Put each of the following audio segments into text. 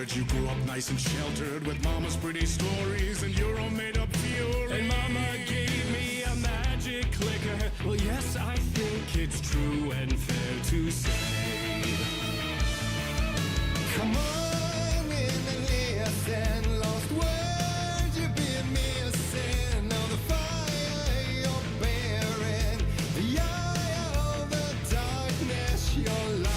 heard you grew up nice and sheltered with mama's pretty stories and your own made-up fury. And mama gave me a magic clicker. Well, yes, I think it's true and fair to say. Come on in and listen. Lost words you've been missing. All the fire you're bearing. The eye of the darkness, your light.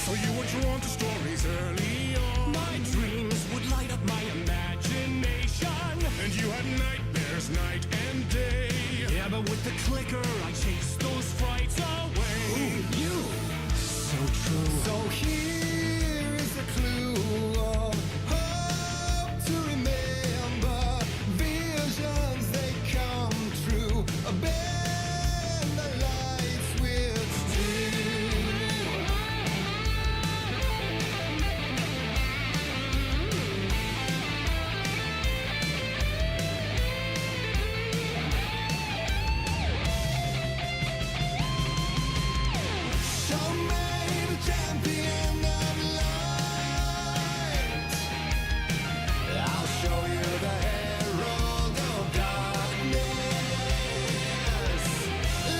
So you were drawn to stories early on. My dreams would light up my imagination, And you had nightmares night and day. yeah, but with the clicker I chased those frights away. You. So true. So here is a clue of hope to remember. Visions, they come true. Bend the light switch too. Show me the champion of light. I'll show you the herald of darkness.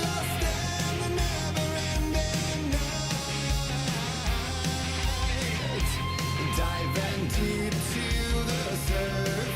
Lost in the never-ending night. Diving deep to the surface.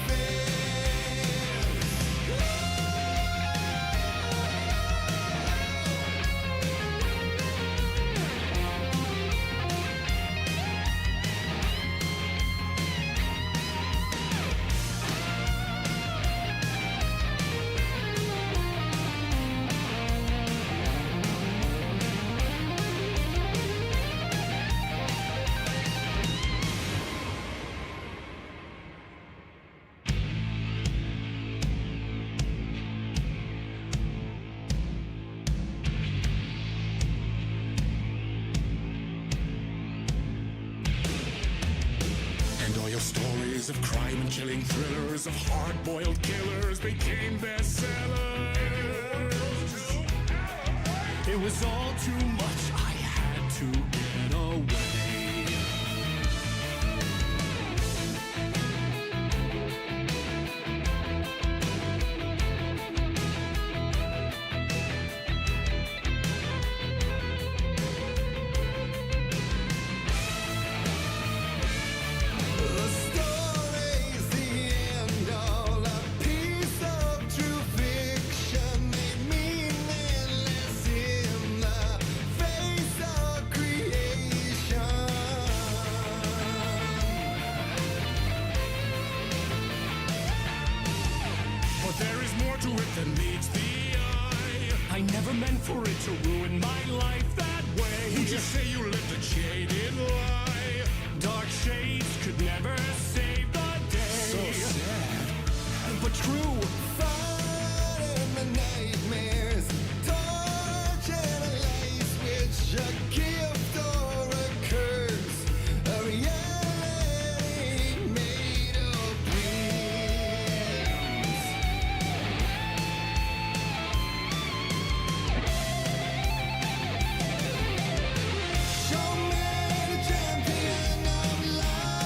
And all your stories of crime and chilling thrillers of hard-boiled killers became bestsellers. It was all too much, I had to get away. The story's the end, all a piece of true fiction. They mean endless in the face of creation. But there is more to it than meets the eye. I never meant for it to ruin my life that way. Would you say you lived a jaded lie? Dark shades could never save the day. So sad. But true. Fighting the nightmares, torch and a light switch, a gift or a curse, a reality made of dreams. Show me the champion of light.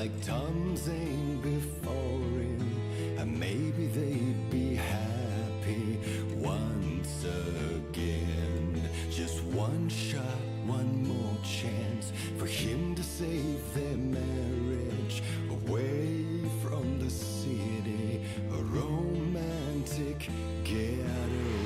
like Tom Zane before him, and maybe they'd be happy once again. Just one shot, one more chance for him to save their marriage away from the city, a romantic getaway.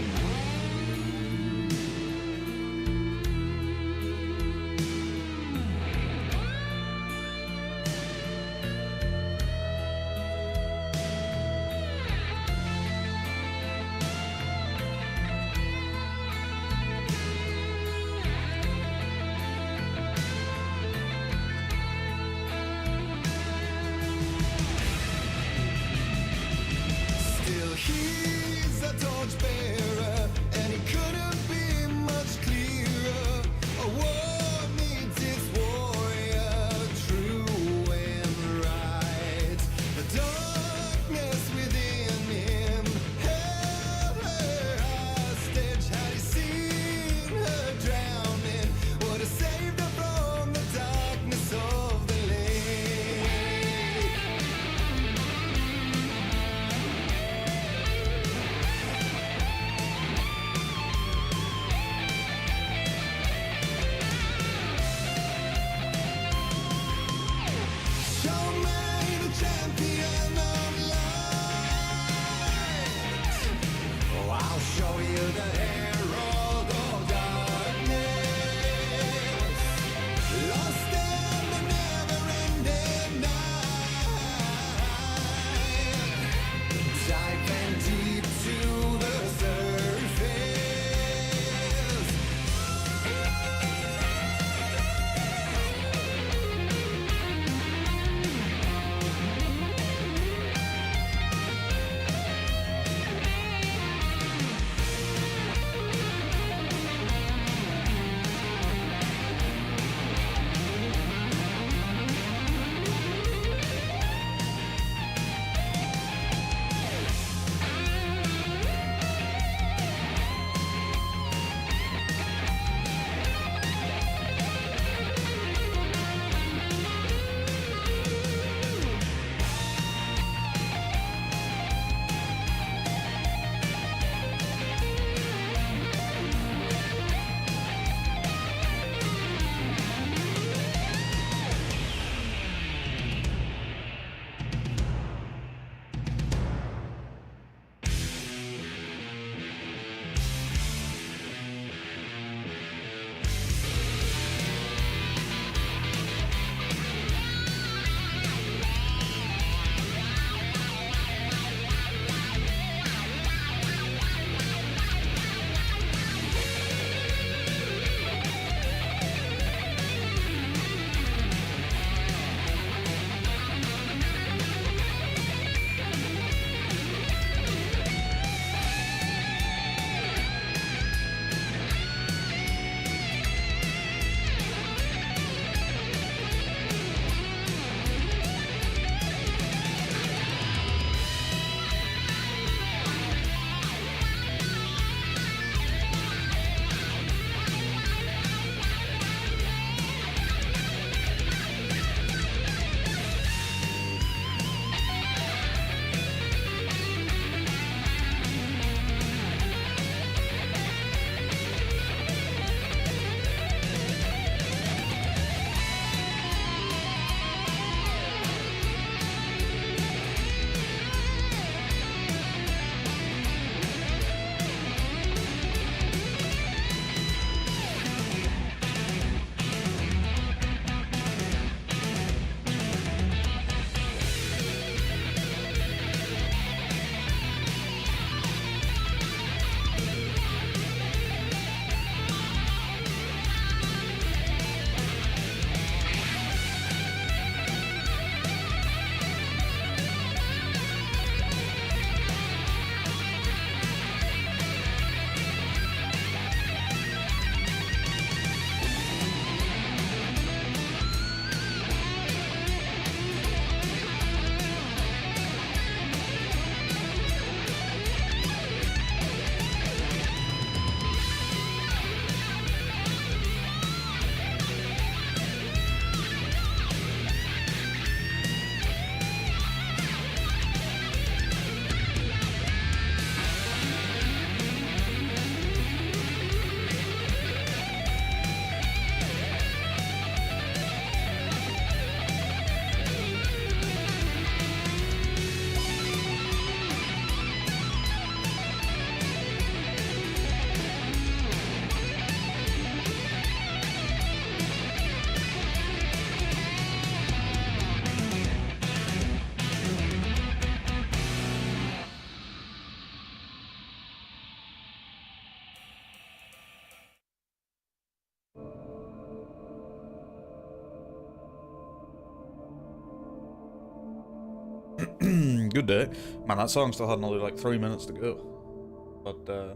Good day. Man, that song still had another like 3 minutes to go. But I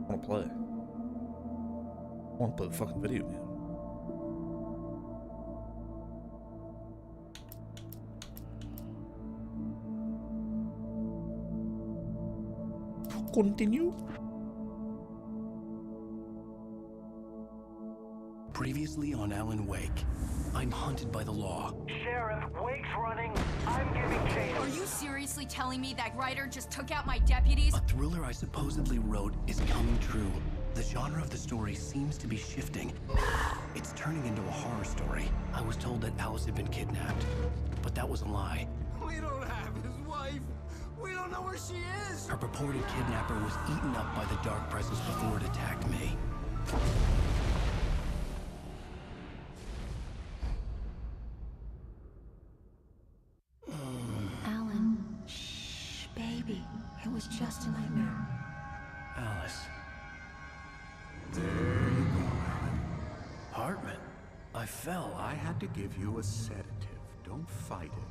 wanna play. I wanna play the fucking video game. Continue. Previously on Alan Wake, I'm hunted by the law. Sheriff, Wake's running. I'm giving chase. Are you seriously telling me that writer just took out my deputies? A thriller I supposedly wrote is coming true. The genre of the story seems to be shifting. It's turning into a horror story. I was told that Alice had been kidnapped, but that was a lie. We don't have his wife. We don't know where she is. Her purported kidnapper was eaten up by the dark presence before it attacked me. Alan, shh, baby. It was just a nightmare. Alice. Hartman, I fell. I had to give you a sedative. Don't fight it.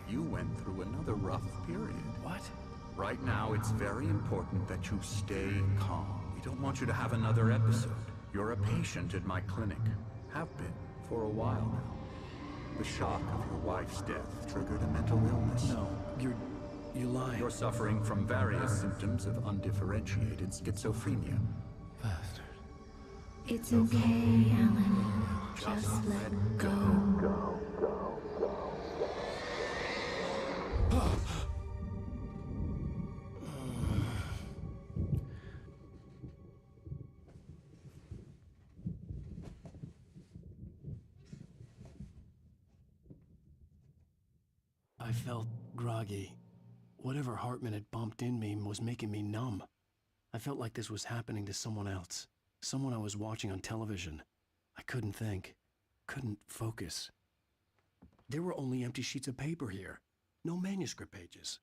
You went through another rough period. What? Right now, it's very important that you stay calm. We don't want you to have another episode. You're a patient at my clinic. Have been for a while now. The shock of your wife's death triggered a mental illness. No, you're lying. You're suffering from various symptoms of undifferentiated schizophrenia. Bastard. It's okay, Alan. Just let go. I felt groggy. Whatever Hartman had bumped in me was making me numb. I felt like this was happening to someone else. Someone I was watching on television. I couldn't think. Couldn't focus. There were only empty sheets of paper here. No manuscript pages.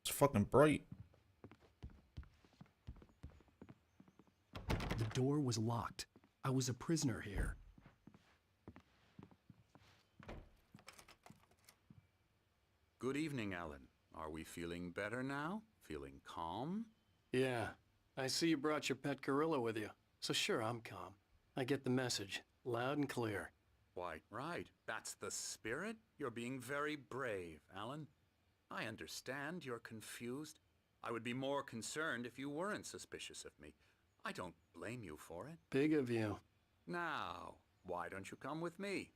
It's fucking bright. The door was locked. I was a prisoner here. Good evening, Alan. Are we feeling better now? Feeling calm? Yeah. I see you brought your pet gorilla with you. So sure, I'm calm. I get the message. Loud and clear. Why, right. That's the spirit. You're being very brave, Alan. I understand you're confused. I would be more concerned if you weren't suspicious of me. I don't blame you for it. Big of you. Now, why don't you come with me?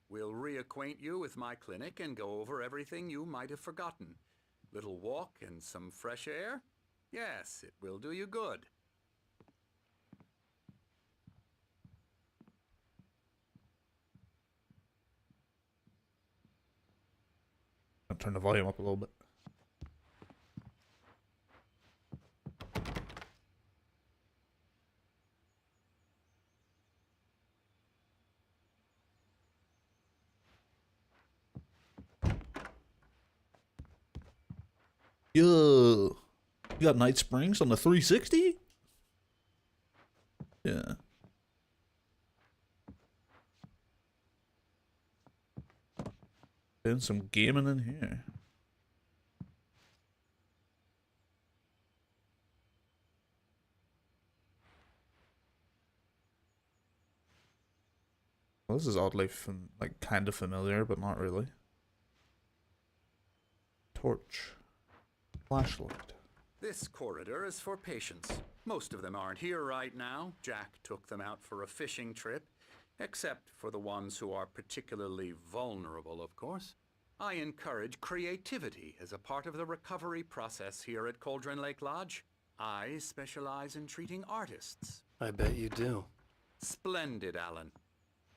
We'll reacquaint you with my clinic and go over everything you might have forgotten. Little walk and some fresh air? Yes, it will do you good. I'll turn the volume up a little bit. Yo, you got Night Springs on the 360? Yeah. Doing some gaming in here. Well, this is oddly like kind of familiar, but not really. Torch. Flashlight. This corridor is for patients. Most of them aren't here right now. Jack took them out for a fishing trip, except for the ones who are particularly vulnerable, of course. I encourage creativity as a part of the recovery process here at Cauldron Lake Lodge. I specialize in treating artists. I bet you do. Splendid, Alan.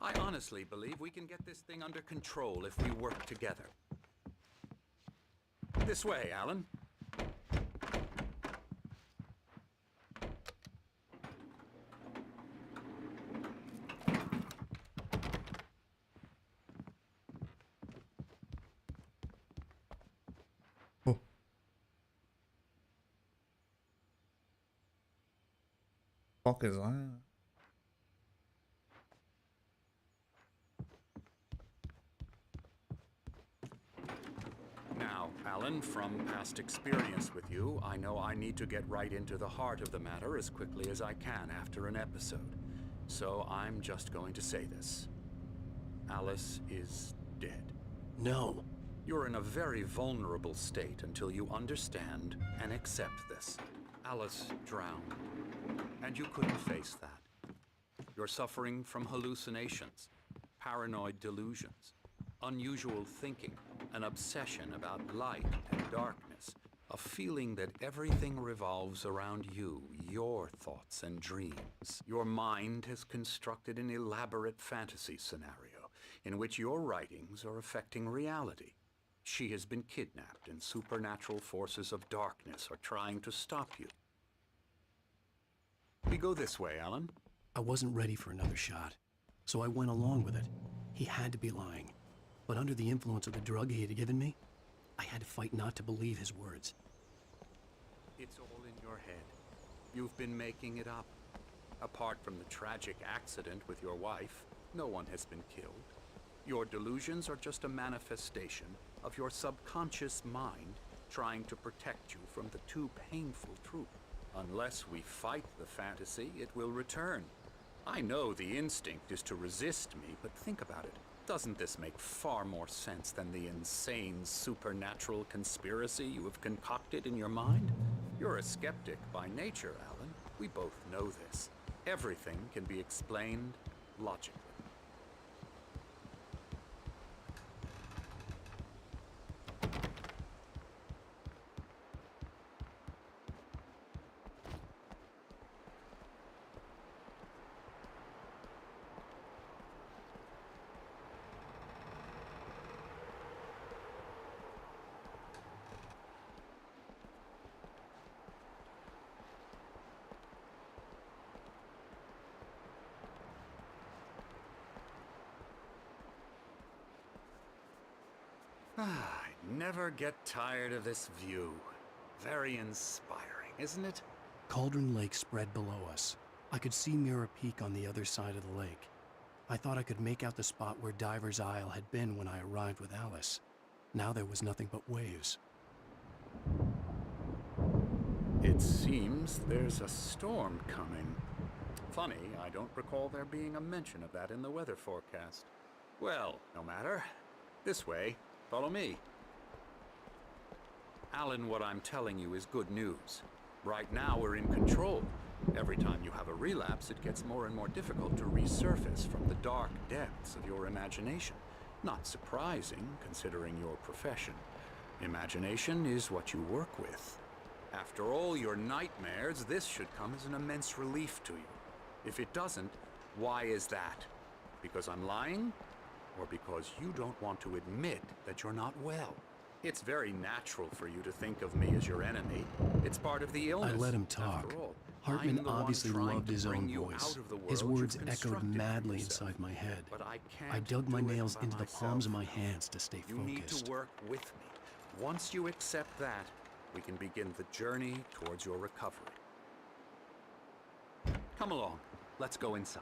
I honestly believe we can get this thing under control if we work together. This way, Alan. Fuck is that? Alan, from past experience with you, I know I need to get right into the heart of the matter as quickly as I can after an episode. So I'm just going to say this. Alice is dead. No. You're in a very vulnerable state until you understand and accept this. Alice drowned, and you couldn't face that. You're suffering from hallucinations, paranoid delusions, unusual thinking, an obsession about light and darkness, a feeling that everything revolves around you, your thoughts and dreams. Your mind has constructed an elaborate fantasy scenario in which your writings are affecting reality. She has been kidnapped, and supernatural forces of darkness are trying to stop you. We go this way, Alan. I wasn't ready for another shot, so I went along with it. He had to be lying. But under the influence of the drug he had given me, I had to fight not to believe his words. It's all in your head. You've been making it up. Apart from the tragic accident with your wife, no one has been killed. Your delusions are just a manifestation of your subconscious mind trying to protect you from the too painful truth. Unless we fight the fantasy, it will return. I know the instinct is to resist me, but think about it. Doesn't this make far more sense than the insane supernatural conspiracy you have concocted in your mind? You're a skeptic by nature, Alan. We both know this. Everything can be explained logically. I never get tired of this view. Very inspiring, isn't it? Cauldron Lake spread below us. I could see Mirror Peak on the other side of the lake. I thought I could make out the spot where Diver's Isle had been when I arrived with Alice. Now there was nothing but waves. It seems there's a storm coming. Funny, I don't recall there being a mention of that in the weather forecast. Well, no matter. This way. Follow me. Alan, what I'm telling you is good news. Right now we're in control. Every time you have a relapse, it gets more and more difficult to resurface from the dark depths of your imagination. Not surprising, considering your profession. Imagination is what you work with. After all your nightmares, this should come as an immense relief to you. If it doesn't, why is that? Because I'm lying? Or because you don't want to admit that you're not well? It's very natural for you to think of me as your enemy. It's part of the illness. I let him talk. After all, Hartman I'm the one obviously trying loved to his bring own you voice. out of the His world words you've echoed constructed for madly yourself. inside my head. But I I can't dug my do it nails by into the myself. palms of my hands to stay You need focused. to work with me. Once you accept that, we can begin the journey towards your recovery. Come along. Let's go inside.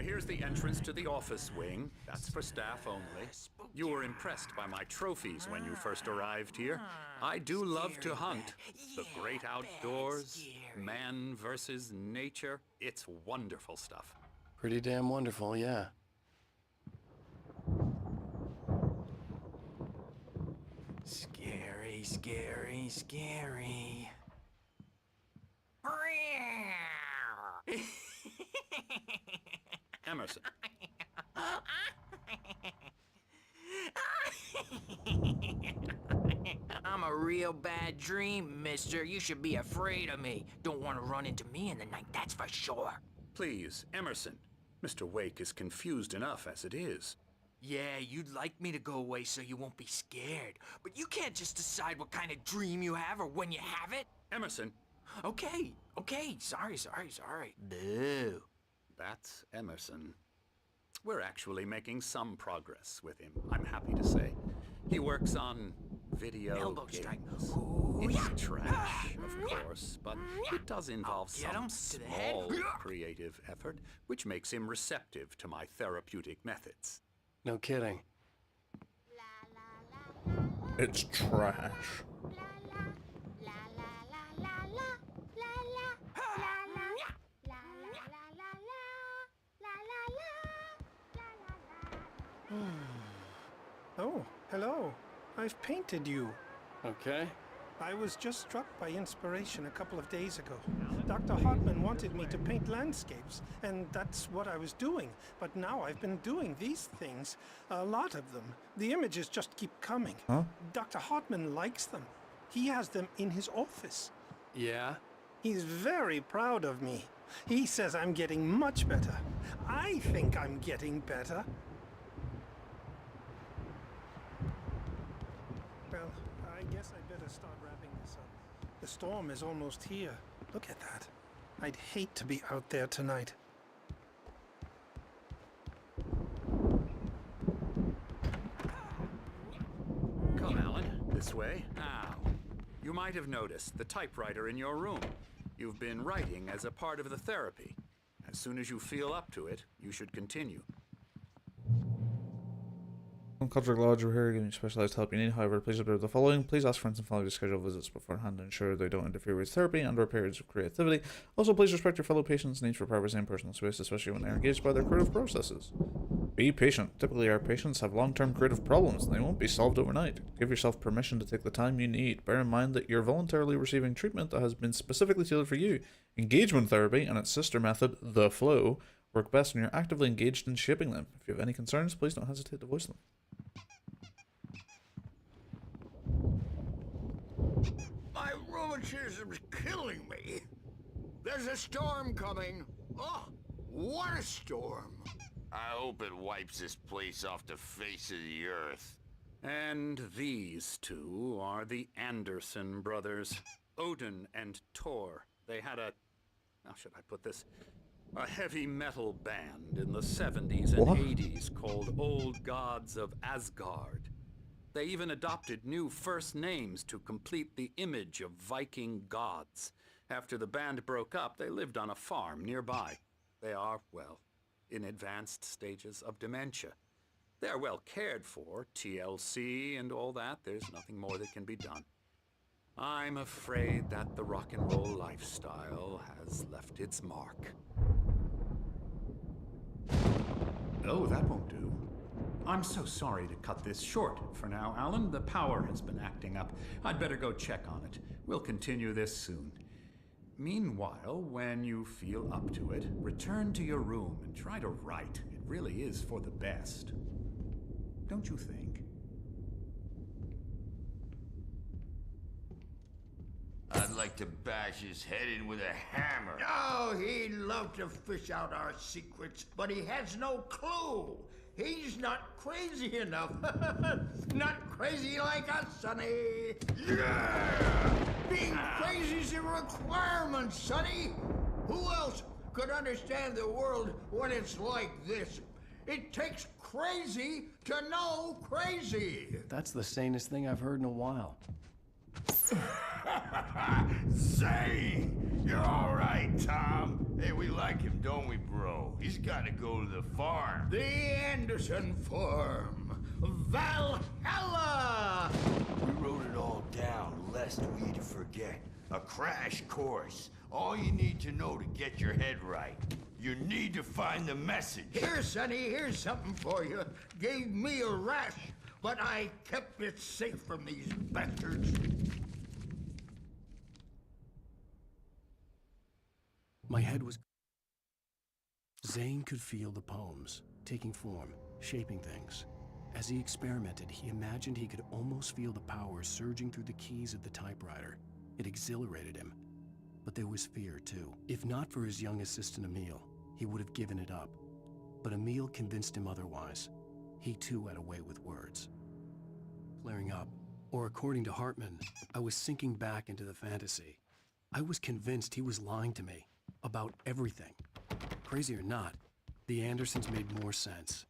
Here's the entrance to the office wing. That's for staff only. You were impressed by my trophies when you first arrived here. I do love to hunt. The great outdoors, man versus nature. It's wonderful stuff. Pretty damn wonderful, yeah. Scary, scary, scary. Emerson. I'm a real bad dream, mister. You should be afraid of me. Don't want to run into me in the night, that's for sure. Please, Emerson. Mr. Wake is confused enough as it is. Yeah, you'd like me to go away so you won't be scared. But you can't just decide what kind of dream you have or when you have it. Emerson. Okay. Sorry. Boo. That's Emerson. We're actually making some progress with him, I'm happy to say. He works on video Elbow strike. games. Ooh, It's yeah. trash, of course, but it does involve Get 'em some to the head. small creative effort, which makes him receptive to my therapeutic methods. No kidding. It's trash. Oh, hello. I've painted you. Okay. I was just struck by inspiration a couple of days ago. Dr. Hartman wanted me to paint landscapes, and that's what I was doing. But now I've been doing these things, a lot of them. The images just keep coming. Huh? Dr. Hartman likes them. He has them in his office. Yeah? He's very proud of me. He says I'm getting much better. I think I'm getting better. Well, I guess I better start wrapping this up. The storm is almost here. Look at that. I'd hate to be out there tonight. Come, Alan, this way. Now, you might have noticed the typewriter in your room. You've been writing as a part of the therapy. As soon as you feel up to it, you should continue. Codric Lodge, we're here giving you specialized help you need. However, please observe the following. Please ask friends and family to schedule visits beforehand to ensure they don't interfere with therapy and or periods of creativity. Also, please respect your fellow patients' needs for privacy and personal space, especially when they're engaged by their creative processes. Be patient. Typically, our patients have long-term creative problems and they won't be solved overnight. Give yourself permission to take the time you need. Bear in mind that you're voluntarily receiving treatment that has been specifically tailored for you. Engagement therapy and its sister method, the flow, work best when you're actively engaged in shaping them. If you have any concerns, please don't hesitate to voice them. My rheumatism's killing me. There's a storm coming. Oh, what a storm. I hope it wipes this place off the face of the earth. And these two are the Anderson brothers, Odin and Thor. They had a, how should I put this? A heavy metal band in the 70s and What? 80s called Old Gods of Asgard. They even adopted new first names to complete the image of Viking gods. After the band broke up, they lived on a farm nearby. They are, well, in advanced stages of dementia. They're well cared for, TLC and all that. There's nothing more that can be done. I'm afraid that the rock and roll lifestyle has left its mark. Oh, that won't do. I'm so sorry to cut this short for now, Alan. The power has been acting up. I'd better go check on it. We'll continue this soon. Meanwhile, when you feel up to it, return to your room and try to write. It really is for the best. Don't you think? I'd like to bash his head in with a hammer. Oh, he'd love to fish out our secrets, but he has no clue. He's not crazy enough. Not crazy like us, Sonny. Yeah! Being crazy's a requirement, Sonny. Who else could understand the world when it's like this? It takes crazy to know crazy. That's the sanest thing I've heard in a while. Say, you're all right, Tom. Hey, we like him, don't we, bro? He's got to go to the farm. The Anderson Farm. Valhalla! We wrote it all down, lest we forget. A crash course. All you need to know to get your head right. You need to find the message. Here, Sonny, here's something for you. Gave me a rash, but I kept it safe from these bastards. My head was... Zane could feel the poems, taking form, shaping things. As he experimented, he imagined he could almost feel the power surging through the keys of the typewriter. It exhilarated him. But there was fear, too. If not for his young assistant, Emil, he would have given it up. But Emil convinced him otherwise. He, too, had a way with words. Flaring up, or according to Hartman, I was sinking back into the fantasy. I was convinced he was lying to me. About everything. Crazy or not, the Andersons made more sense.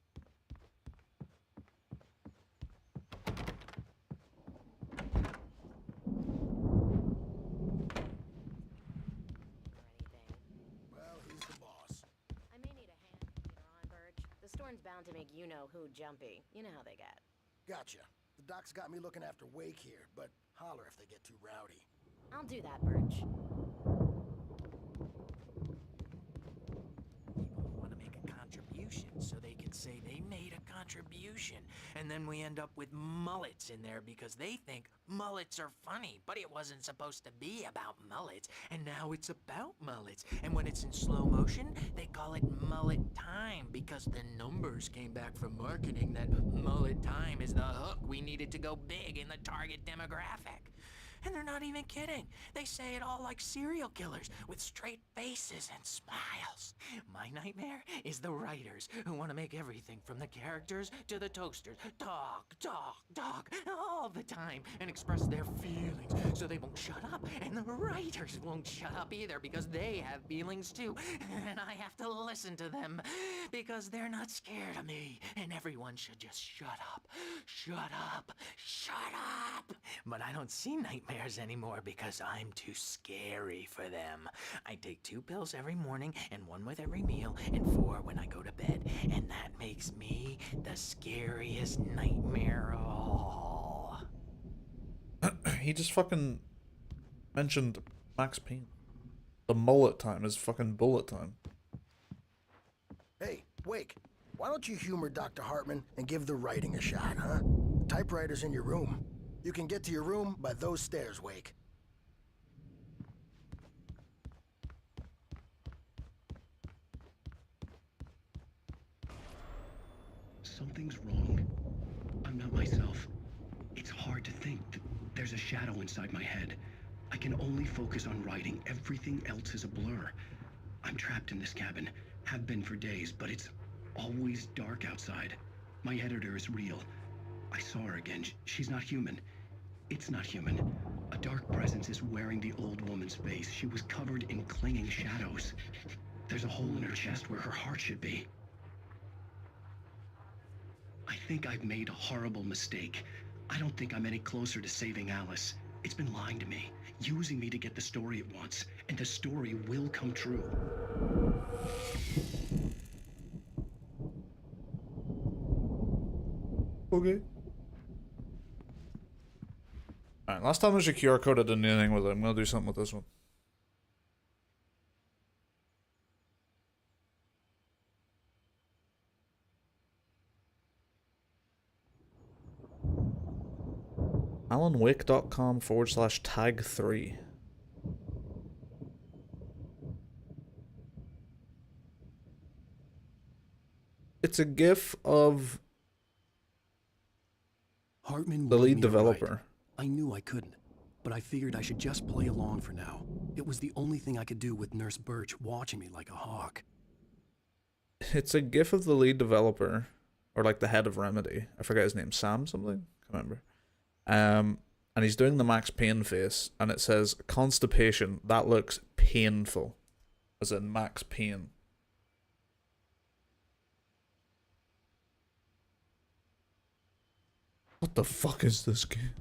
Thorn's bound to make you-know-who jumpy. You know how they get. Gotcha. The doc's got me looking after Wake here, but holler if they get too rowdy. I'll do that, Birch. People want to make a contribution so they can say they made a contribution. And then we end up with mullets in there because they think mullets are funny. But it wasn't supposed to be about mullets. And now it's about mullets. And when it's in slow motion, they call it mullet time because the numbers came back from marketing that mullet time is the hook we needed to go big in the target demographic. And they're not even kidding. They say it all like serial killers with straight faces and smiles. My nightmare is the writers who want to make everything from the characters to the toasters talk all the time and express their feelings so they won't shut up. And the writers won't shut up either because they have feelings too. And I have to listen to them because they're not scared of me. And everyone should just shut up. Shut up. Shut up. But I don't see nightmares anymore because I'm too scary for them. I take 2 pills every morning and 1 with every meal and 4 when I go to bed. And that makes me the scariest nightmare of all. He just fucking mentioned Max Payne. The mullet time is fucking bullet time. Hey, Wake, why don't you humor Dr. Hartman and give the writing a shot, huh? Typewriter's in your room. You can get to your room by those stairs, Wake. Something's wrong. I'm not myself. It's hard to think. There's a shadow inside my head. I can only focus on writing. Everything else is a blur. I'm trapped in this cabin. Have been for days, but it's always dark outside. My editor is real. I saw her again. She's not human. It's not human. A dark presence is wearing the old woman's face. She was covered in clinging shadows. There's a hole in her chest where her heart should be. I think I've made a horrible mistake. I don't think I'm any closer to saving Alice. It's been lying to me, using me to get the story it wants, and the story will come true. Okay. Alright, last time there's a QR code, I didn't do anything with it. I'm gonna do something with this one. alanwake.com/tag3. It's a GIF of Hartman the wanted lead me to developer. write. I knew I couldn't, but I figured I should just play along for now. It was the only thing I could do with Nurse Birch watching me like a hawk. It's a GIF of the lead developer, or like the head of Remedy. I forget his name, Sam something? Can't remember. And he's doing the Max Payne face, and it says, constipation, that looks painful. As in Max Payne. What the fuck is this game?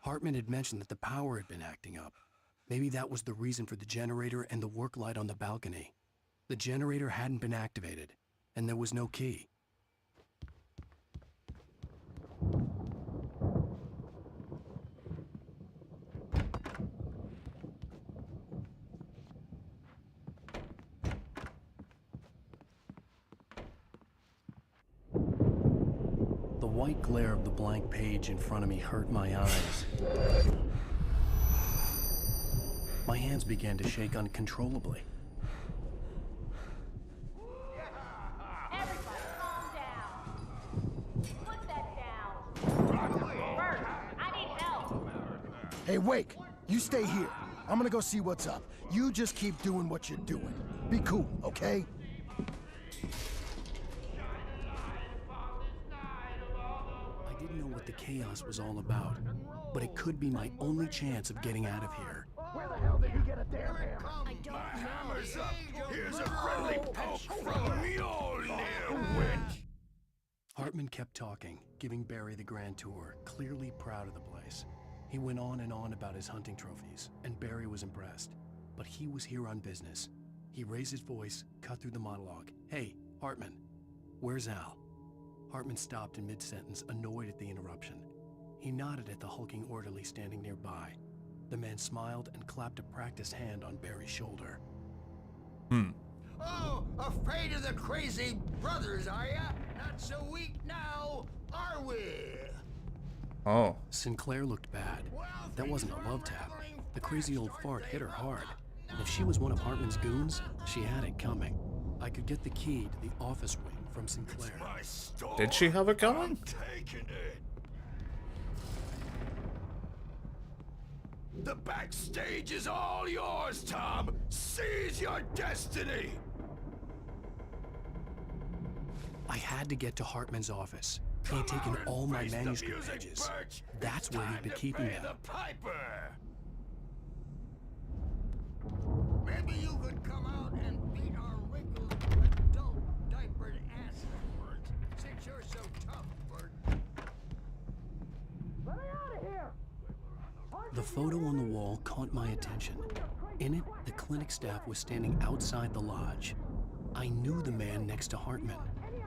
Hartman had mentioned that the power had been acting up. Maybe that was the reason for the generator and the work light on the balcony. The generator hadn't been activated, and there was no key. The white glare of the blank page in front of me hurt my eyes. My hands began to shake uncontrollably. Everybody calm down. Put that down. Bert, I need help. Hey, Wake, you stay here. I'm gonna go see what's up. You just keep doing what you're doing. Be cool, okay? I didn't know what the chaos was all about, but it could be my only chance of getting out of here. Where the hell did he get a damn hammer? I don't know. Hammer's up. Here's a friendly poke from Mjolnir, wench. Hartman Hartman kept talking, giving Barry the grand tour, clearly proud of the place. He went on and on about his hunting trophies, and Barry was impressed. But he was here on business. He raised his voice, cut through the monologue. "Hey, Hartman, where's Al?" Hartman stopped in mid-sentence, annoyed at the interruption. He nodded at the hulking orderly standing nearby. The man smiled and clapped a practiced hand on Barry's shoulder. Oh, afraid of the crazy brothers, are ya? Not so weak now, are we? Oh. Sinclair looked bad. That wasn't a love tap. The crazy old fart hit her hard. And if she was one of Hartman's goons, she had it coming. I could get the key to the office wing from Sinclair. Did she have it going? Taking it. The backstage is all yours, Tom. Seize your destiny. I had to get to Hartman's office. He had taken all my manuscript pages. That's where he'd been keeping them. The piper. Maybe you could come out and beat our wrinkled, adult, diapered ass, Bert. Since you're so tough, Bert. Let me out of here! The photo on the wall caught my attention. In it, the clinic staff was standing outside the lodge. I knew the man next to Hartman.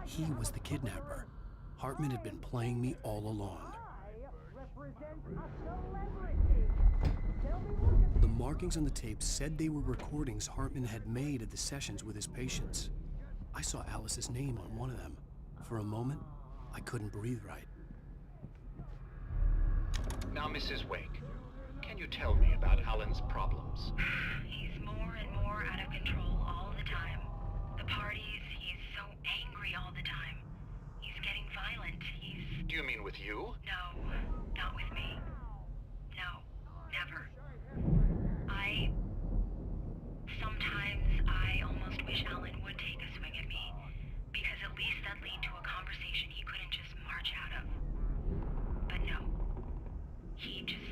He was the kidnapper. Hartman had been playing me all along. The markings on the tape said they were recordings Hartman had made at the sessions with his patients. I saw Alice's name on one of them. For a moment, I couldn't breathe right. Now, Mrs. Wake, can you tell me about Alan's problems? He's more and more out of control all the time. The parties, he's so angry all the time. He's getting violent. Do you mean with you? No, not with me. No, never. Sometimes I almost wish Alan would take a swing at me, because at least that'd lead to a conversation he couldn't just march out of. But no.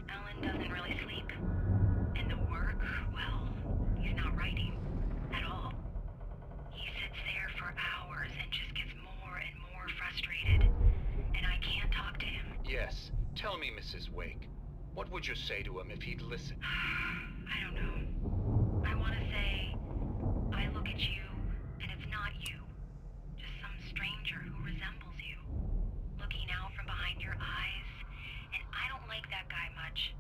Alan doesn't really sleep. And the work, well, he's not writing at all. He sits there for hours and just gets more and more frustrated. And I can't talk to him. Yes. Tell me, Mrs. Wake. What would you say to him if he'd listen? I don't know. I want to say, I look at you, and it's not you. Just some stranger who resembles you. Looking out from behind your eyes. And I don't like that guy much.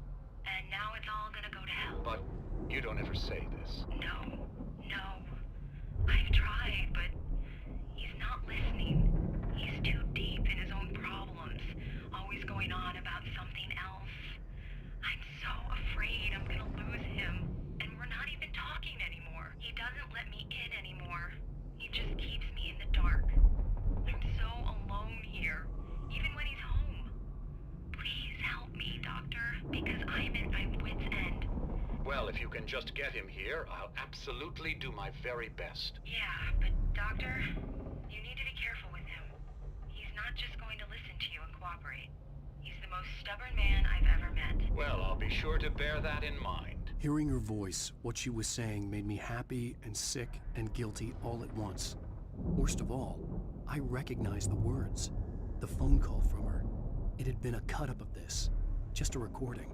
And now it's all gonna go to hell. But you don't ever say this. No. I've tried, but he's not listening. He's too deep in his own problems. Always going on about something else. I'm so afraid I'm gonna lose him. And we're not even talking anymore. He doesn't let me in anymore. He just keeps me in the dark. I'm so alone here, even when he's home. Please help me, Doctor, because I'm at my wit's end. Well, if you can just get him here, I'll absolutely do my very best. Yeah, but Doctor, you need to be careful with him. He's not just going to listen to you and cooperate. He's the most stubborn man I've ever met. Well, I'll be sure to bear that in mind. Hearing her voice, what she was saying made me happy and sick and guilty all at once. Worst of all, I recognized the words. The phone call from her. It had been a cut-up of this. Just a recording.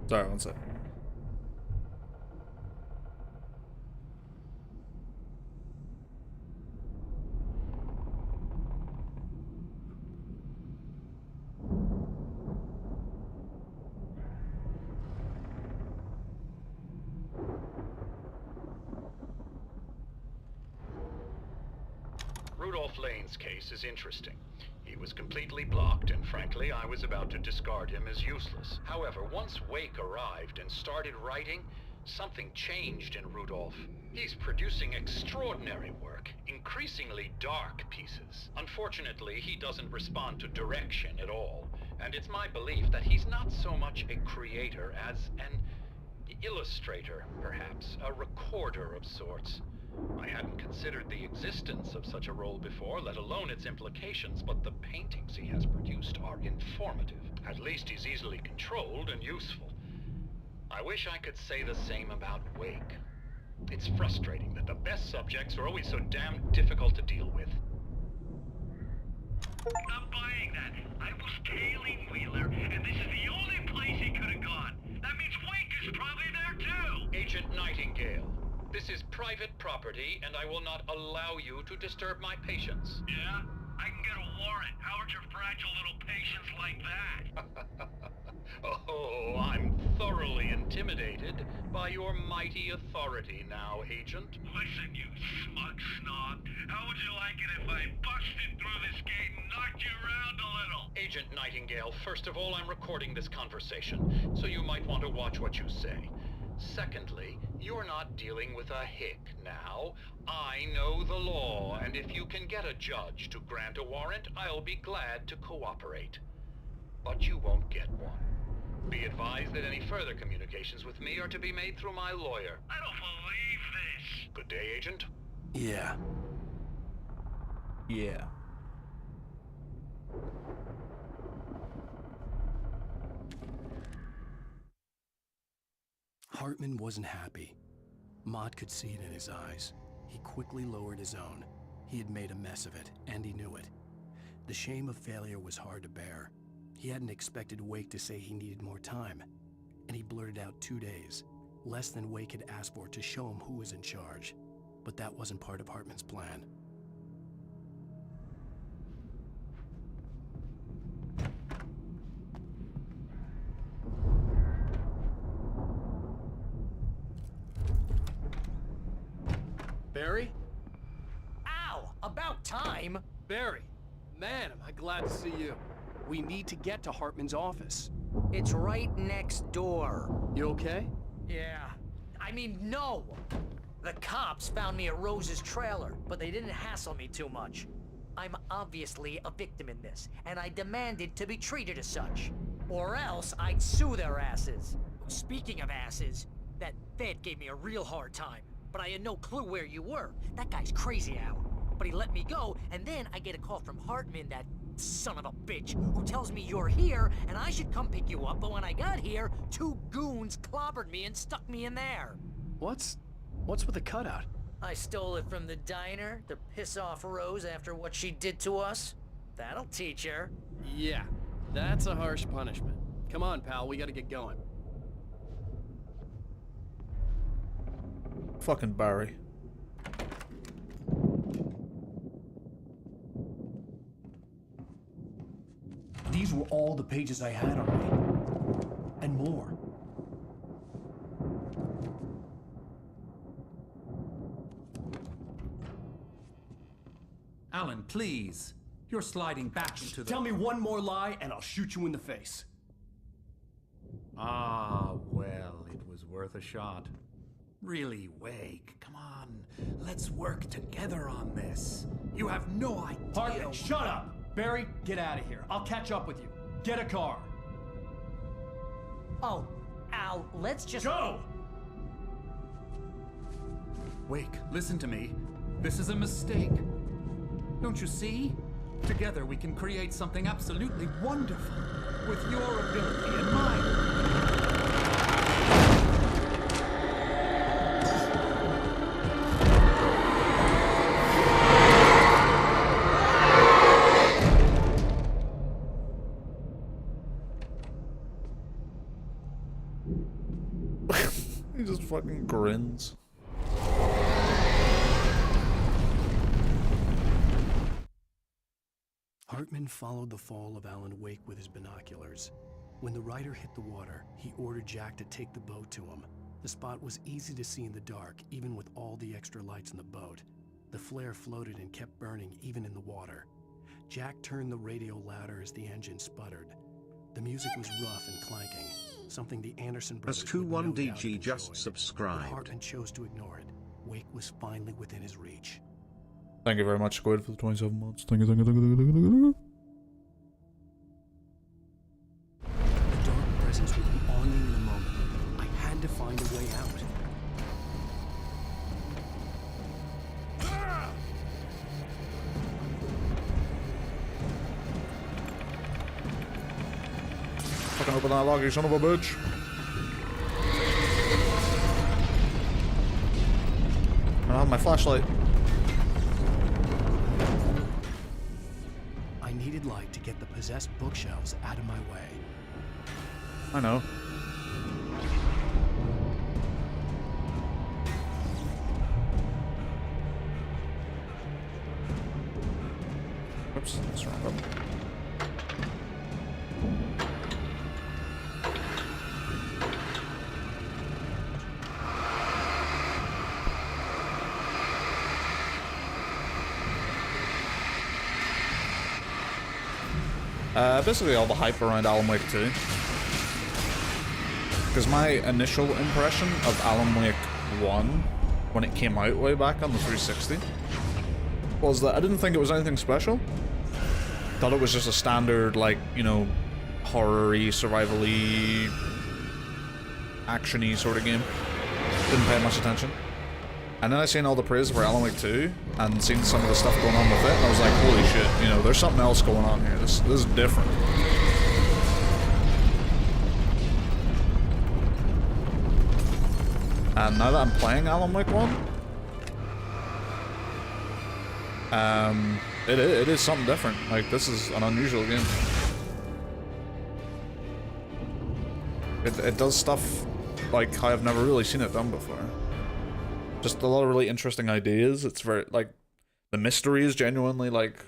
Sorry, one sec. Rudolph Lane's case is interesting. He was completely blocked, and frankly, I was about to discard him as useless. However, once Wake arrived and started writing, something changed in Rudolph. He's producing extraordinary work, increasingly dark pieces. Unfortunately, he doesn't respond to direction at all, and it's my belief that he's not so much a creator as an illustrator, perhaps, a recorder of sorts. I hadn't considered the existence of such a role before, let alone its implications, but the paintings he has produced are informative. At least he's easily controlled and useful. I wish I could say the same about Wake. It's frustrating that the best subjects are always so damn difficult to deal with. I'm buying that. I was tailing Wheeler, and this is the only place he could have gone. That means Wake is probably there too! Agent Nightingale, this is private property, and I will not allow you to disturb my patients. Yeah? I can get a warrant. How would your fragile little patients like that? Oh, I'm thoroughly intimidated by your mighty authority now, Agent. Listen, you smug snob. How would you like it if I busted through this gate and knocked you around a little? Agent Nightingale, first of all, I'm recording this conversation, so you might want to watch what you say. Secondly, you're not dealing with a hick now. I know the law, and if you can get a judge to grant a warrant, I'll be glad to cooperate. But you won't get one. Be advised that any further communications with me are to be made through my lawyer. I don't believe this. Good day, Agent. Yeah. Yeah. Hartman wasn't happy. Mott could see it in his eyes. He quickly lowered his own. He had made a mess of it, and he knew it. The shame of failure was hard to bear. He hadn't expected Wake to say he needed more time, and he blurted out 2 days, less than Wake had asked for to show him who was in charge. But that wasn't part of Hartman's plan. Barry? Ow! About time! Barry! Man, am I glad to see you. We need to get to Hartman's office. It's right next door. You okay? Yeah. I mean, no! The cops found me at Rose's trailer, but they didn't hassle me too much. I'm obviously a victim in this, and I demanded to be treated as such. Or else I'd sue their asses. Speaking of asses, that Fed gave me a real hard time, but I had no clue where you were. That guy's crazy, Al. But he let me go, and then I get a call from Hartman, that son of a bitch, who tells me you're here, and I should come pick you up, but when I got here, 2 goons clobbered me and stuck me in there. What's with the cutout? I stole it from the diner to piss off Rose after what she did to us. That'll teach her. Yeah, that's a harsh punishment. Come on, pal, we gotta get going. Fucking Barry. These were all the pages I had on me. And more. Alan, please. You're sliding back into the... Tell me one more lie and I'll shoot you in the face. Ah, well, it was worth a shot. Really, Wake, come on. Let's work together on this. You have no idea... Hartman, shut up! Barry, get out of here. I'll catch up with you. Get a car. Oh, Al, let's just... Go! Wake, listen to me. This is a mistake. Don't you see? Together we can create something absolutely wonderful. With your ability and mine. He just fucking grins. Hartman followed the fall of Alan Wake with his binoculars. When the rider hit the water, he ordered Jack to take the boat to him. The spot was easy to see in the dark, even with all the extra lights in the boat. The flare floated and kept burning even in the water. Jack turned the radio louder as the engine sputtered. The music was rough and clanking, something the Anderson brothers As would no doubt have Q1DG just enjoyed. But subscribed. Hartman chose to ignore it. Wake was finally within his reach. Thank you very much, Squid, for the 27 months. Thank you, thank you, thank you, thank you, thank you. The dark presence would be on me in a moment. I had to find a way out. Fucking open that lock, you son of a bitch. I don't have my flashlight. I needed light to get the possessed bookshelves out of my way. I know. Oops, that's wrong button. Basically all the hype around Alan Wake 2. Because my initial impression of Alan Wake 1, when it came out way back on the 360, was that I didn't think it was anything special. Thought it was just a standard, like, you know, horror-y, survival-y, action-y sort of game. Didn't pay much attention. And then I seen all the praise for Alan Wake 2, and seen some of the stuff going on with it, and I was like, holy shit, you know, there's something else going on here. This is different. And now that I'm playing Alan Wake 1, it is something different. Like, this is an unusual game. It does stuff like how I've never really seen it done before. Just a lot of really interesting ideas. It's very, like, the mystery is genuinely, like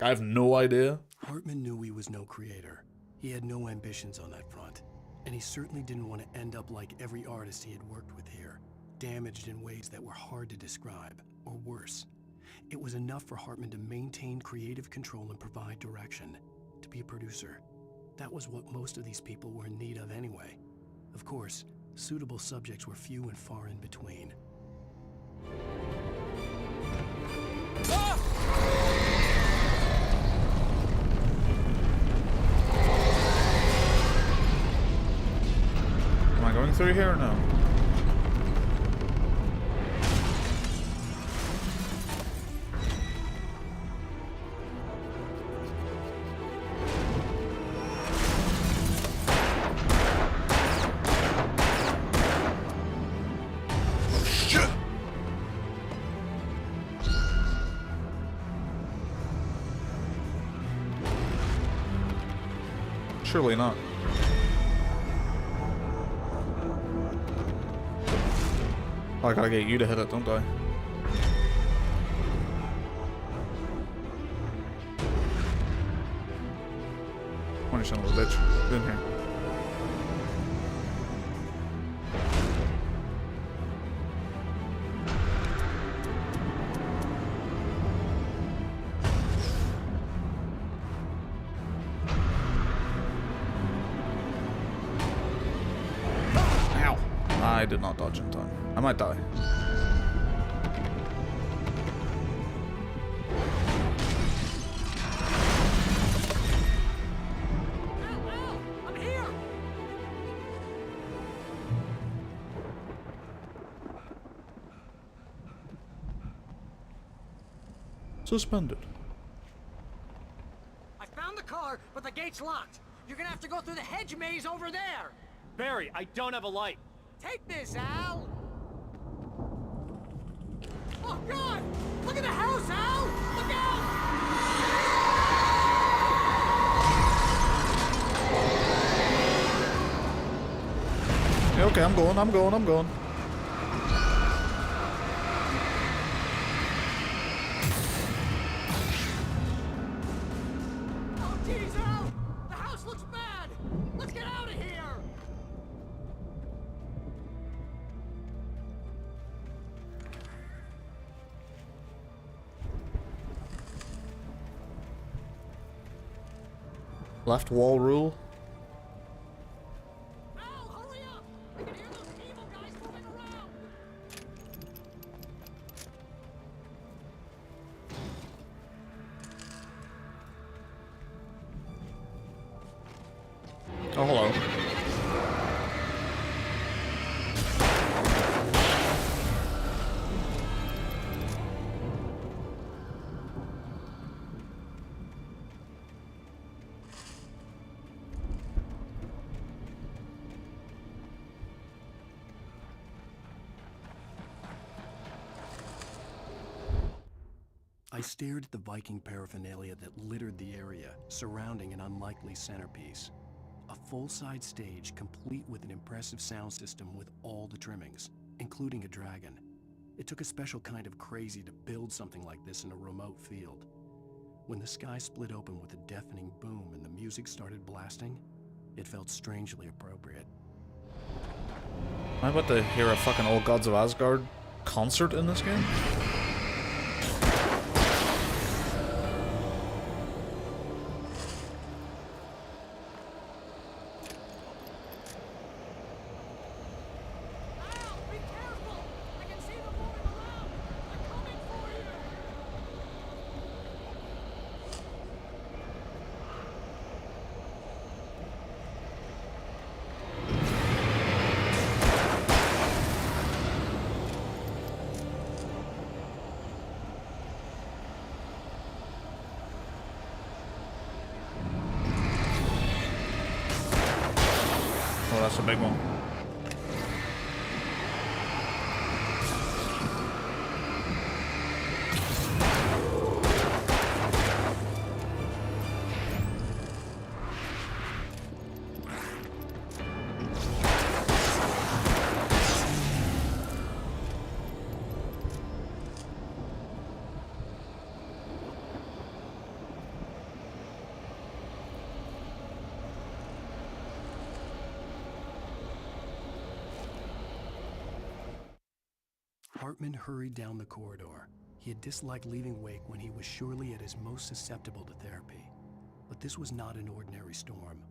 I have no idea. Hartman knew he was no creator. He had no ambitions on that front. And he certainly didn't want to end up like every artist he had worked with here, damaged in ways that were hard to describe, or worse. It was enough for Hartman to maintain creative control and provide direction, to be a producer. That was what most of these people were in need of anyway. Of course, suitable subjects were few and far in between. Am I going through here or no? Surely not. I gotta get you to hit it, don't I? Come on, you son of a bitch. Get in here. I did not dodge in time. I might die. I'm here! Suspended. I found the car, but the gate's locked. You're gonna have to go through the hedge maze over there. Barry, I don't have a light. Take this, Al! Oh, God! Look at the house, Al! Look out! Yeah, okay, I'm going. Oh, geez, Al! The house looks bad! Let's get out of here! Left wall rule. Oh, hello. I stared at the Viking paraphernalia that littered the area, surrounding an unlikely centerpiece. A full-size stage complete with an impressive sound system with all the trimmings, including a dragon. It took a special kind of crazy to build something like this in a remote field. When the sky split open with a deafening boom and the music started blasting, it felt strangely appropriate. Am I about to hear a fucking Old Gods of Asgard concert in this game? Oh, that's a big one. Hartman hurried down the corridor. He had disliked leaving Wake when he was surely at his most susceptible to therapy. But this was not an ordinary storm.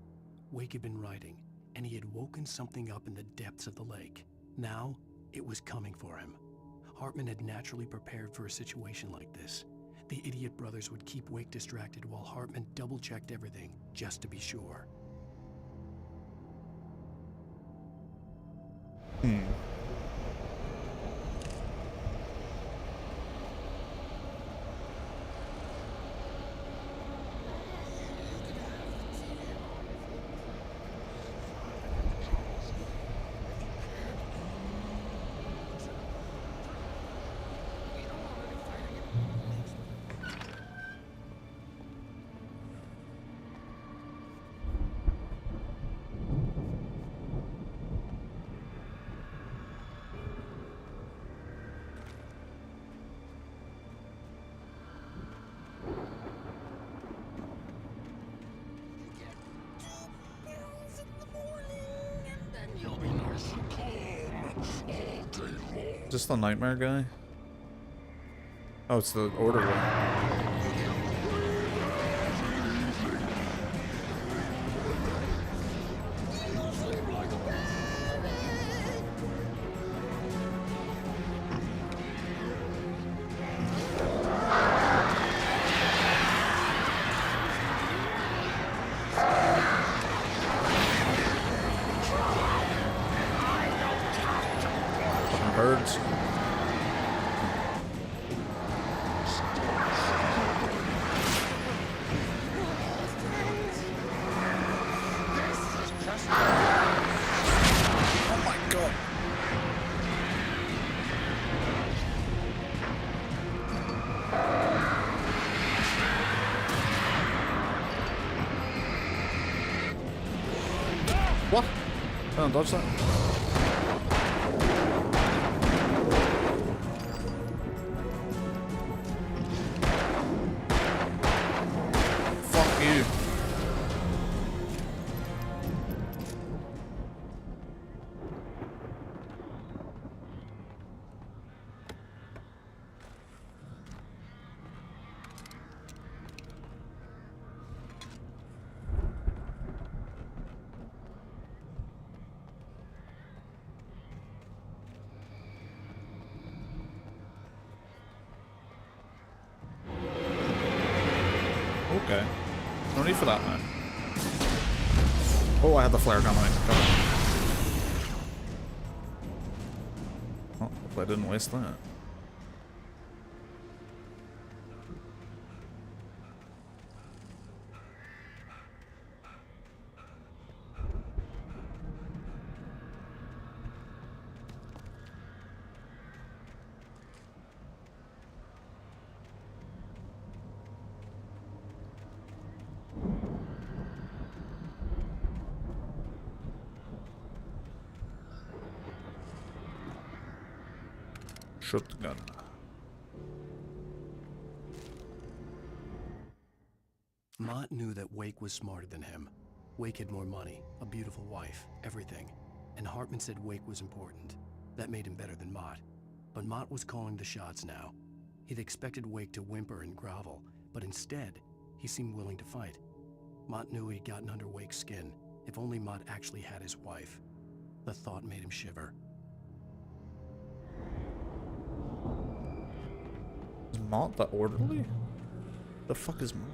Wake had been writing, and he had woken something up in the depths of the lake. Now, it was coming for him. Hartman had naturally prepared for a situation like this. The idiot brothers would keep Wake distracted while Hartman double-checked everything, just to be sure. Is this the nightmare guy? Oh, it's the orderly. Birds. Oh my god. What? I don't dodge that. Okay. No need for that now. Oh, I had the flare gun on me. Oh, hopefully I didn't waste that. Shotgun. Mott knew that Wake was smarter than him. Wake had more money, a beautiful wife, everything. And Hartman said Wake was important. That made him better than Mott. But Mott was calling the shots now. He'd expected Wake to whimper and grovel, but instead, he seemed willing to fight. Mott knew he'd gotten under Wake's skin. If only Mott actually had his wife. The thought made him shiver. Is Mott the orderly? The fuck is Mott?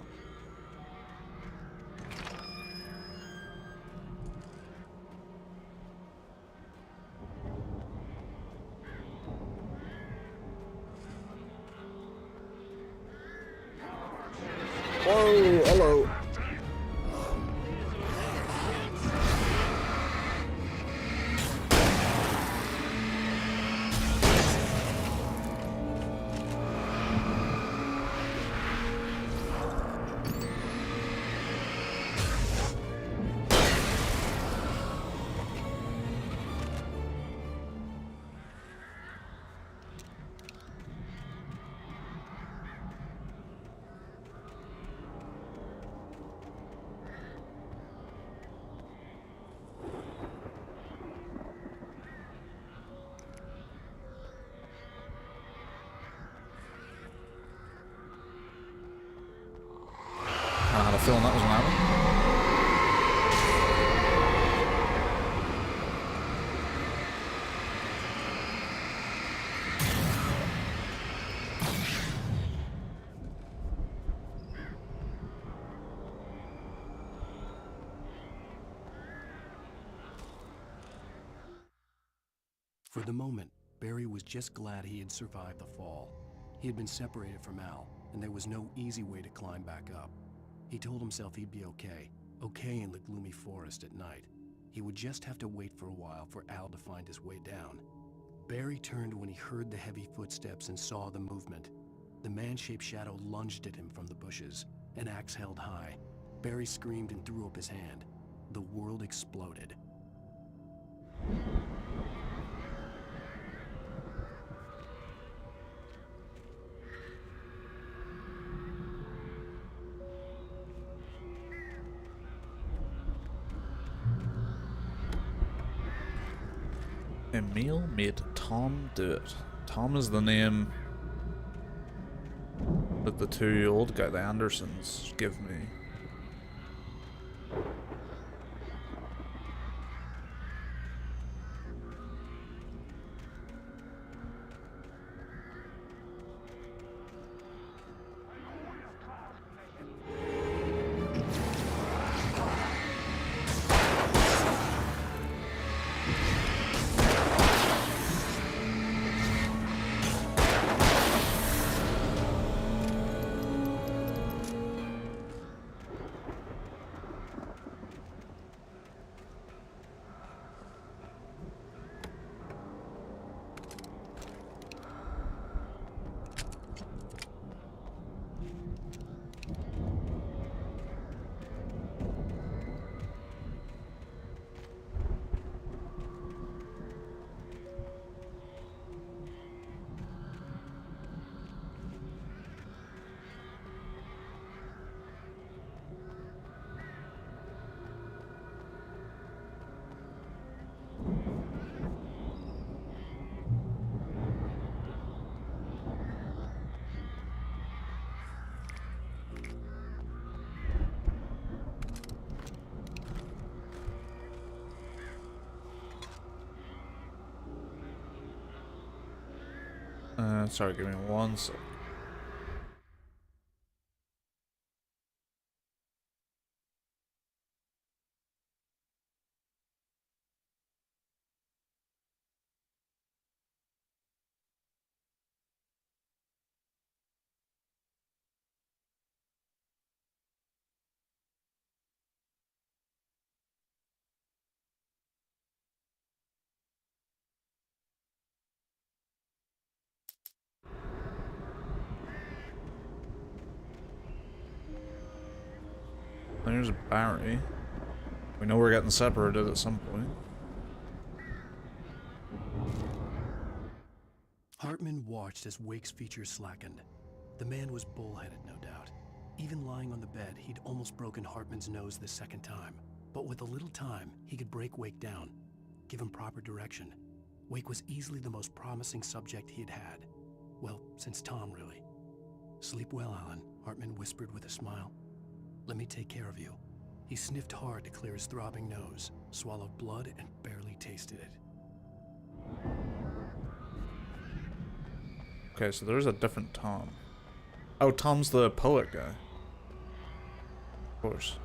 Whoa, hello. I had a feeling that was gonna happen. For the moment, Barry was just glad he had survived the fall. He had been separated from Al, and there was no easy way to climb back up. He told himself he'd be okay in the gloomy forest at night. He would just have to wait for a while for Al to find his way down. Barry turned when he heard the heavy footsteps and saw the movement. The man-shaped shadow lunged at him from the bushes, an axe held high. Barry screamed and threw up his hand. The world exploded. Emil made Tom do it. Tom is the name that the two old guy, the Andersons, give me. Sorry, give me one sec. There's Barry. We know we're getting separated at some point. Hartman watched as Wake's features slackened. The man was bullheaded, no doubt. Even lying on the bed, he'd almost broken Hartman's nose the second time. But with a little time, he could break Wake down, give him proper direction. Wake was easily the most promising subject he had had. Well, since Tom, really. Sleep well, Alan, Hartman whispered with a smile. Let me take care of you. He sniffed hard to clear his throbbing nose, swallowed blood, and barely tasted it. Okay, so there's a different Tom. Oh, Tom's the poet guy. Of course.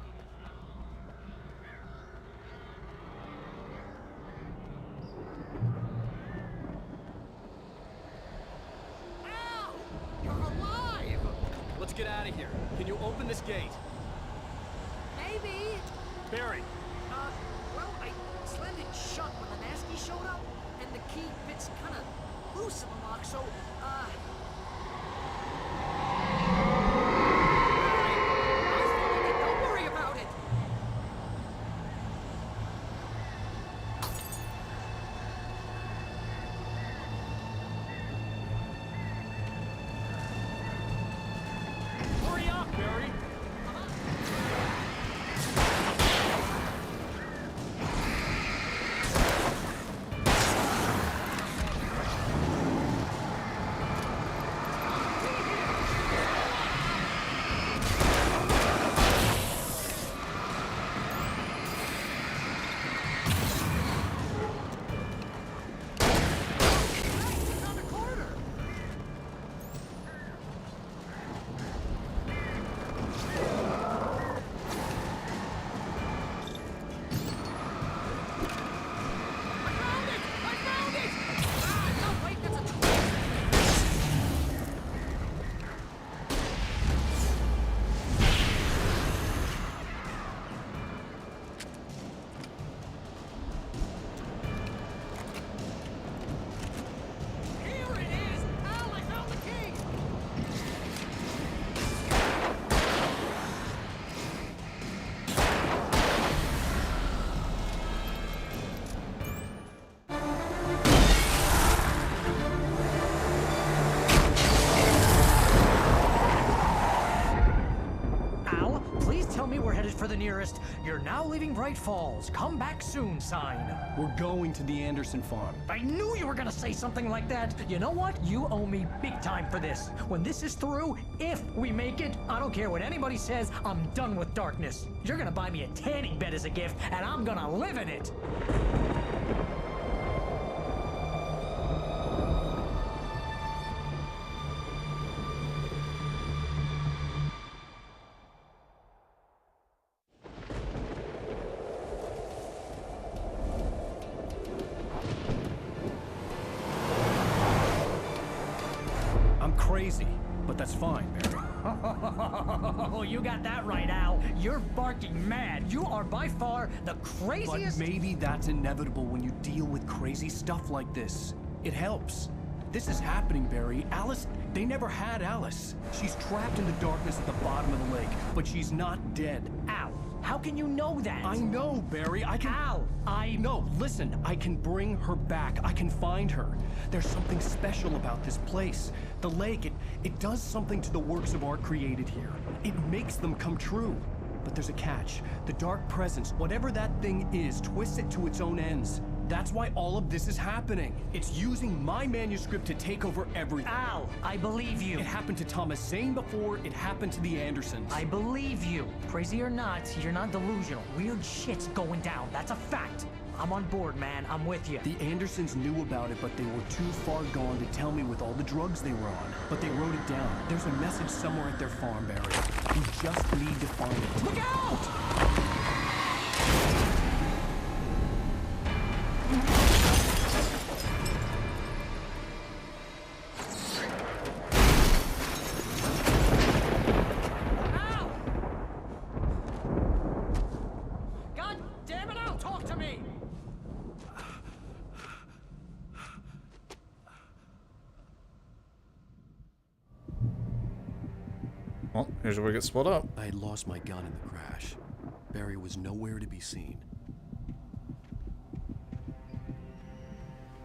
Al! You're alive! Let's get out of here. Can you open this gate? Maybe. Barry! Well, I slammed it shut when the nasty showed up, and the key fits kind of loose in the lock, so, don't worry about it! Hurry up, Barry! For the nearest, you're now leaving Bright Falls. Come back soon sign. We're going to the Anderson farm. I knew you were gonna say something like that. You know what? You owe me big time for this. When this is through, if we make it, I don't care what anybody says, I'm done with darkness. You're gonna buy me a tanning bed as a gift, and I'm gonna live in it. Crazy, but that's fine, Barry. Oh, you got that right, Al. You're barking mad. You are by far the craziest. But maybe that's inevitable when you deal with crazy stuff like this. It helps. This is happening, Barry. Alice, they never had Alice. She's trapped in the darkness at the bottom of the lake, but she's not dead. Al, how can you know that? I know, Barry. I can... Al, No, listen. I can bring her back. I can find her. There's something special about this place. The lake, it does something to the works of art created here. It makes them come true. But there's a catch. The dark presence, whatever that thing is, twists it to its own ends. That's why all of this is happening. It's using my manuscript to take over everything. Al, I believe you. It happened to Thomas Zane before, it happened to the Andersons. I believe you. Crazy or not, you're not delusional. Weird shit's going down. That's a fact. I'm on board, man. I'm with you. The Andersons knew about it, but they were too far gone to tell me with all the drugs they were on. But they wrote it down. There's a message somewhere at their farm, Barry. We just need to find it. Look out! Well, here's where we get split up. I had lost my gun in the crash. Barry was nowhere to be seen.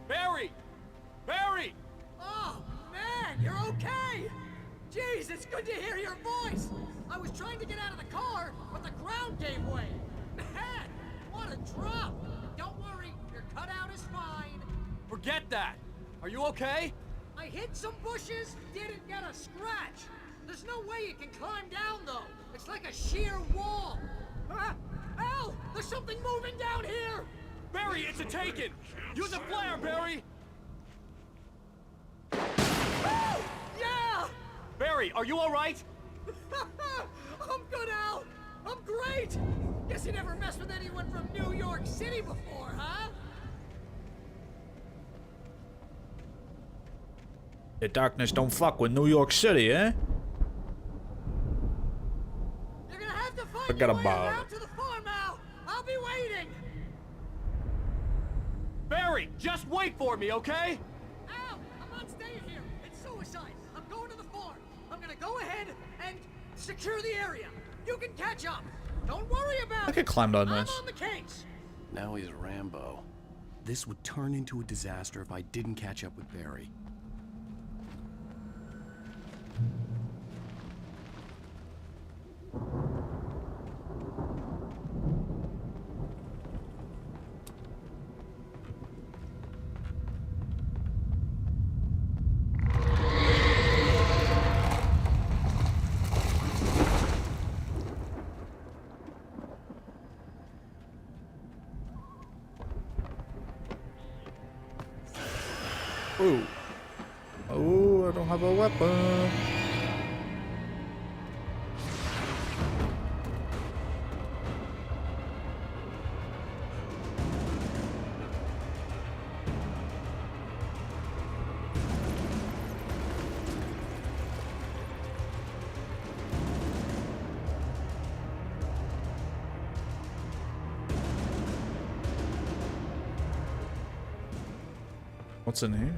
Barry! Barry! Oh, man, you're okay! Jeez, it's good to hear your voice! I was trying to get out of the car, but the ground gave way. Man, what a drop! Don't worry, your cutout is fine. Forget that! Are you okay? I hit some bushes, didn't get a scratch. There's no way you can climb down, though. It's like a sheer wall. Al, there's something moving down here! Barry, it's a Taken! Use a flare, Barry! Oh, yeah! Barry, are you alright? I'm good, Al! I'm great! Guess you never messed with anyone from New York City before, huh? The darkness don't fuck with New York City, eh? You're gonna have to find Forget your way about around to the farm, Al! I'll be waiting! Barry, just wait for me, okay? Al, I'm not staying here. It's suicide. I'm going to the farm. I'm gonna go ahead and secure the area. You can catch up. Don't worry about it. I could climb down I'm this. on the case. Now he's Rambo. This would turn into a disaster if I didn't catch up with Barry. Ooh. Oh, I don't have a weapon. What's in here?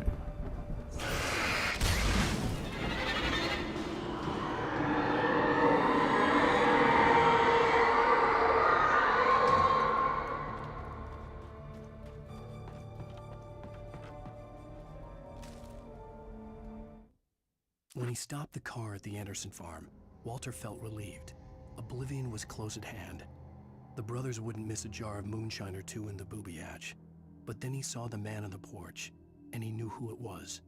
When he stopped the car at the Anderson farm, Walter felt relieved. Oblivion was close at hand. The brothers wouldn't miss a jar of moonshine or two in the booby hatch. But then he saw the man on the porch, and he knew who it was.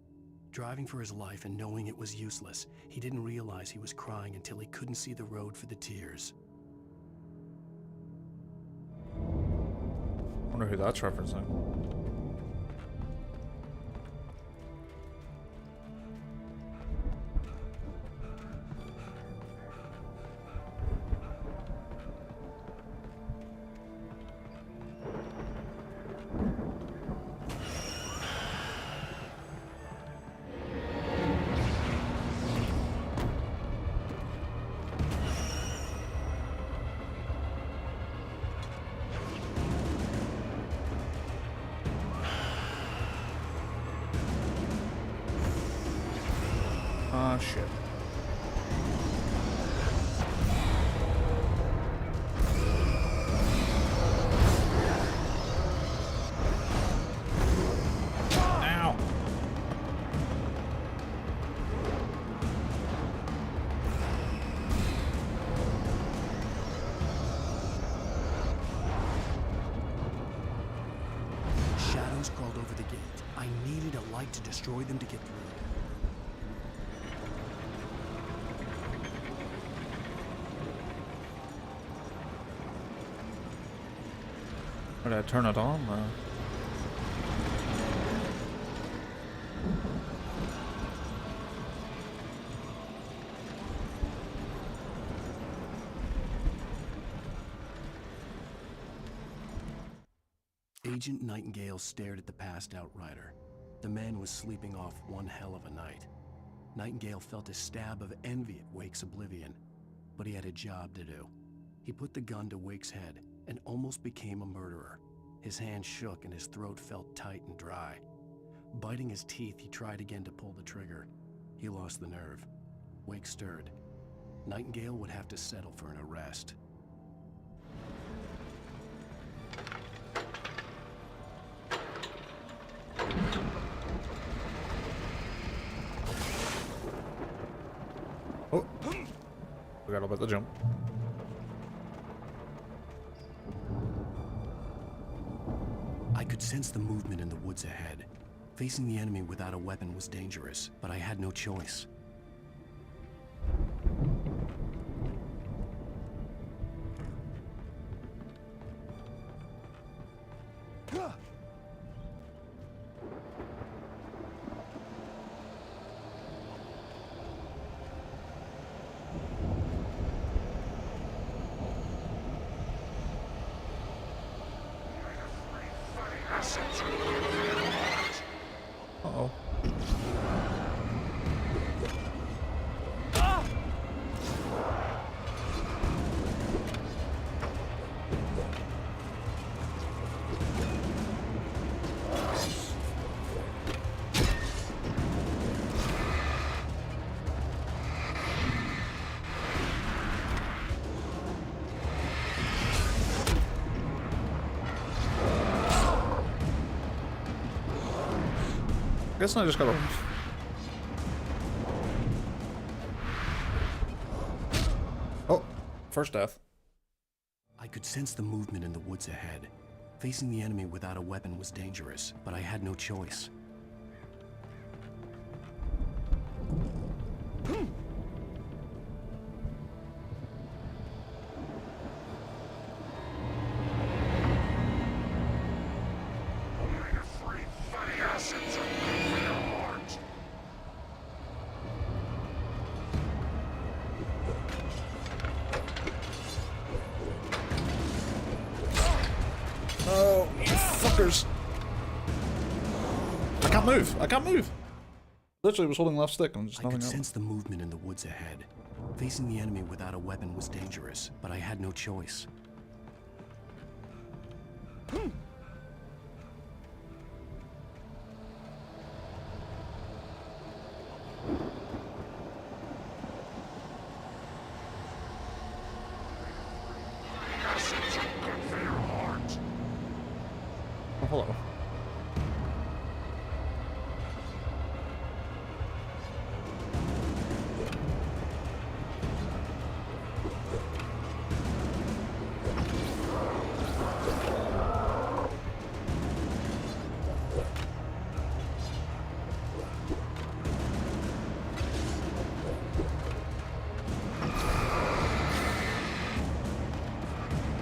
Driving for his life and knowing it was useless, he didn't realize he was crying until he couldn't see the road for the tears. I wonder who that's referencing. Ah, shit. Ow. Shadows crawled over the gate. I needed a light to destroy them to get through. Did I turn it on? Agent Nightingale stared at the passed-out rider. The man was sleeping off one hell of a night. Nightingale felt a stab of envy at Wake's oblivion, but he had a job to do. He put the gun to Wake's head and almost became a murderer. His hand shook and his throat felt tight and dry. Biting his teeth, he tried again to pull the trigger. He lost the nerve. Wake stirred. Nightingale would have to settle for an arrest. Forgot about the jump. I could sense the movement in the woods ahead. Facing the enemy without a weapon was dangerous, but I had no choice. Uh-oh. Guess I just gotta. Oh, first death. I could sense the movement in the woods ahead. Facing the enemy without a weapon was dangerous, but I had no choice. Oh, you fuckers. I can't move. I can't move. Literally was holding left stick and just I nothing could else. sense the movement in the woods ahead. Facing the enemy without a weapon was dangerous, but I had no choice. Oh, hello.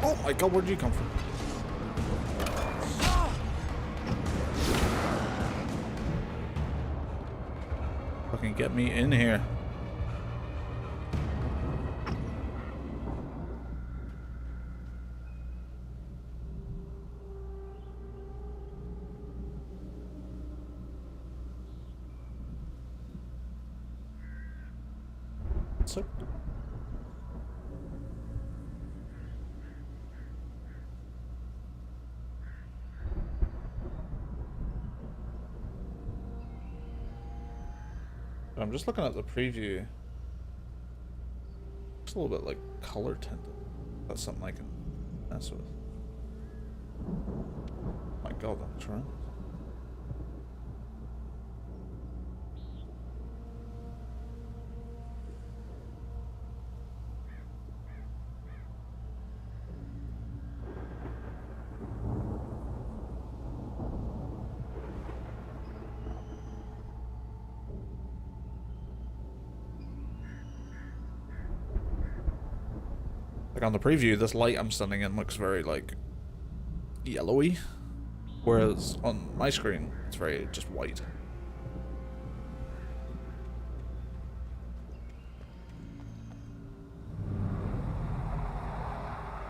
Oh my god, where'd you come from? Fucking get me in here. So I'm just looking at the preview. It's a little bit like color tinted. That's something I can mess with. My god, I'm trying. Like on the preview, this light I'm standing in looks very like yellowy, whereas on my screen it's very just white.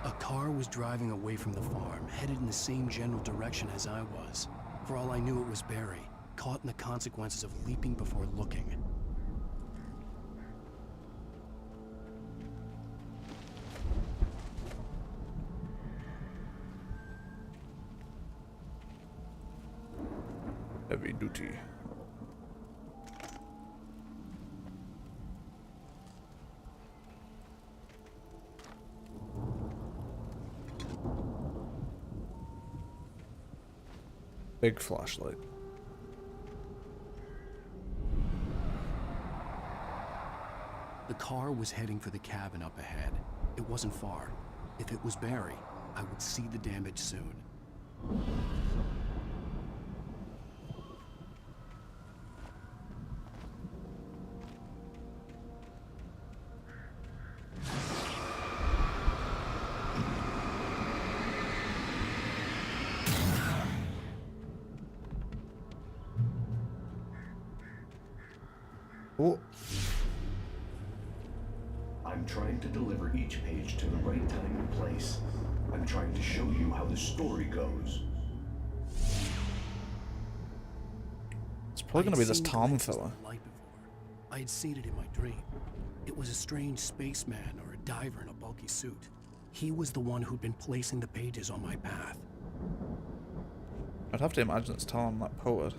A car was driving away from the farm, headed in the same general direction as I was. For all I knew, it was Barry, caught in the consequences of leaping before looking. Heavy duty. Big flashlight. The The car was heading for the cabin up ahead. It wasn't far. If it was Barry, I would see the damage soon. Oh. I'm trying to deliver each page to the right time and place. I'm trying to show you how the story goes. It's probably gonna be this Tom fella. I had seen it in my dream. It was a strange spaceman or a diver in a bulky suit. He was the one who'd been placing the pages on my path. I'd have to imagine it's Tom, that poet.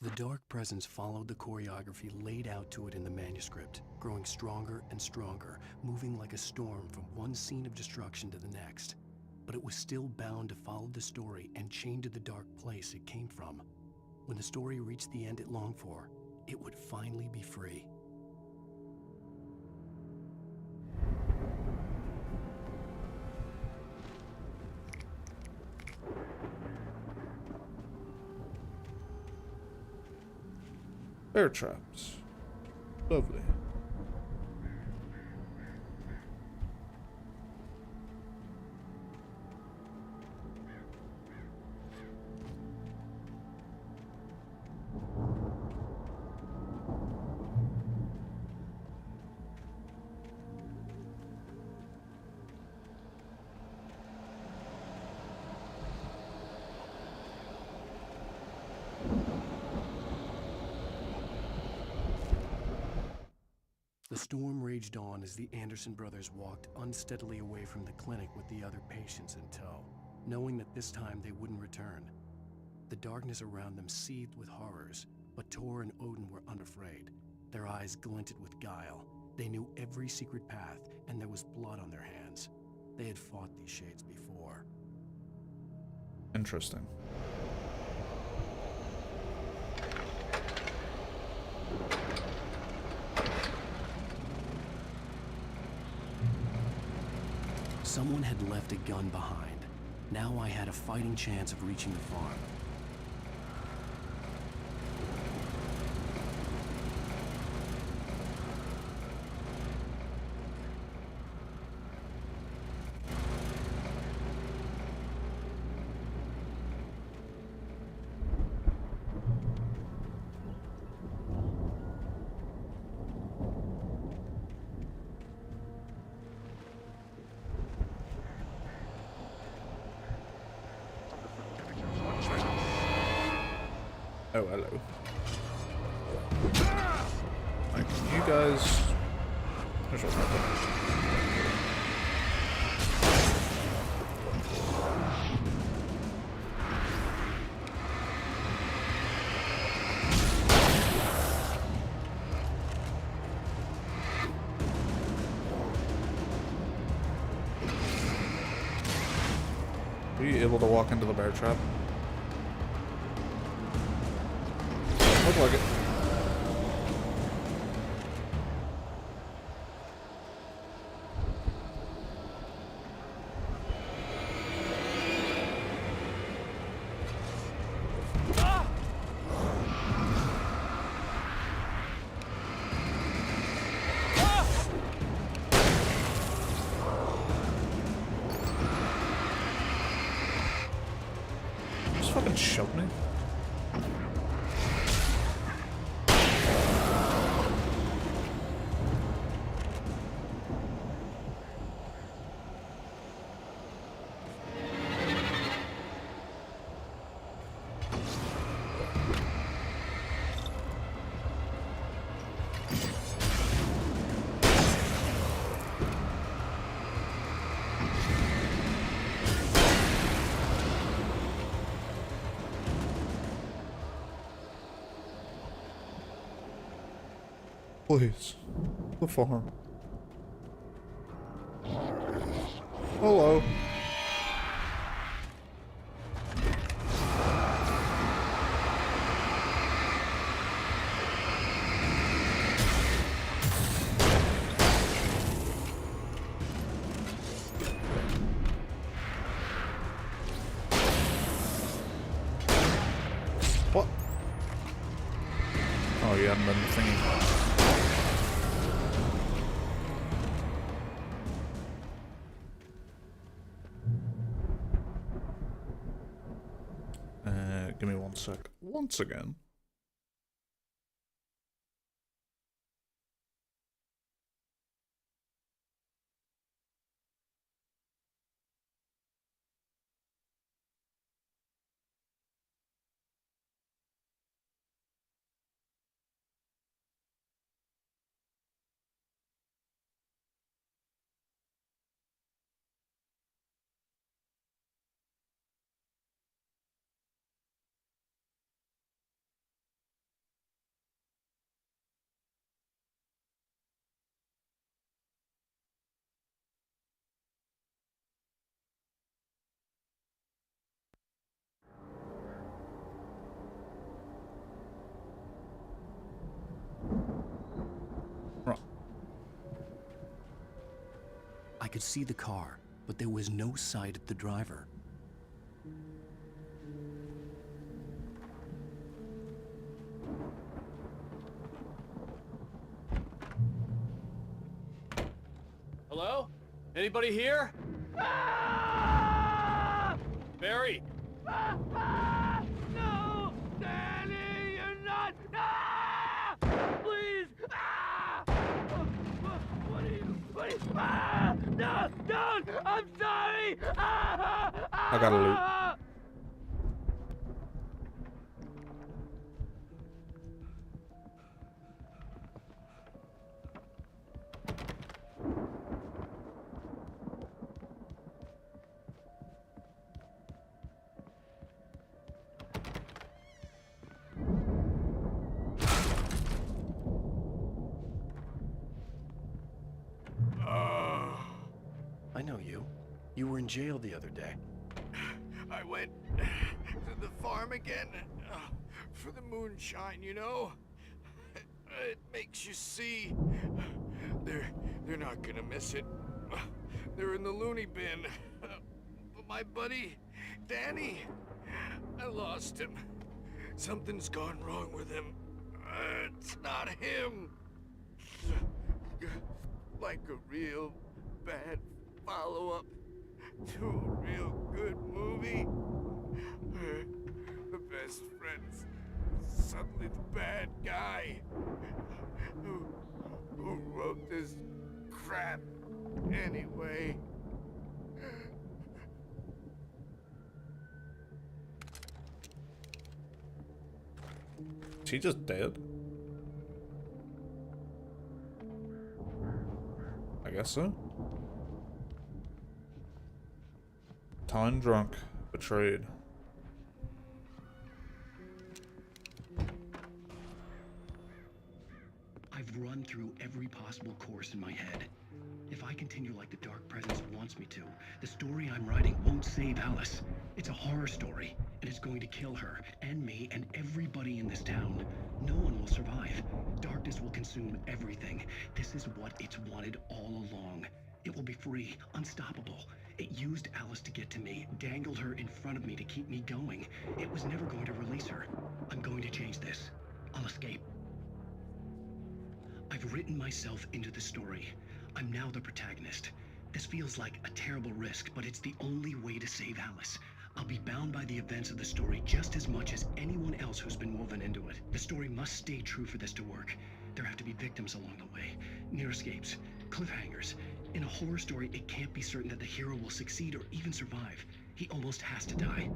The dark presence followed the choreography laid out to it in the manuscript, growing stronger and stronger, moving like a storm from one scene of destruction to the next. But it was still bound to follow the story and chained to the dark place it came from. When the story reached the end it longed for, it would finally be free. Bear traps. Lovely. The storm raged on as the Anderson brothers walked unsteadily away from the clinic with the other patients in tow, knowing that this time they wouldn't return. The darkness around them seethed with horrors, but Tor and Odin were unafraid. Their eyes glinted with guile. They knew every secret path, and there was blood on their hands. They had fought these shades before. Interesting. Someone had left a gun behind. Now I had a fighting chance of reaching the farm. Oh, hello. Like, you guys... There's what's right there. Are you able to walk into the bear trap? Look like it. Just fucking shove me. Please. The farm. Hello. hadn't been the thingy. Give me 1 sec. Once again. I could see the car, but there was no sight of the driver. Hello? Anybody here? Barry! No! Danny, you're not! Ah! Please! Ah! What are you? Ah! No! Don't! I'm sorry! Ah! I gotta loot. I know you. You were in jail the other day. I went to the farm again for the moonshine, you know? It makes you see. They're not gonna miss it. They're in the loony bin. But my buddy, Danny, I lost him. Something's gone wrong with him. It's not him. Like a real bad follow-up to a real good movie. The best friend's suddenly the bad guy who wrote this crap anyway. Is he just dead? I guess so. Town drunk, betrayed. I've run through every possible course in my head. If I continue like the Dark Presence wants me to, the story I'm writing won't save Alice. It's a horror story, and it's going to kill her, and me, and everybody in this town. No one will survive. Darkness will consume everything. This is what it's wanted all along. It will be free, unstoppable. It used Alice to get to me, dangled her in front of me to keep me going. It was never going to release her. I'm going to change this. I'll escape. I've written myself into the story. I'm now the protagonist. This feels like a terrible risk, but it's the only way to save Alice. I'll be bound by the events of the story just as much as anyone else who's been woven into it. The story must stay true for this to work. There have to be victims along the way, near escapes, cliffhangers. In a horror story, it can't be certain that the hero will succeed or even survive. He almost has to die.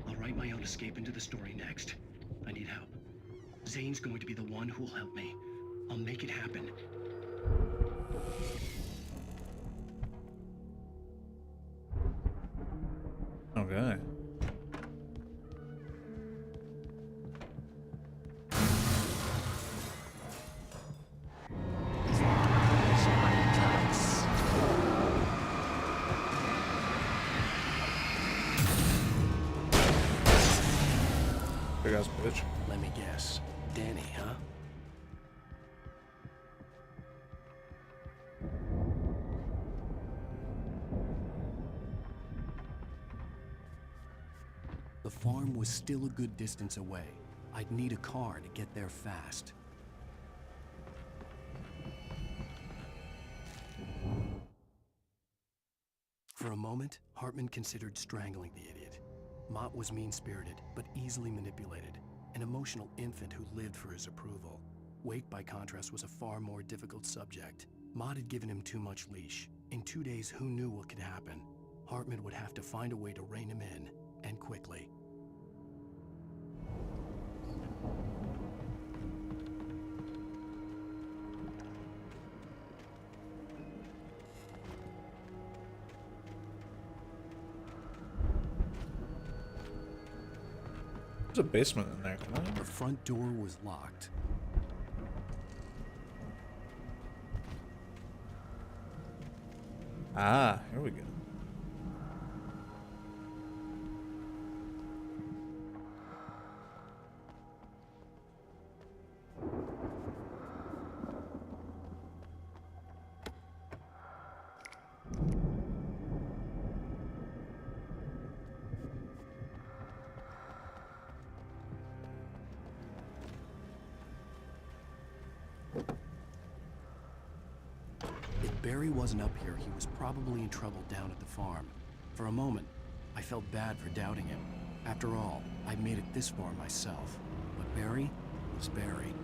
I'll write my own escape into the story next. I need help. Zane's going to be the one who'll help me. I'll make it happen. Okay. Big ass bitch. Let me guess. Danny, huh? The farm was still a good distance away. I'd need a car to get there fast. moment, Hartman considered strangling the idiot. Mott was mean-spirited, but easily manipulated, an emotional infant who lived for his approval. Wake, by contrast, was a far more difficult subject. Mott had given him too much leash. In 2 days, who knew what could happen? Hartman would have to find a way to rein him in, and quickly. There's a basement in there, come on. The front door was locked. Ah, here we go. If Barry wasn't up here, he was probably in trouble down at the farm. For a moment, I felt bad for doubting him. After all, I'd made it this far myself. But Barry was Barry.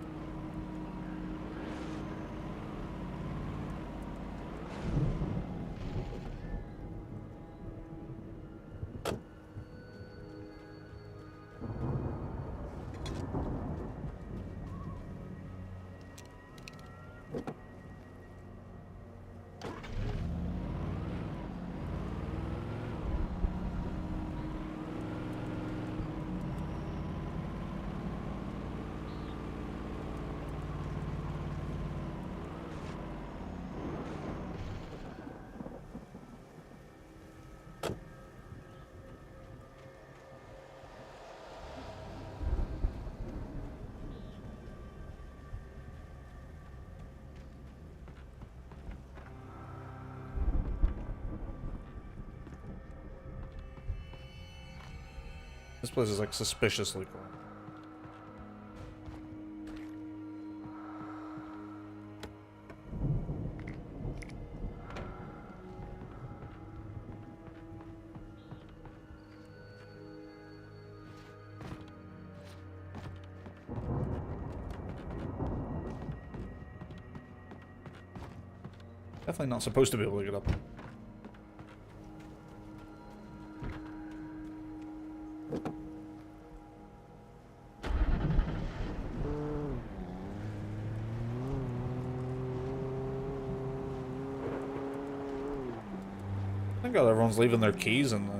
This place is like suspiciously cool. Definitely not supposed to be able to get up. Thank God everyone's leaving their keys in the...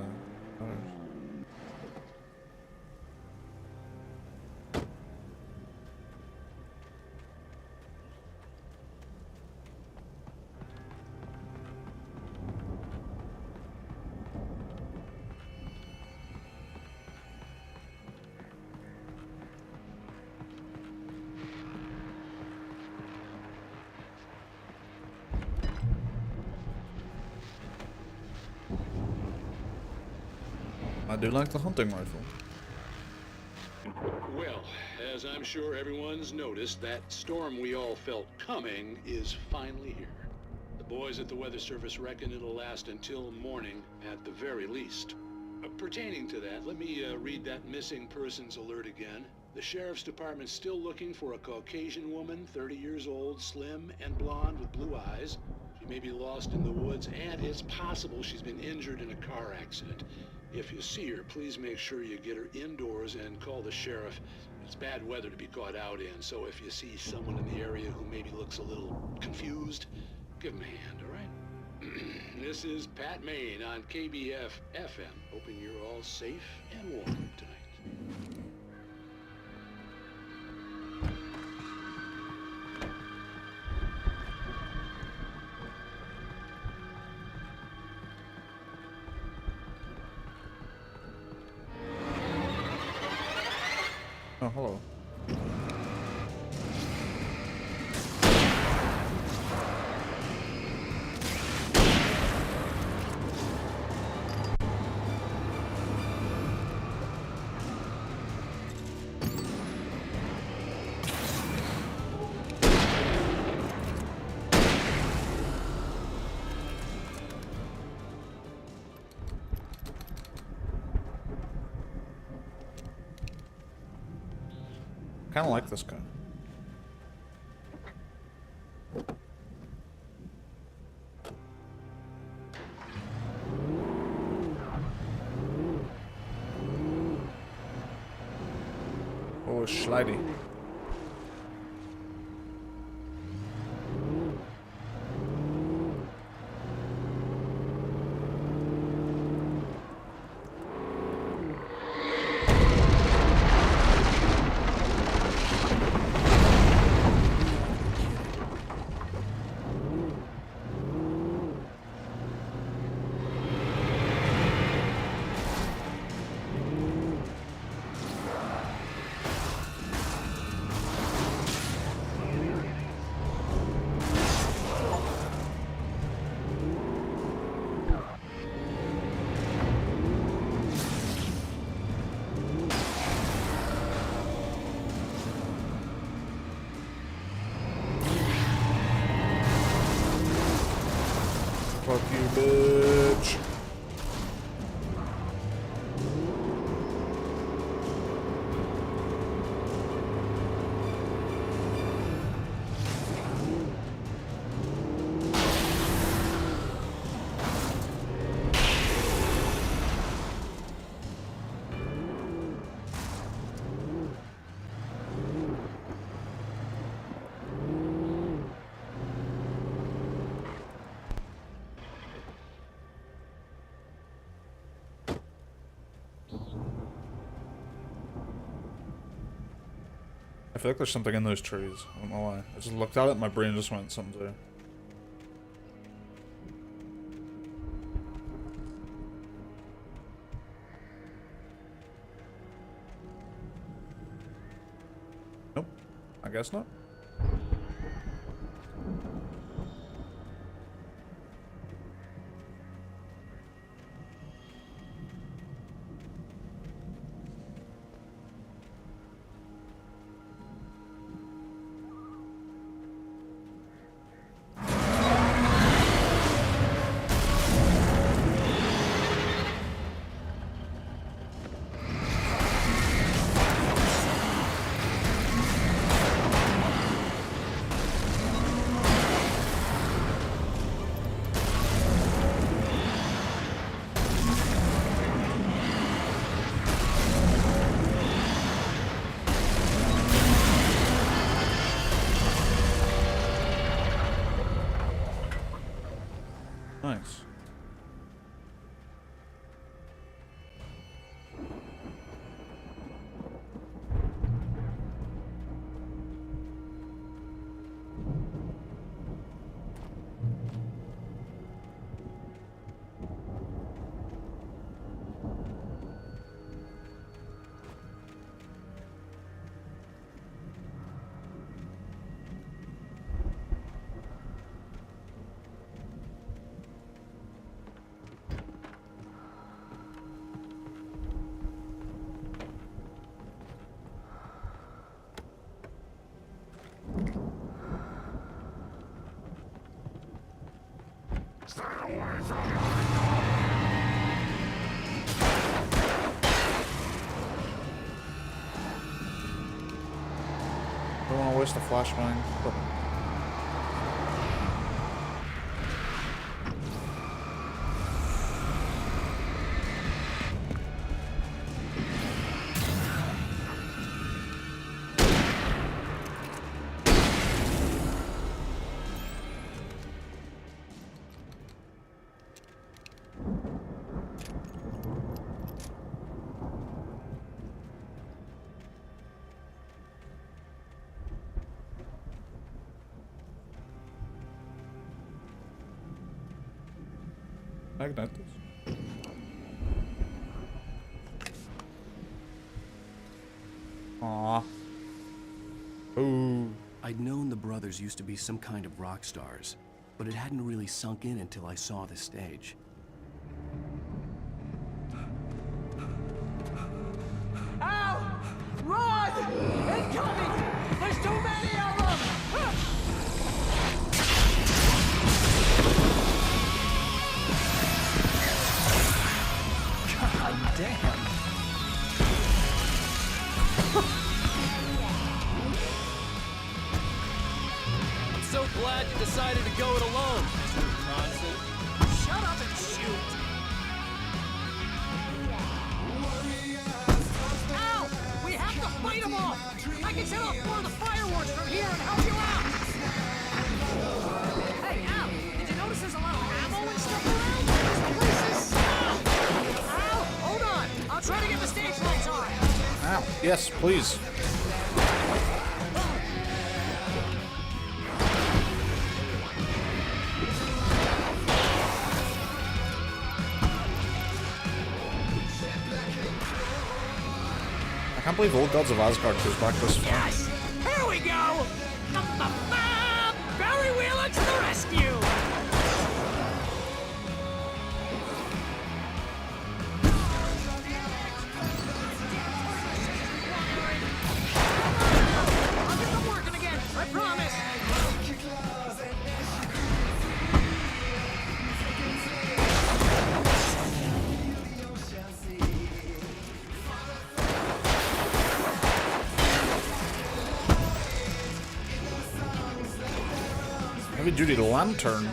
I do like the hunting rifle. Well, as I'm sure everyone's noticed, that storm we all felt coming is finally here. The boys at the Weather Service reckon it'll last until morning at the very least. Pertaining to that, let me read that missing persons alert again. The Sheriff's Department's still looking for a Caucasian woman, 30 years old, slim and blonde with blue eyes. She may be lost in the woods, and it's possible she's been injured in a car accident. If you see her, please make sure you get her indoors and call the sheriff. It's bad weather to be caught out in, so if you see someone in the area who maybe looks a little confused, give them a hand, all right? This is Pat Maine on KBF FM, hoping you're all safe and warm tonight. Oh, hello. kind of like this guy. Oh, slidey. Fuck you, bitch. I feel like there's something in those trees. I don't know why. I just looked at it and my brain just went, something's there. Nope. I guess not. Nice. Don't want to waste a flashbang. But ignite this. Aww. Ooh. I'd known the brothers used to be some kind of rock stars, but it hadn't really sunk in until I saw the stage. Ow! Run! Incoming! There's too many of them! God damn. alone, Mr. Johnson. Shut up and shoot! Ow! We have to fight them off! I can set off more of the fireworks from here and help you out! Hey, Al! Did you notice there's a lot of ammo and stuff around? This place is stopped! Al! Hold on! I'll try to get the stage lights on! Ow. Yes, please. I can't believe Old Gods of Asgard goes back this far. Yes! Here we go! Barry Wheeler to the rescue! I'll get them working again, I promise! Heavy duty lantern.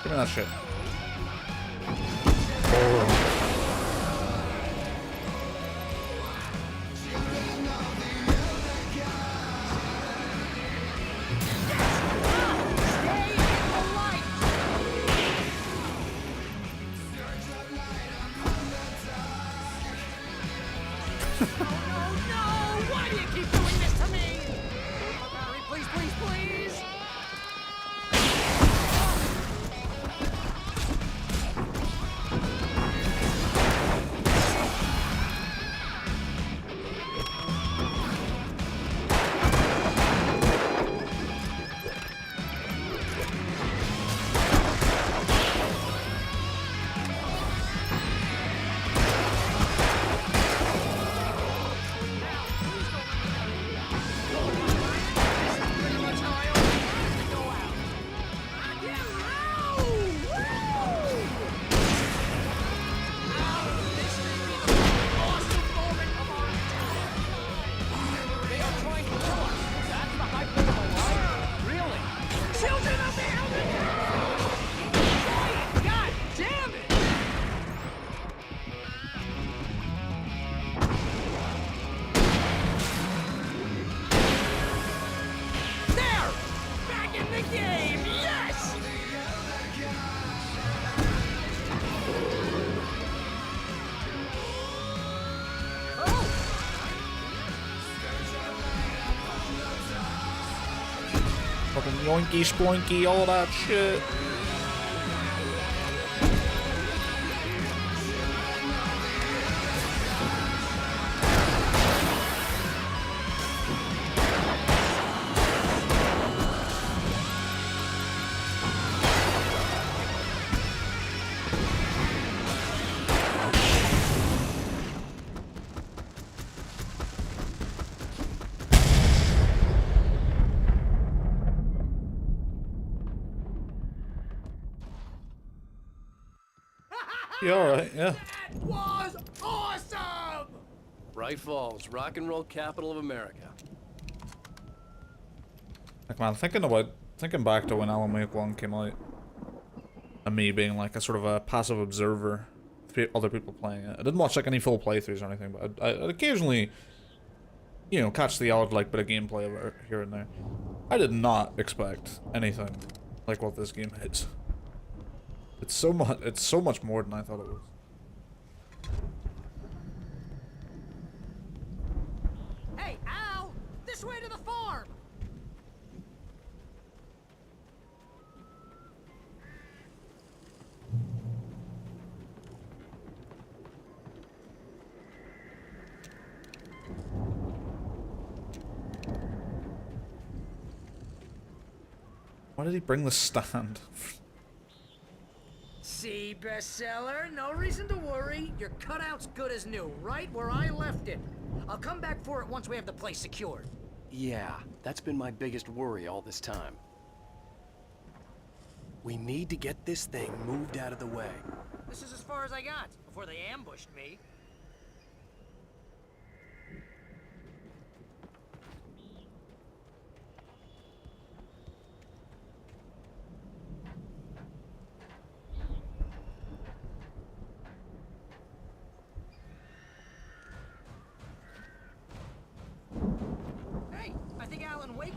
Give me that shit. Why do you keep doing this to me? Barry, please, please, please! Children of the Elder! God damn it! There! Back in the game! Yes! Fucking yoinky sploinky, all that shit. Yeah, alright, yeah. That was awesome! Bright Falls, rock and roll capital of America. Like, man, thinking back to when Alan Wake 1 came out, and me being like a sort of a passive observer of other people playing it. I didn't watch like any full playthroughs or anything, but I'd occasionally, you know, catch the odd like bit of gameplay of it here and there. I did not expect anything like what this game is. It's so much more than I thought it was. Hey, Al! This way to the farm! Why did he bring the stand? See, bestseller? No reason to worry. Your cutout's good as new, right where I left it. I'll come back for it once we have the place secured. Yeah, that's been my biggest worry all this time. We need to get this thing moved out of the way. This is as far as I got, before they ambushed me.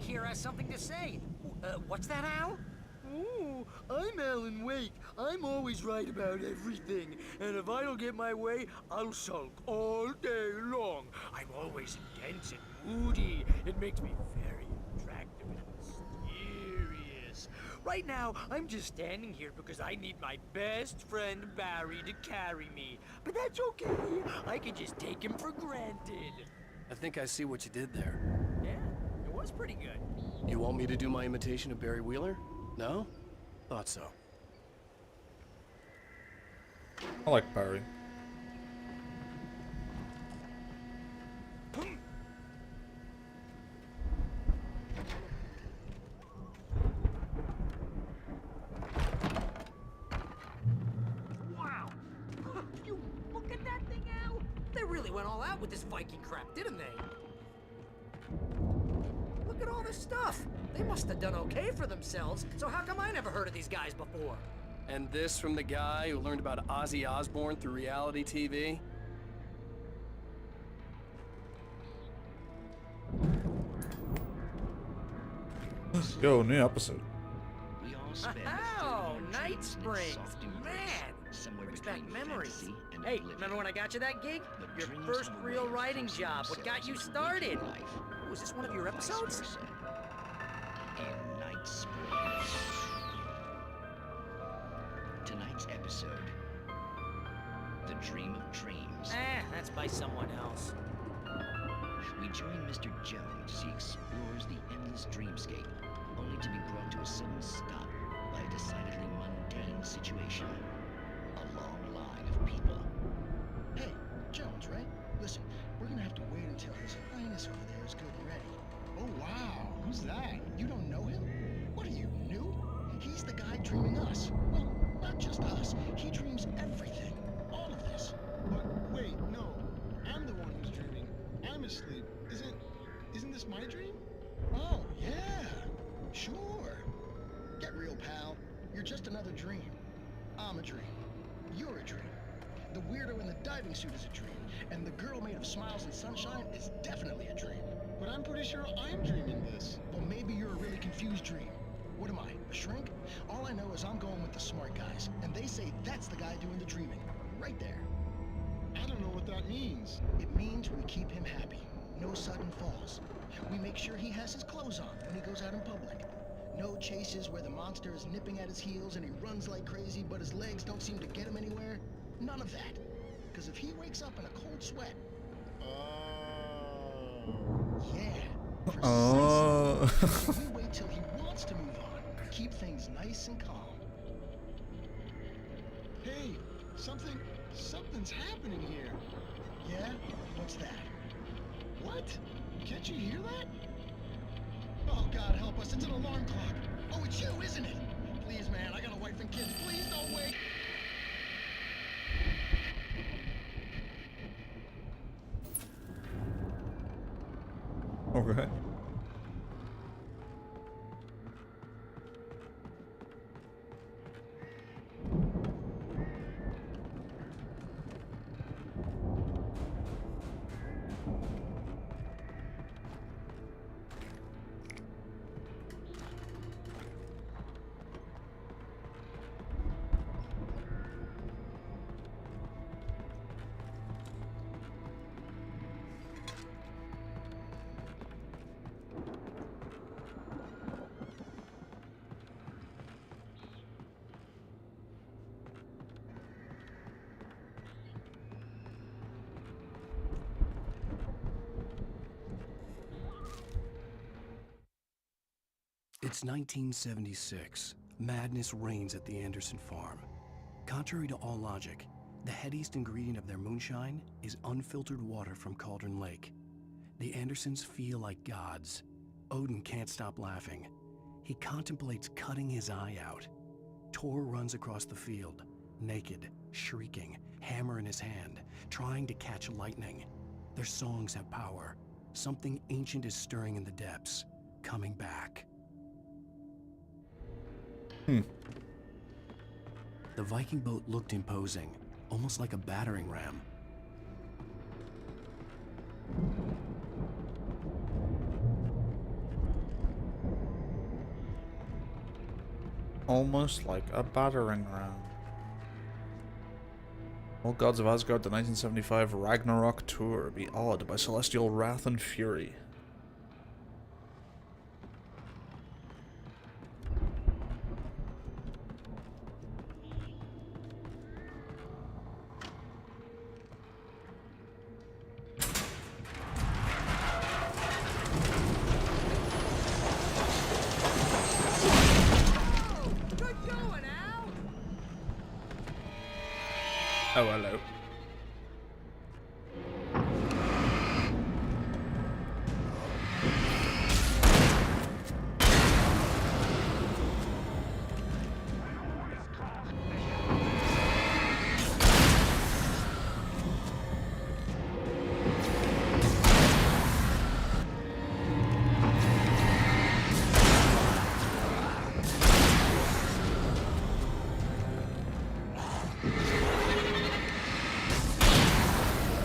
here has something to say. What's that, Al? Oh, I'm Alan Wake. I'm always right about everything. And if I don't get my way, I'll sulk all day long. I'm always intense and moody. It makes me very attractive and mysterious. Right now, I'm just standing here because I need my best friend Barry to carry me. But that's okay. I can just take him for granted. I think I see what you did there. Yeah, it was pretty good. You want me to do my imitation of Barry Wheeler? No? Thought so. I like Barry. Wow! You look at that thing, Al? They really went all out with this Viking crap, didn't they? Look at all this stuff. They must have done okay for themselves, so how come I never heard of these guys before? And this from the guy who learned about Ozzy Osbourne through reality TV? Let's go, new episode. Oh, Night Springs, man! Brings back memories. Hey, remember when I got you that gig? Your first real writing job. What got you started? Oh, is this one of your episodes? In Night Springs. Tonight's episode, The Dream of Dreams. That's by someone else. We join Mr. Jones as he explores the endless dreamscape, only to be brought to a sudden stop by a decidedly mundane situation. A long line of people. Hey, Jones, right? Listen, we're gonna have to wait until His Highness over there is good and ready. Oh, wow. Who's that? You don't know him? What are you, new? He's the guy dreaming us. Well, not just us. He dreams everything. All of this. But wait, no. I'm the one who's dreaming. I'm asleep. Isn't this my dream? Oh, yeah. Sure. Get real, pal. You're just another dream. I'm a dream. You're a dream. The weirdo in the diving suit is a dream. And the girl made of smiles and sunshine is definitely a dream. But I'm pretty sure I'm dreaming this. Well, maybe you're a really confused dream. What am I, a shrink? All I know is I'm going with the smart guys, and they say that's the guy doing the dreaming. Right there. I don't know what that means. It means we keep him happy. No sudden falls. We make sure he has his clothes on when he goes out in public. No chases where the monster is nipping at his heels and he runs like crazy, but his legs don't seem to get him anywhere. None of that. Because if he wakes up in a cold sweat... Yeah. So we wait till he wants to move on. Keep things nice and calm. Hey, something's happening here. Yeah? What's that? What? Can't you hear that? Oh, God help us. It's an alarm clock. Oh, it's you, isn't it? Please, man, I got a wife and kids. Please don't wait. Okay. It's 1976. Madness reigns at the Anderson farm. Contrary to all logic, the headiest ingredient of their moonshine is unfiltered water from Cauldron Lake. The Andersons feel like gods. Odin can't stop laughing. He contemplates cutting his eye out. Tor runs across the field, naked, shrieking, hammer in his hand, trying to catch lightning. Their songs have power. Something ancient is stirring in the depths, coming back. The Viking boat looked imposing, almost like a battering ram. almost like a battering ram. All Gods of Asgard, the 1975 Ragnarok Tour, be awed by celestial wrath and fury. Oh, hello.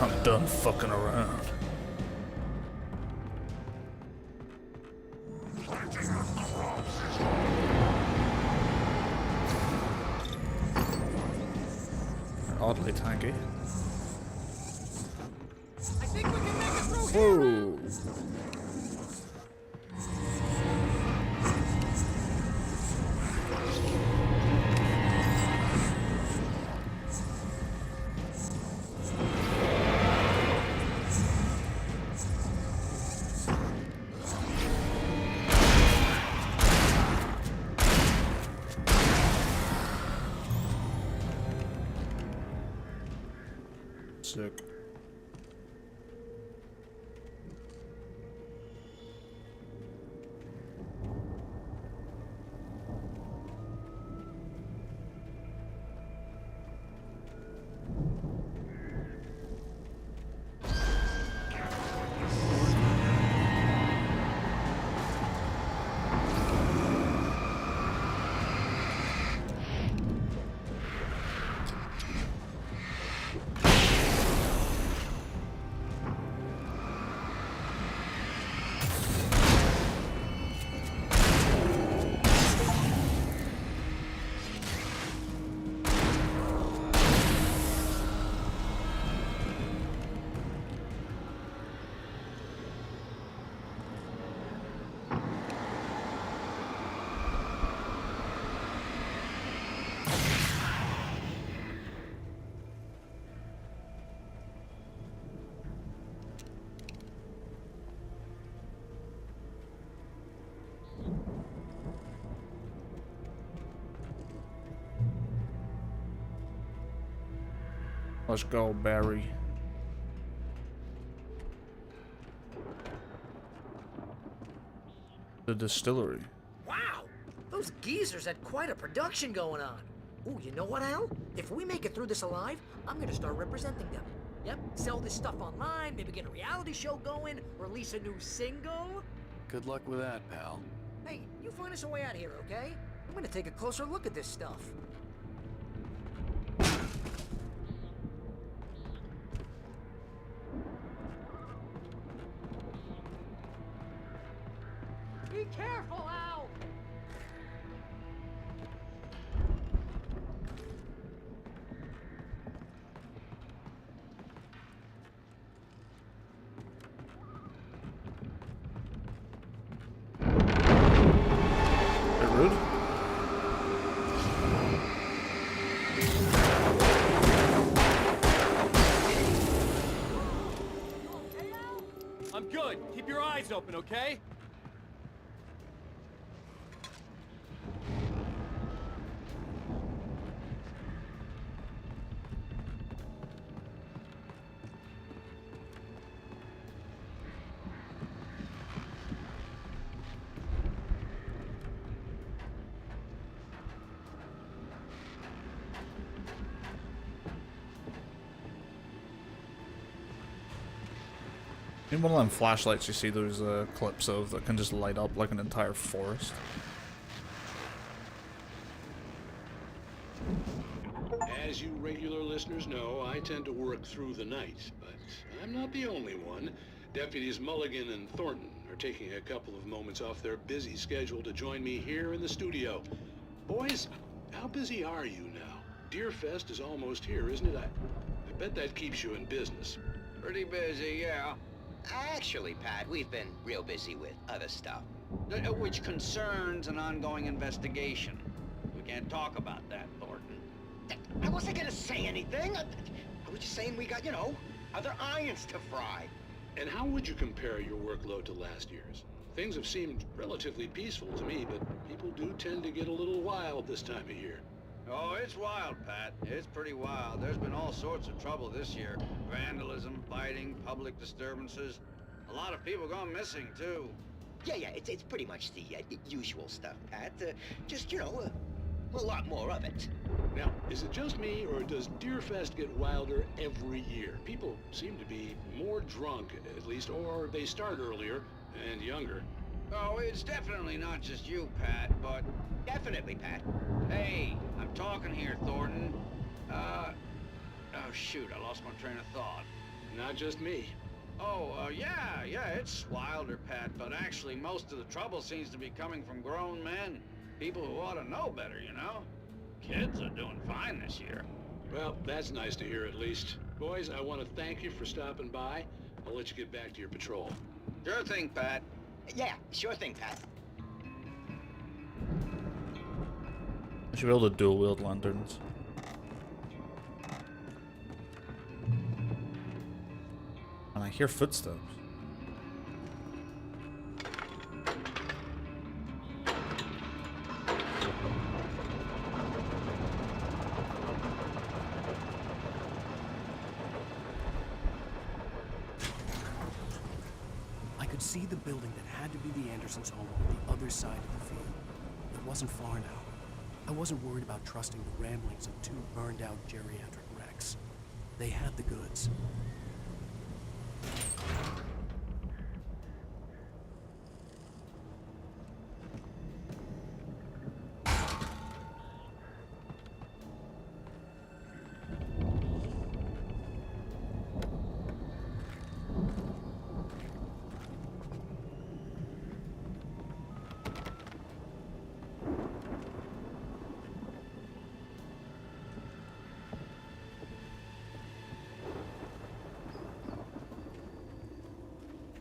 I'm done fucking around. Oddly tanky. I think we can make it through Whoa. Sick. Let's go, Barry. The distillery. Wow! Those geezers had quite a production going on. Ooh, you know what, Al? If we make it through this alive, I'm gonna start representing them. Yep, sell this stuff online, maybe get a reality show going, release a new single. Good luck with that, pal. Hey, you find us a way out of here, okay? I'm gonna take a closer look at this stuff. Be careful, Al! Bit rude. I'm good. Keep your eyes open, okay? In one of them flashlights you see those clips of that can just light up like an entire forest. As you regular listeners know, I tend to work through the night, but I'm not the only one. Deputies Mulligan and Thornton are taking a couple of moments off their busy schedule to join me here in the studio. Boys, how busy are you now? Deerfest is almost here, isn't it? I bet that keeps you in business. Pretty busy, yeah. Actually, Pat, we've been real busy with other stuff, which concerns an ongoing investigation. We can't talk about that, Thornton. I wasn't gonna say anything. I was just saying we got, other irons to fry. And how would you compare your workload to last year's? Things have seemed relatively peaceful to me, but people do tend to get a little wild this time of year. Oh, it's wild, Pat. It's pretty wild. There's been all sorts of trouble this year. Vandalism, fighting, public disturbances. A lot of people gone missing, too. Yeah, it's pretty much the usual stuff, Pat. Just, a lot more of it. Now, is it just me, or does Deerfest get wilder every year? People seem to be more drunk, at least, or they start earlier and younger. Oh, it's definitely not just you, Pat, but... Definitely, Pat. Hey, I'm talking here, Thornton. Oh, shoot, I lost my train of thought. Not just me. Oh, yeah, it's wilder, Pat, but actually most of the trouble seems to be coming from grown men. People who ought to know better, Kids are doing fine this year. Well, that's nice to hear at least. Boys, I want to thank you for stopping by. I'll let you get back to your patrol. Sure thing, Pat. Yeah, sure thing, Pat. I should be able to dual wield lanterns. And I hear footsteps. I could see the building that had to be the Andersons' home on the other side of the field. It wasn't far now. I wasn't worried about trusting the ramblings of two burned-out geriatric wrecks. They had the goods.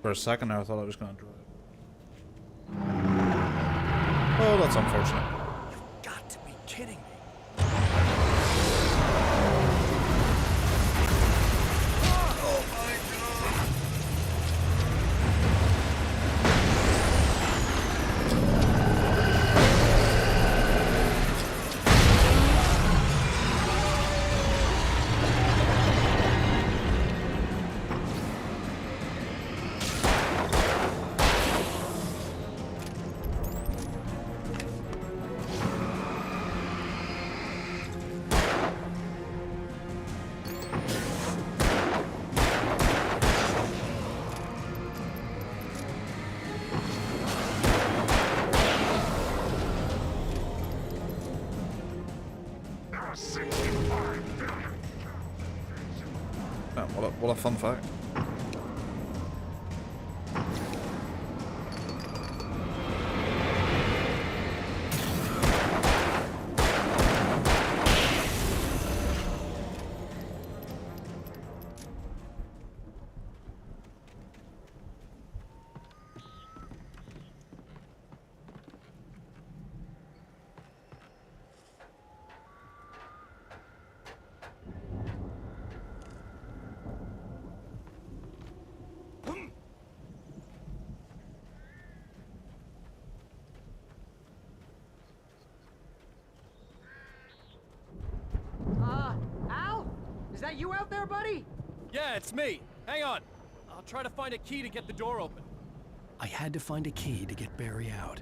For a second there, I thought I was going to drive. Oh, that's unfortunate. You've got to be kidding me. Oh, what a fun fact. Al? Is that you out there, buddy? Yeah, it's me. Hang on. I'll try to find a key to get the door open. I had to find a key to get Barry out.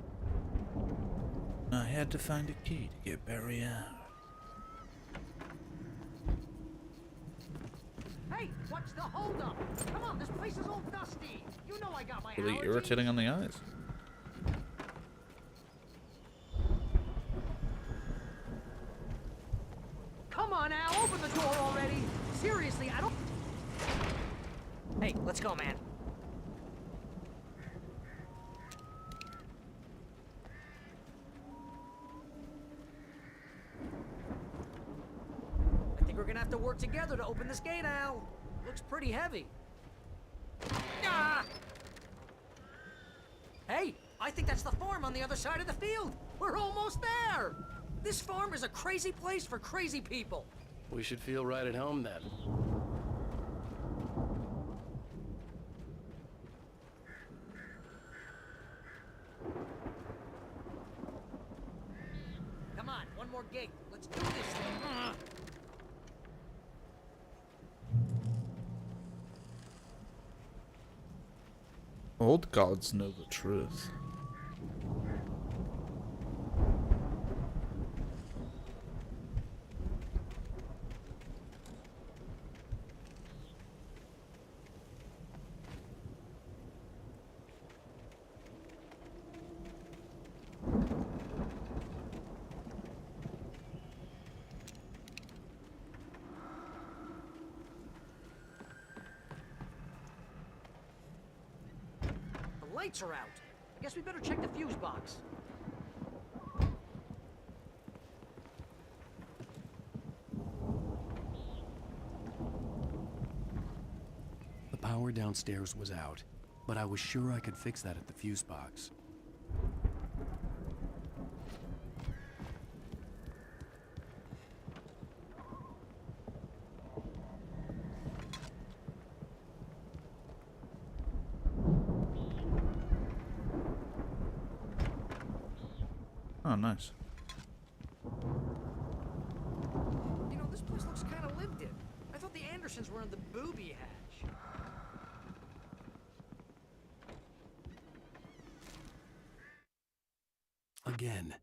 I had to find a key to get Barry out. Hey, what's the holdup? Come on, this place is all dusty. You know I got my Really allergies. irritating on the eyes. Come on, Al, open the door already. Seriously, I don't... Hey, let's go, man. work together to open this gate, Al. Looks pretty heavy. Ah! Hey, I think that's the farm on the other side of the field. We're almost there. This farm is a crazy place for crazy people. We should feel right at home then. Come on, one more gate. Let's do this thing. Old gods know the truth. Lights are out. I guess we better check the fuse box. The power downstairs was out, but I was sure I could fix that at the fuse box. Oh, nice. You know, this place looks kind of lived in. I thought the Andersons were in the booby hatch. Again,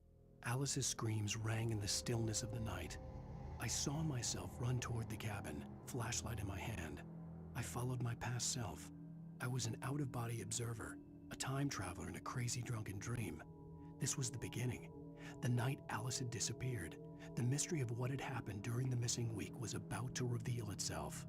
Alice's screams rang in the stillness of the night. I saw myself run toward the cabin, flashlight in my hand. I followed my past self. I was an out-of-body observer, a time traveler in a crazy drunken dream. This was the beginning. The night Alice had disappeared. The mystery of what had happened during the missing week was about to reveal itself.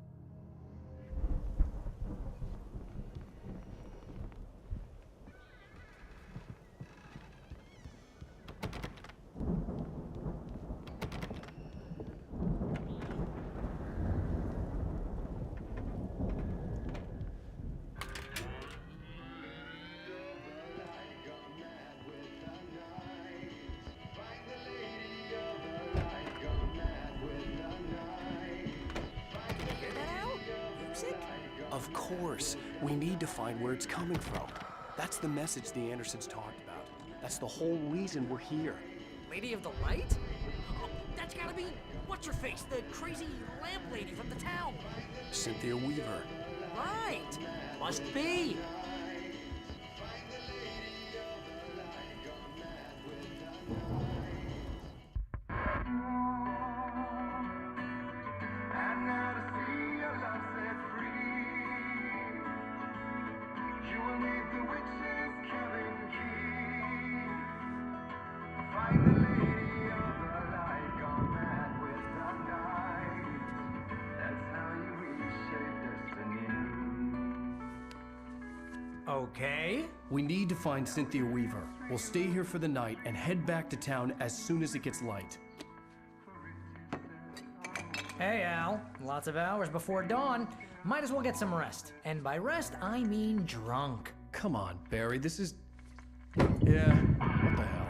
Of course, we need to find where it's coming from. That's the message the Andersons talked about. That's the whole reason we're here. Lady of the Light? Oh, that's gotta be what's-her-face, the crazy lamp lady from the town. Cynthia Weaver. Right. Must be. Okay. We need to find Cynthia Weaver. We'll stay here for the night and head back to town as soon as it gets light. Hey, Al. Lots of hours before dawn. Might as well get some rest. And by rest, I mean drunk. Come on, Barry, this is... Yeah, what the hell?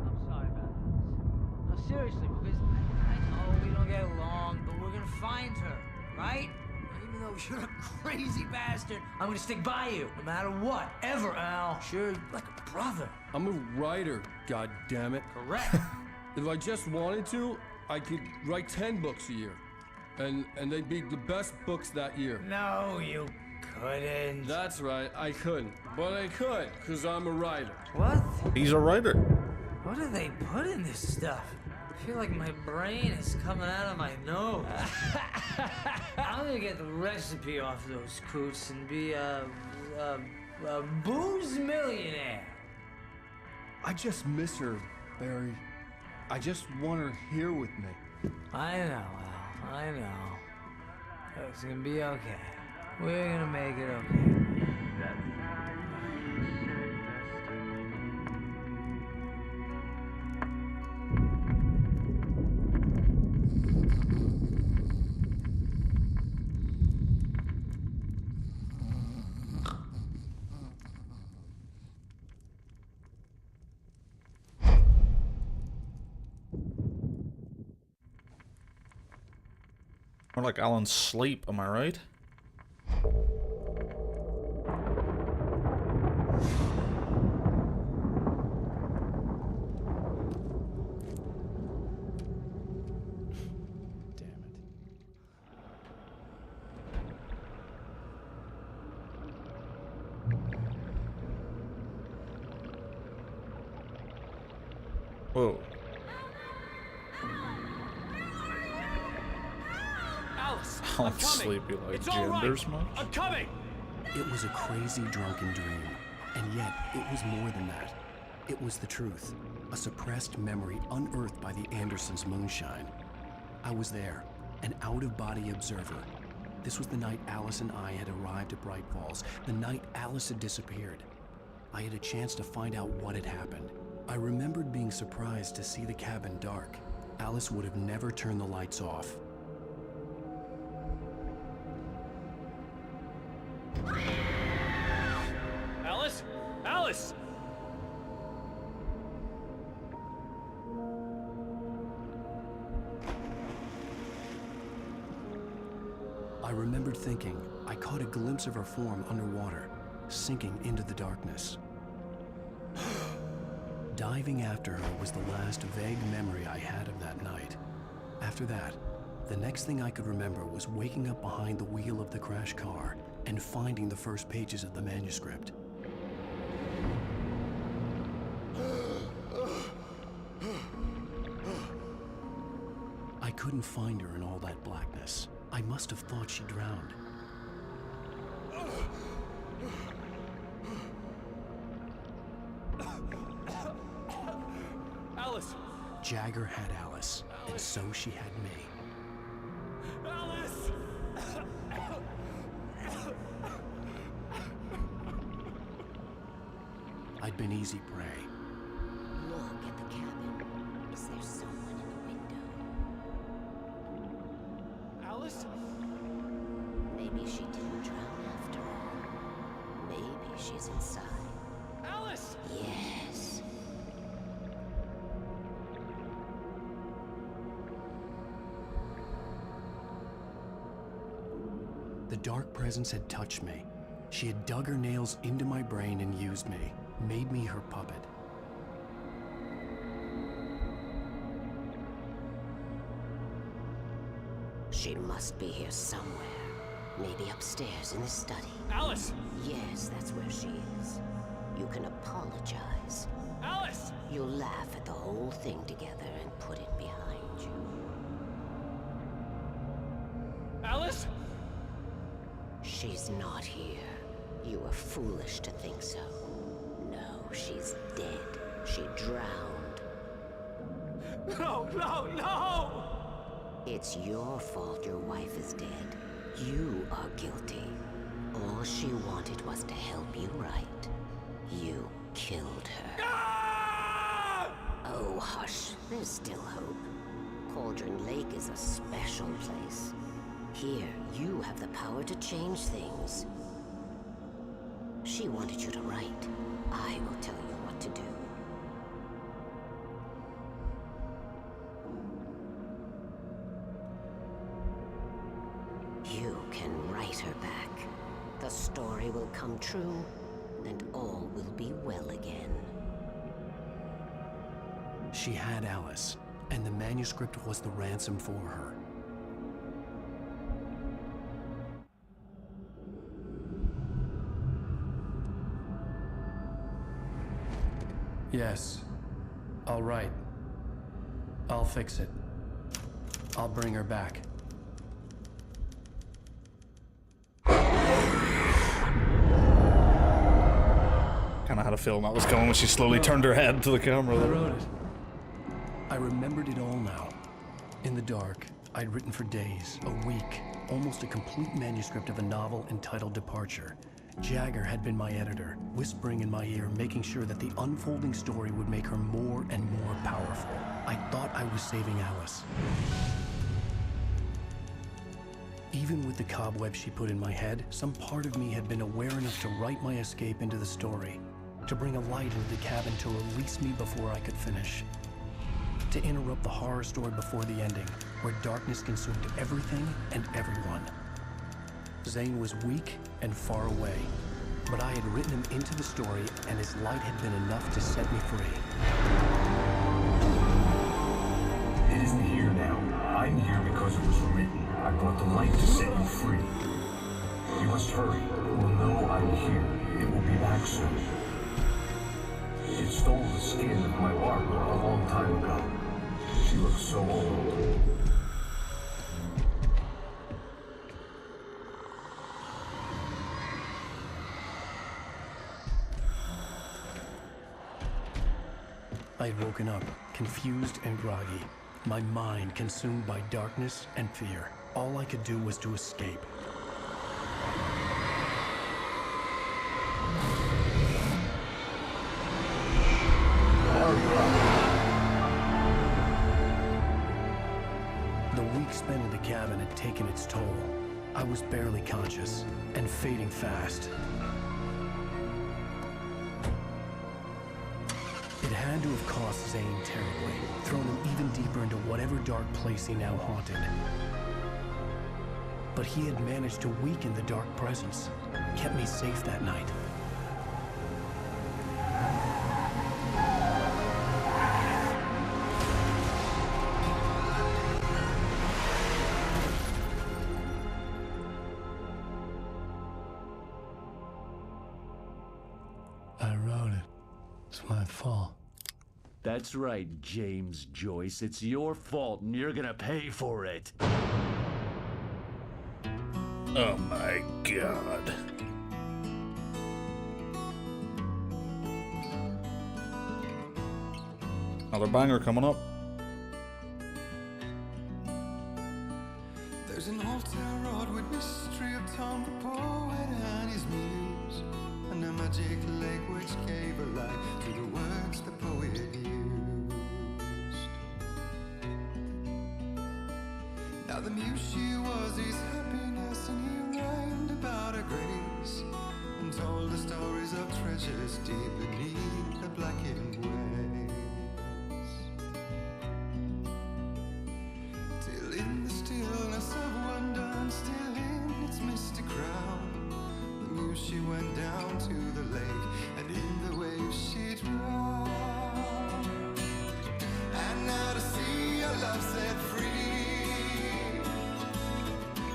I'm sorry about this. No, seriously, because I know we don't get along, but we're gonna find her, right? Even though you're a crazy bastard, I'm gonna stick by you, no matter what, ever, Al. Sure, like a brother. I'm a writer, goddammit. Correct. If I just wanted to, I could write 10 books a year. And they'd be the best books that year. No, you couldn't. That's right, I couldn't. But I could, because I'm a writer. What? He's a writer. What do they put in this stuff? I feel like my brain is coming out of my nose. I'm gonna get the recipe off those coots and be a booze millionaire. I just miss her, Barry. I just want her here with me. I know, Al. I know. It's gonna be okay. We're gonna make it okay. More like Alan's sleep, am I right? Whoa. Alice, I'm I'm coming. sleepy like It's all right. genders much. I'm coming. It was a crazy drunken dream, and yet it was more than that. It was the truth, a suppressed memory unearthed by the Andersons' moonshine. I was there, an out-of-body observer. This was the night Alice and I had arrived at Bright Falls, the night Alice had disappeared. I had a chance to find out what had happened. I remembered being surprised to see the cabin dark. Alice would have never turned the lights off. Alice? Alice! I remembered thinking I caught a glimpse of her form underwater, sinking into the darkness. Diving after her was the last vague memory I had of that night. After that, the next thing I could remember was waking up behind the wheel of the crashed car and finding the first pages of the manuscript. I couldn't find her in all that blackness. I must have thought she drowned. Alice! Jagger had Alice, and so she had me. Alice! I'd been easy prey. Look at the cabin. Is there someone in the window? Alice? Maybe she didn't drown after all. Maybe she's inside. Alice! Yes. The dark presence had touched me. She had dug her nails into my brain and used me, made me her puppet. She must be here somewhere. Maybe upstairs in the study. Alice! Yes, that's where she is. You can apologize. Alice! You'll laugh at the whole thing together and put it behind you. Alice? She's not here. You were foolish to think so. No, she's dead. She drowned. No, no, no! It's your fault your wife is dead. You are guilty. All she wanted was to help you right. You killed her. Oh, hush. There's still hope. Cauldron Lake is a special place. Here, you have the power to change things. She wanted you to write. I will tell you what to do. You can write her back. The story will come true, and all will be well again. She had Alice, and the manuscript was the ransom for her. Yes. All right. I'll fix it. I'll bring her back. Kinda had a feeling that was coming when she slowly turned her head to the camera I there. wrote it. I remembered it all now. In the dark, I'd written for days, a week, almost a complete manuscript of a novel entitled Departure. Jagger had been my editor, whispering in my ear, making sure that the unfolding story would make her more and more powerful. I thought I was saving Alice. Even with the cobweb she put in my head, some part of me had been aware enough to write my escape into the story, to bring a light into the cabin to release me before I could finish. to interrupt the horror story before the ending, where darkness consumed everything and everyone. Zane was weak and far away, but I had written him into the story, and his light had been enough to set me free. It isn't here now. I'm here because it was written. I brought the light to set you free. You must hurry. It will know I'm here. It will be back soon. It stole the skin of my Barbara a long time ago. She looks so old. I had woken up, confused and groggy, my mind consumed by darkness and fear. All I could do was to escape. The week spent in the cabin had taken its toll. I was barely conscious and fading fast. It had to have cost Zane terribly, thrown him even deeper into whatever dark place he now haunted. But he had managed to weaken the dark presence, kept me safe that night. I wrote it. It's my fault. That's right, James Joyce. It's your fault, and you're gonna pay for it. Oh my god. Another banger coming up. There's an altar wrought with mystery of Tom the poet and his muse, and a magic lake which gave a light to the words the poet used. Now the muse she was his happiness, and he rhymed about her grace, and told the stories of treasures deep beneath the blackened waves. Till in the stillness of wonder, and still in its misty crown, the muse she went down to the lake, and in the waves she drowned. And now to see your love set free,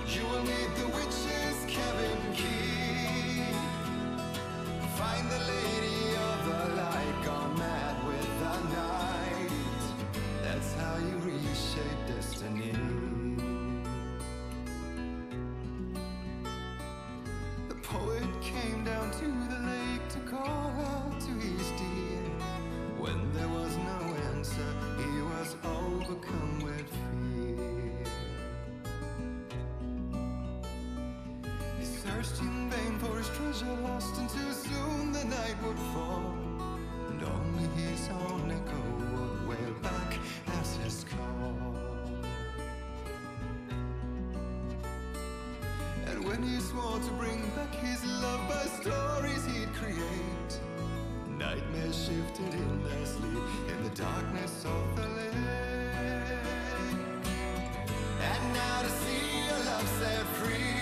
you will need the witch's cabin key. Find the lady of the light, gone mad with the night. That's how you reshape destiny. The poet came down to the lake to call out to his dear. When there was no answer, he was overcome with fear. He searched in vain for his treasure lost, until soon the night would fall, and only his own echo would wail back as his call. And when he swore to bring back his love by stories he'd create, nightmares shifted in their sleep in the darkness of the lake. And now to see your love set free,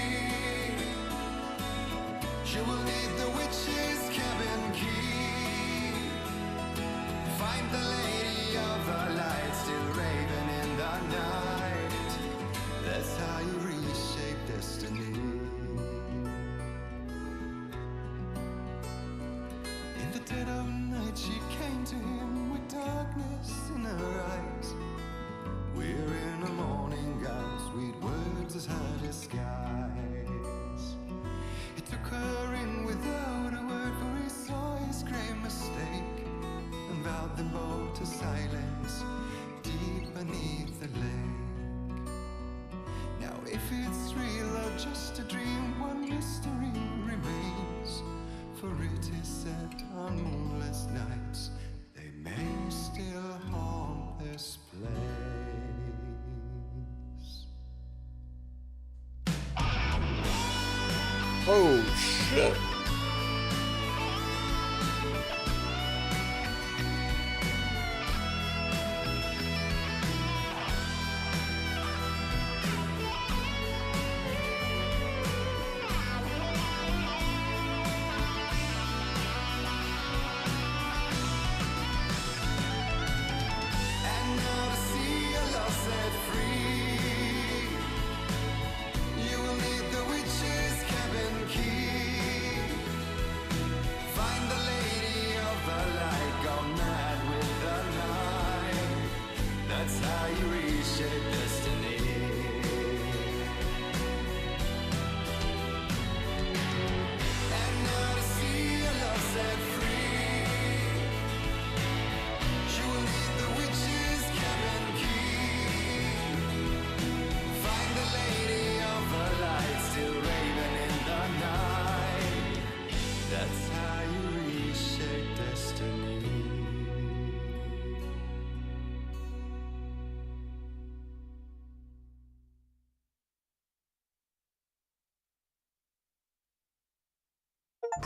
you will need the witch's cabin key. Find the lady of the light, still raving in the night. That's how you reshape destiny. In the dead of night she came to him with darkness in her eyes. We're in a morning gown, sweet words as hard as skies. He took her in without a word, for he saw his grave mistake, and vowed them both to silence deep beneath the lake. Now if it's real or just a dream, one mystery remains, for it is said on moonless nights they may still haunt this place. Oh shit.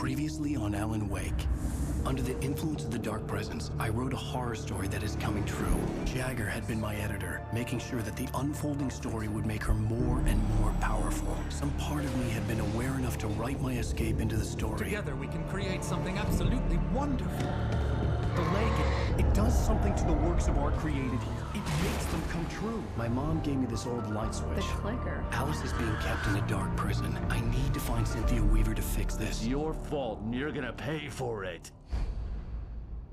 Previously on Alan Wake. Under the influence of the Dark Presence, I wrote a horror story that is coming true. Jagger had been my editor, making sure that the unfolding story would make her more and more powerful. Some part of me had been aware enough to write my escape into the story. Together we can create something absolutely wonderful. The lake, it does something to the works of art created here. It makes them come true. My mom gave me this old light switch. The clicker. Alice is being kept in a dark prison. I need to find Cynthia Weaver to fix this. It's your fault, and you're gonna pay for it.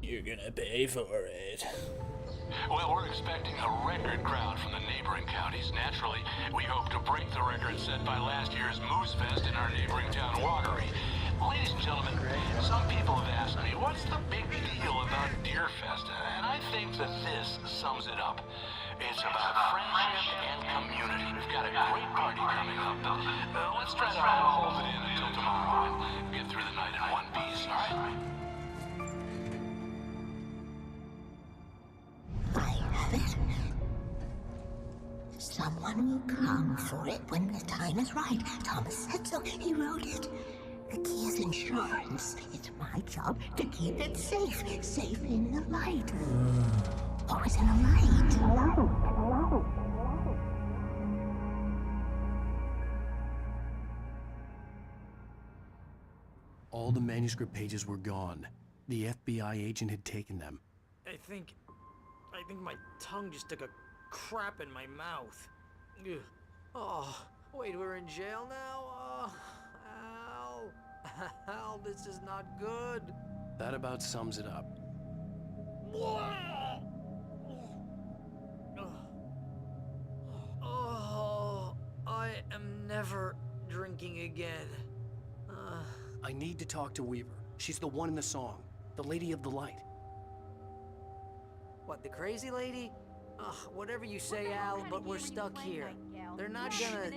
You're gonna pay for it. Well, we're expecting a record crowd from the neighboring counties. Naturally, we hope to break the record set by last year's Moose Fest in our neighboring town, Watery. Ladies and gentlemen, some people have asked me, what's the big deal about Deer Fest? And I think that this sums it up. It's about friendship and community. We've got a great party coming up, but let's try to hold it in until tomorrow and get through the night in one piece, all right? I have it. Someone will come for it when the time is right. Thomas said so. He wrote it. The key is insurance. It's my job to keep it safe. Safe in the light. Always in the light. All the manuscript pages were gone. The FBI agent had taken them. I think my tongue just took a crap in my mouth. Ugh. Oh, wait, we're in jail now? Oh, Al. Al, this is not good. That about sums it up. Oh, I am never drinking again. I need to talk to Weaver. She's the one in the song. The Lady of the Light. What, the crazy lady? Ugh, whatever you say, Al, but we're stuck here. They're not gonna... I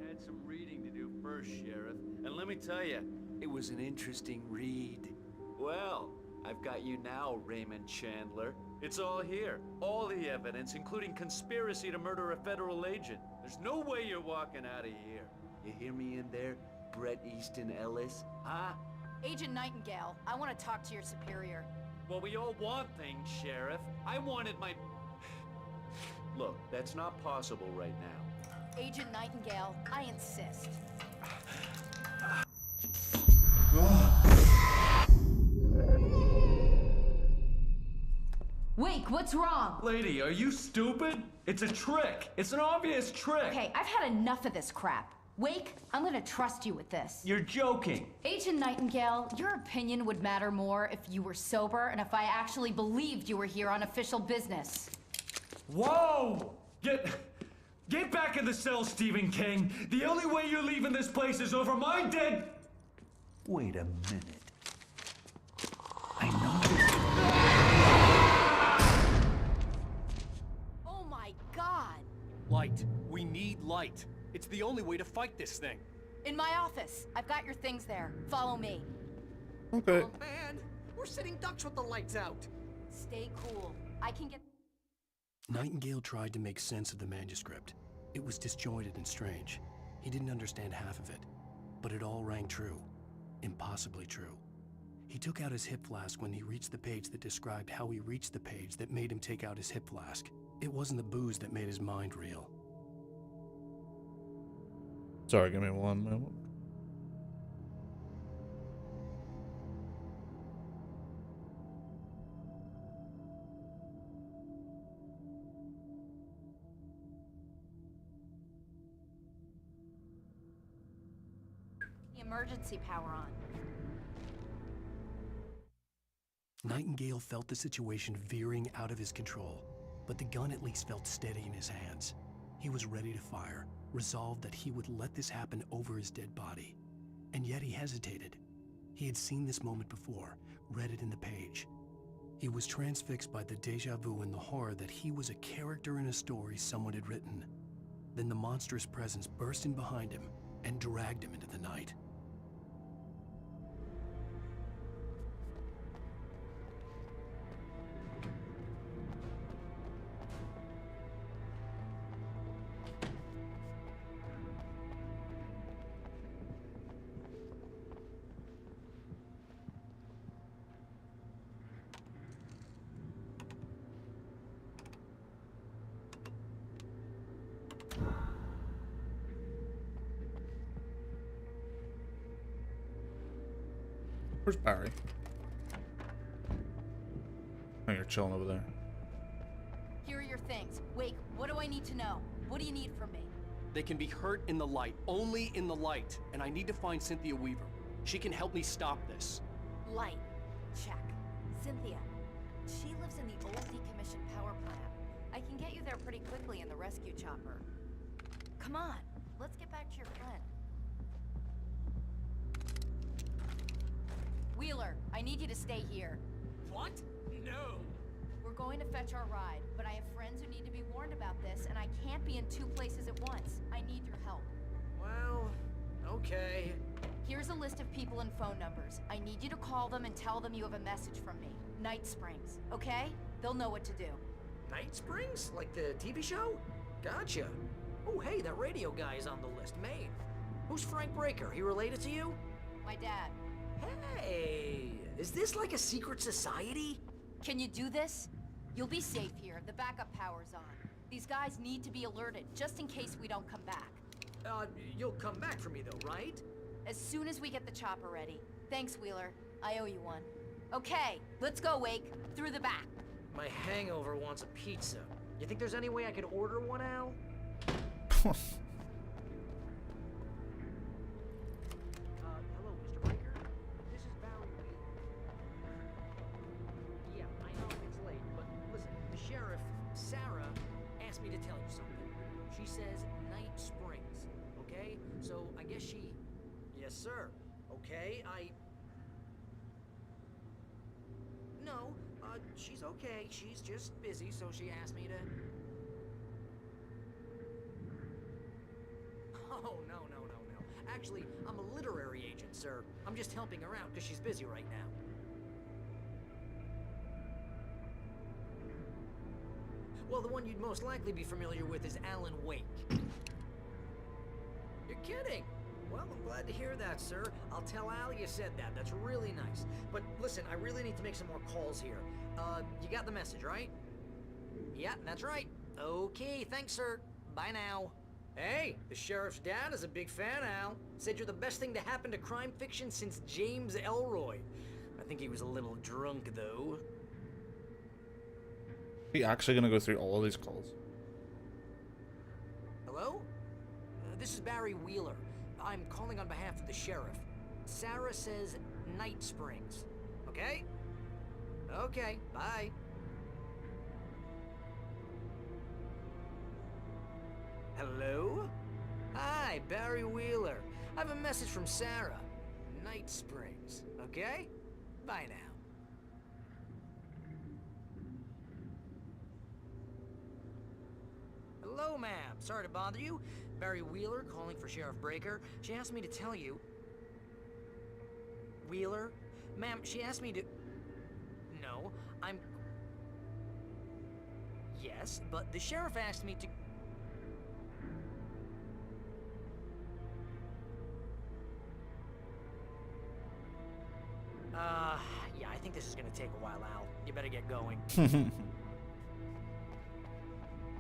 had some reading to do first, Sheriff. And let me tell you, it was an interesting read. Well, I've got you now, Raymond Chandler. It's all here. All the evidence, including conspiracy to murder a federal agent. There's no way you're walking out of here. You hear me in there, Bret Easton Ellis? Huh? Agent Nightingale, I want to talk to your superior. Well, we all want things, Sheriff. I wanted my... Look, that's not possible right now. Agent Nightingale, I insist. Wake, what's wrong? Lady, are you stupid? It's a trick. It's an obvious trick. Okay, I've had enough of this crap. Wake, I'm gonna trust you with this. You're joking. Agent Nightingale, your opinion would matter more if you were sober and if I actually believed you were here on official business. Whoa! Get back in the cell, Stephen King. The only way you're leaving this place is over my dead... Wait a minute. I know this. Oh my God! Light. We need light. It's the only way to fight this thing. In my office. I've got your things there. Follow me. Okay. Oh man, we're sitting ducks with the lights out. Stay cool. I can get... Nightingale tried to make sense of the manuscript. It was disjointed and strange. He didn't understand half of it, but it all rang true. Impossibly true. He took out his hip flask when he reached the page that described how he reached the page that made him take out his hip flask. It wasn't the booze that made his mind reel. Sorry, give me one moment. the emergency power on. Nightingale felt the situation veering out of his control, but the gun at least felt steady in his hands. He was ready to fire, resolved that he would let this happen over his dead body. And yet he hesitated. He had seen this moment before, read it in the page. He was transfixed by the deja vu and the horror that he was a character in a story someone had written. Then the monstrous presence burst in behind him and dragged him into the night. Where's Barry? Oh, you're chilling over there. Here are your things. Wake, what do I need to know? What do you need from me? They can be hurt in the light, only in the light. And I need to find Cynthia Weaver. She can help me stop this. Light. Check. Cynthia. She lives in the old decommissioned power plant. I can get you there pretty quickly in the rescue chopper. Come on, let's get back to your friend. Wheeler, I need you to stay here. What? No. We're going to fetch our ride, but I have friends who need to be warned about this, and I can't be in 2 places at once. I need your help. Well, okay. Here's a list of people and phone numbers. I need you to call them and tell them you have a message from me. Night Springs, okay? They'll know what to do. Night Springs? Like the TV show? Gotcha. Oh, hey, that radio guy is on the list. Maine. Who's Frank Breaker? He related to you? My dad. Hey, is this like a secret society? Can you do this? You'll be safe here. The backup power's on. These guys need to be alerted, just in case we don't come back. You'll come back for me though, right? As soon as we get the chopper ready. Thanks, Wheeler. I owe you one. Okay, let's go, Wake. Through the back. My hangover wants a pizza. You think there's any way I could order one, Al? Hello, Mr. Breaker. This is Barry Wheeler. Yeah, I know it's late, but listen, the sheriff, Sarah, asked me to tell you something. She says Night Springs, okay? So I guess she... Yes, sir. Okay, No, she's okay. She's just busy, so she asked me to... Oh, no. Actually, I'm a literary agent, sir. I'm just helping her out because she's busy right now. Well, the one you'd most likely be familiar with is Alan Wake. You're kidding? Well, I'm glad to hear that, sir. I'll tell Al you said that. That's really nice. But listen, I really need to make some more calls here. You got the message, right? Yeah, that's right. Okay, thanks, sir. Bye now. Hey, the sheriff's dad is a big fan, Al. Said you're the best thing to happen to crime fiction since James Elroy. I think he was a little drunk, though. Are you actually gonna go through all of these calls? Hello? This is Barry Wheeler. I'm calling on behalf of the sheriff. Sarah says Night Springs. Okay? Okay, bye. Hello? Hi, Barry Wheeler. I have a message from Sarah. Night Springs. Okay? Bye now. Hello, ma'am. Sorry to bother you. Barry Wheeler calling for Sheriff Breaker. She asked me to tell you... Wheeler? Ma'am, she asked me to... No, I'm... Yes, but the sheriff asked me to... Yeah, I think this is gonna take a while, Al. You better get going.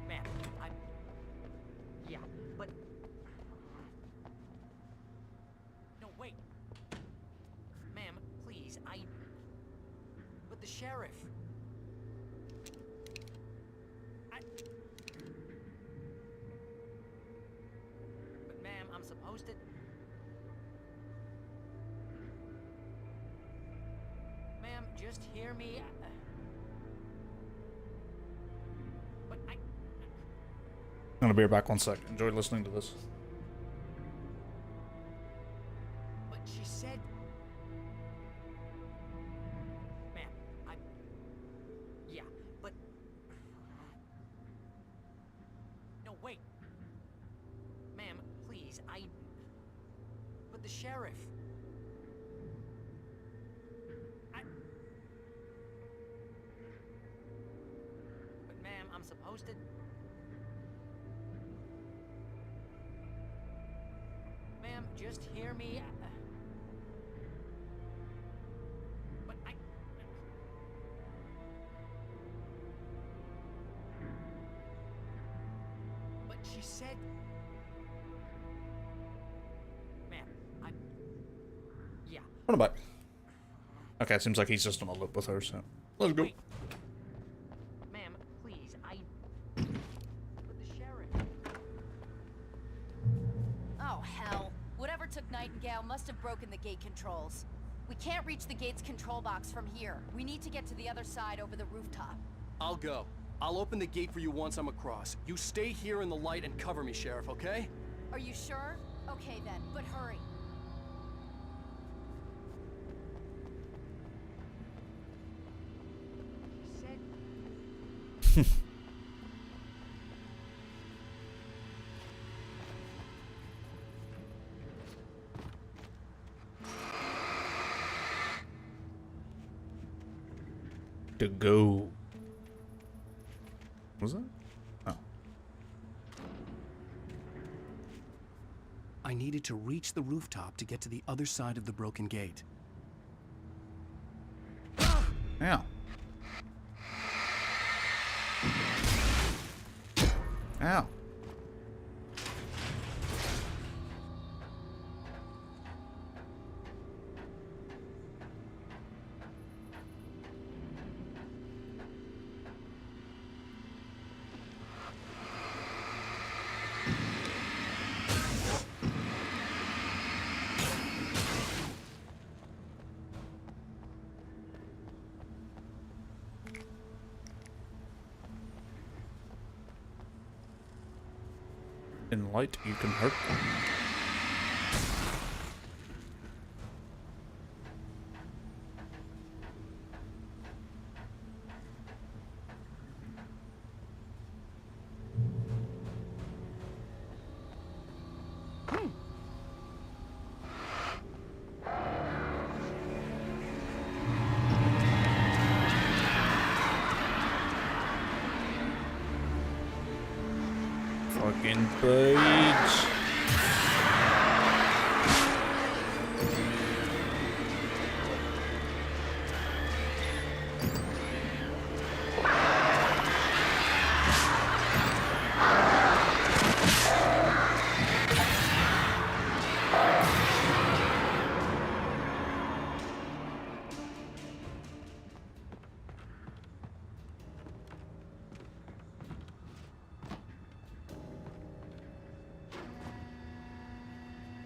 Man, I'm... Yeah, but... No, wait. Ma'am, please, But the sheriff... But ma'am, I'm supposed to... Ma'am, just hear me. But I'm gonna be right back 1 sec. Enjoyed listening to this. But she said... Ma'am, Yeah, but... No, wait. Ma'am, please, But the sheriff... But ma'am, I'm supposed to... Ma'am, just hear me. But But she said... Ma'am, Yeah. What about? Okay, it seems like he's just on a loop with her, so let's go. Ma'am, please, But the sheriff. Oh, hell. Whatever took Nightingale must have broken the gate controls. We can't reach the gate's control box from here. We need to get to the other side over the rooftop. I'll go. I'll open the gate for you once I'm across. You stay here in the light and cover me, Sheriff, okay? Are you sure? Okay then, but hurry. To go. Was that? Oh. I needed to reach the rooftop to get to the other side of the broken gate. Yeah. Ow. In light, you can hurt them. Fucking page.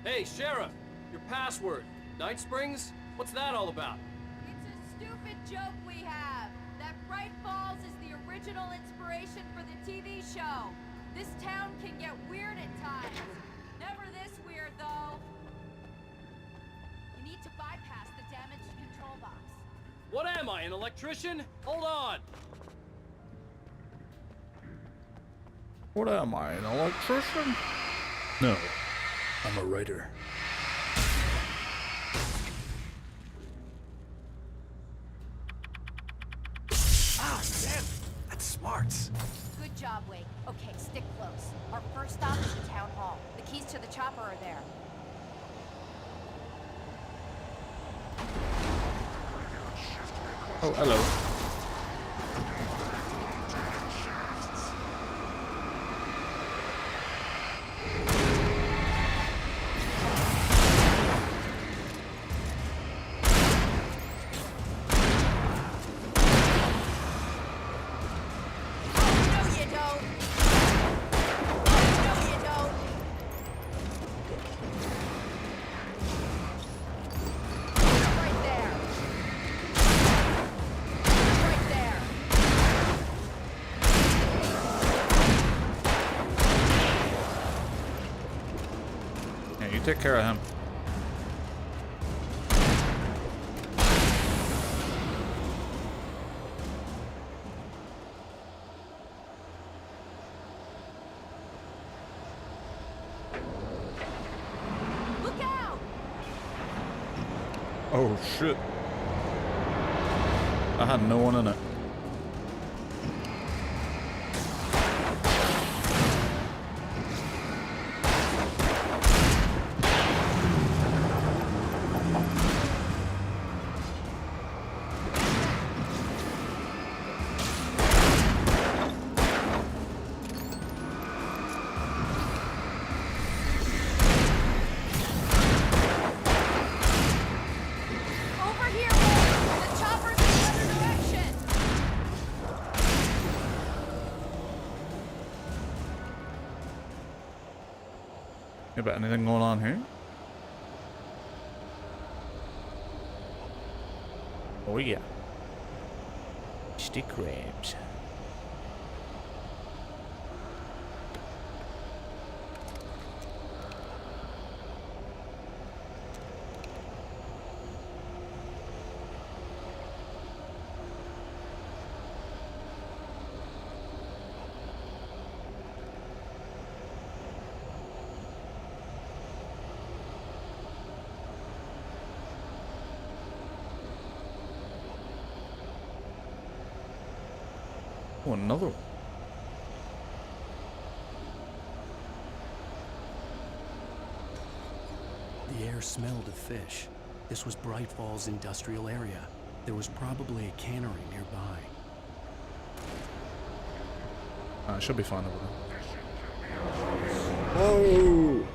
Hey, Sheriff! Your password. Night Springs? What's that all about? It's a stupid joke we have. That Bright Falls is the original inspiration for the TV show. This town can get weird at times. Never this weird, though. You need to bypass the damaged control box. What am I, an electrician? Hold on! What am I, an electrician? No, I'm a writer. Ah, damn! That's smart. Good job, Wake. Okay, stick close. Our first stop is the town hall. The keys to the chopper are there. Oh, hello. Take care of him. Look out! Oh shit. I had no one in it. Over here, Wake! About anything going on here? Oh yeah. Stick crabs. Oh, another one. The air smelled of fish. This was Bright Falls industrial area. There was probably a cannery nearby. I should be fine over there. Whoa!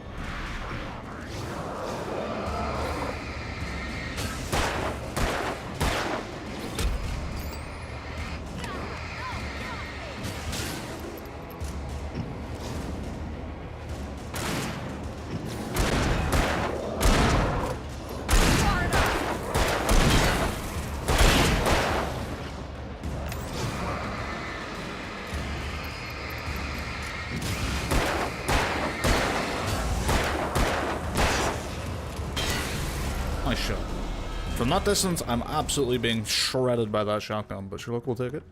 Nice shot. From that distance, I'm absolutely being shredded by that shotgun, but sure, look, we'll take it.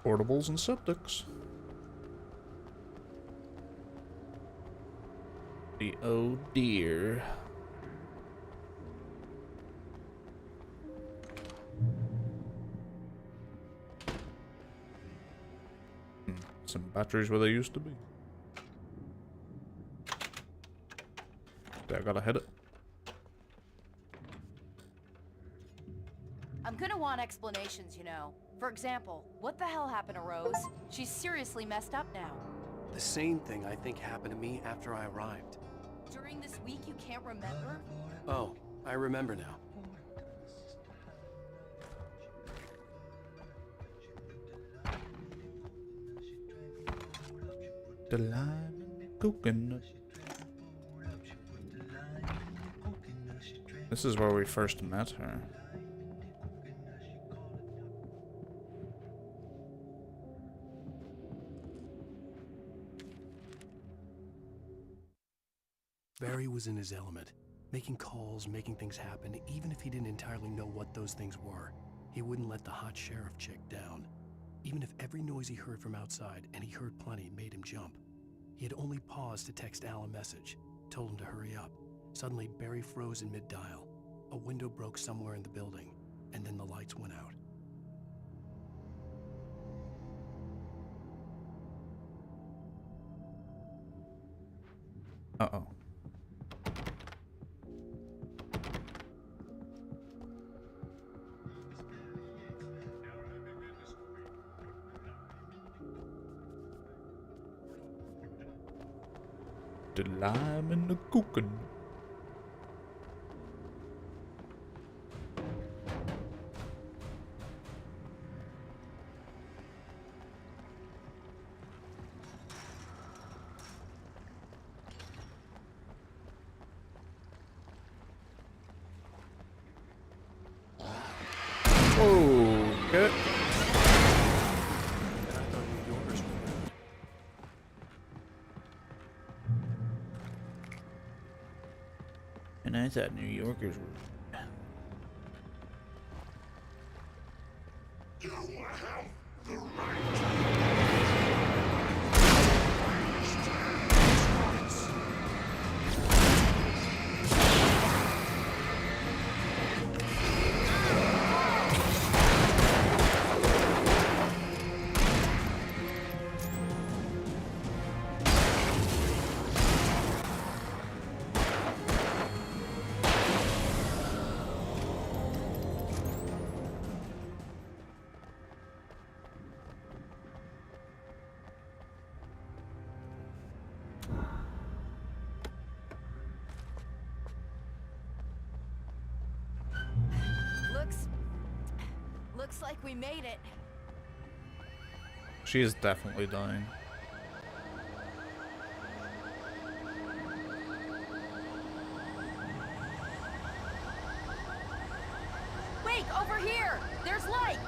Portables and septics. Oh dear. Some batteries where they used to be. Okay, I gotta hit it. I'm gonna want explanations, you know. For example, what the hell happened to Rose? She's seriously messed up now. The same thing I think happened to me after I arrived. During this week, you can't remember? Oh, I remember now. The lime and coconut. This is where we first met her. Barry was in his element, making calls, making things happen, even if he didn't entirely know what those things were. He wouldn't let the hot sheriff chick down. Even if every noise he heard from outside, and he heard plenty, made him jump. He had only paused to text Al a message, told him to hurry up. Suddenly, Barry froze in mid-dial. A window broke somewhere in the building, and then the lights went out. Uh-oh. The lime and the coconut. Okay. And I thought New Yorkers were. You have the right. like we made it. She is definitely dying. Wake, over here! There's light!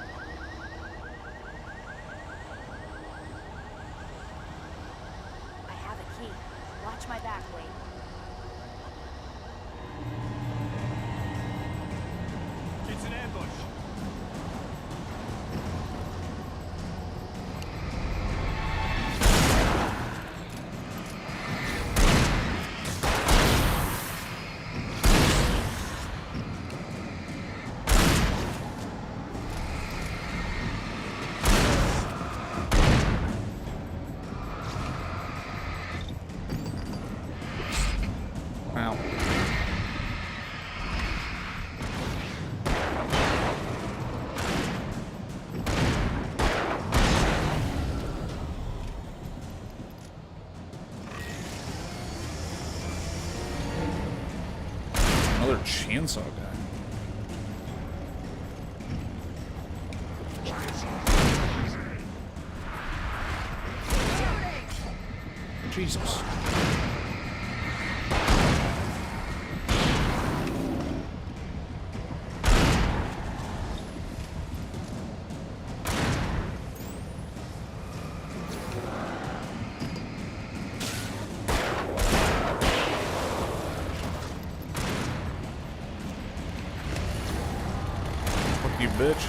I have a key. Watch my back, Wake. It's an ambush. Wow. Another chainsaw guy. Jesus. Fuck you, bitch.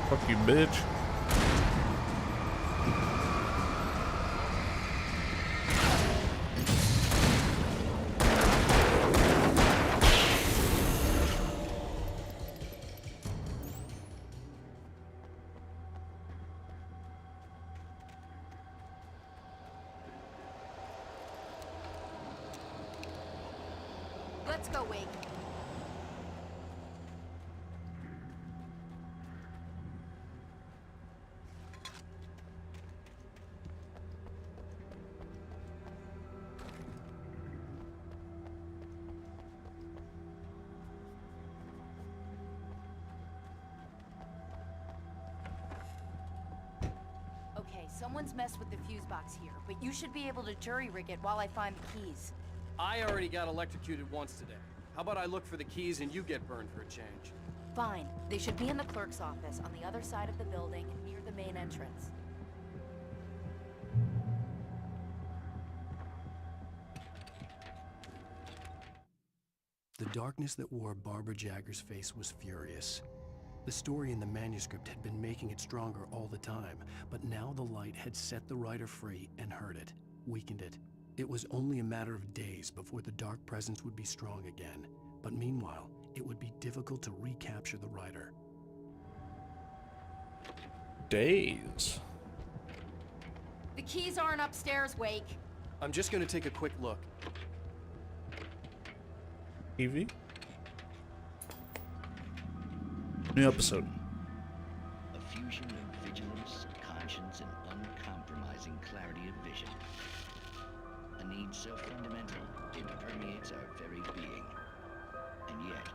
Fuck you, bitch. Let's go, Wake. Okay, someone's messed with the fuse box here, but you should be able to jury-rig it while I find the keys. I already got electrocuted once today. How about I look for the keys and you get burned for a change? Fine. They should be in the clerk's office on the other side of the building, near the main entrance. The darkness that wore Barbara Jagger's face was furious. The story in the manuscript had been making it stronger all the time, but now the light had set the writer free and hurt it, weakened it. It was only a matter of days before the dark presence would be strong again, but meanwhile, it would be difficult to recapture the writer. Days. The keys aren't upstairs, Wake. I'm just gonna take a quick look. Evie? New episode. A fusion of vigilance, conscience, and uncompromising clarity of vision. A need so fundamental, it permeates our very being. And yet,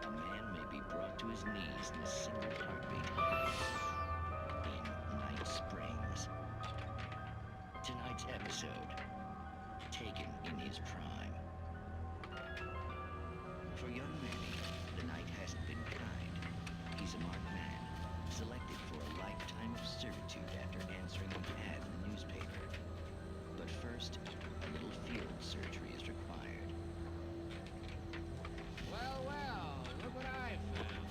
a man may be brought to his knees in a single heartbeat. In Night Springs. Tonight's episode, taken in his prime. For young Manny, the night hasn't been kind. He's a marked man, selected for a lifetime of servitude after answering an ad in the newspaper. But first, a little field surgery is required. Well, look what I found.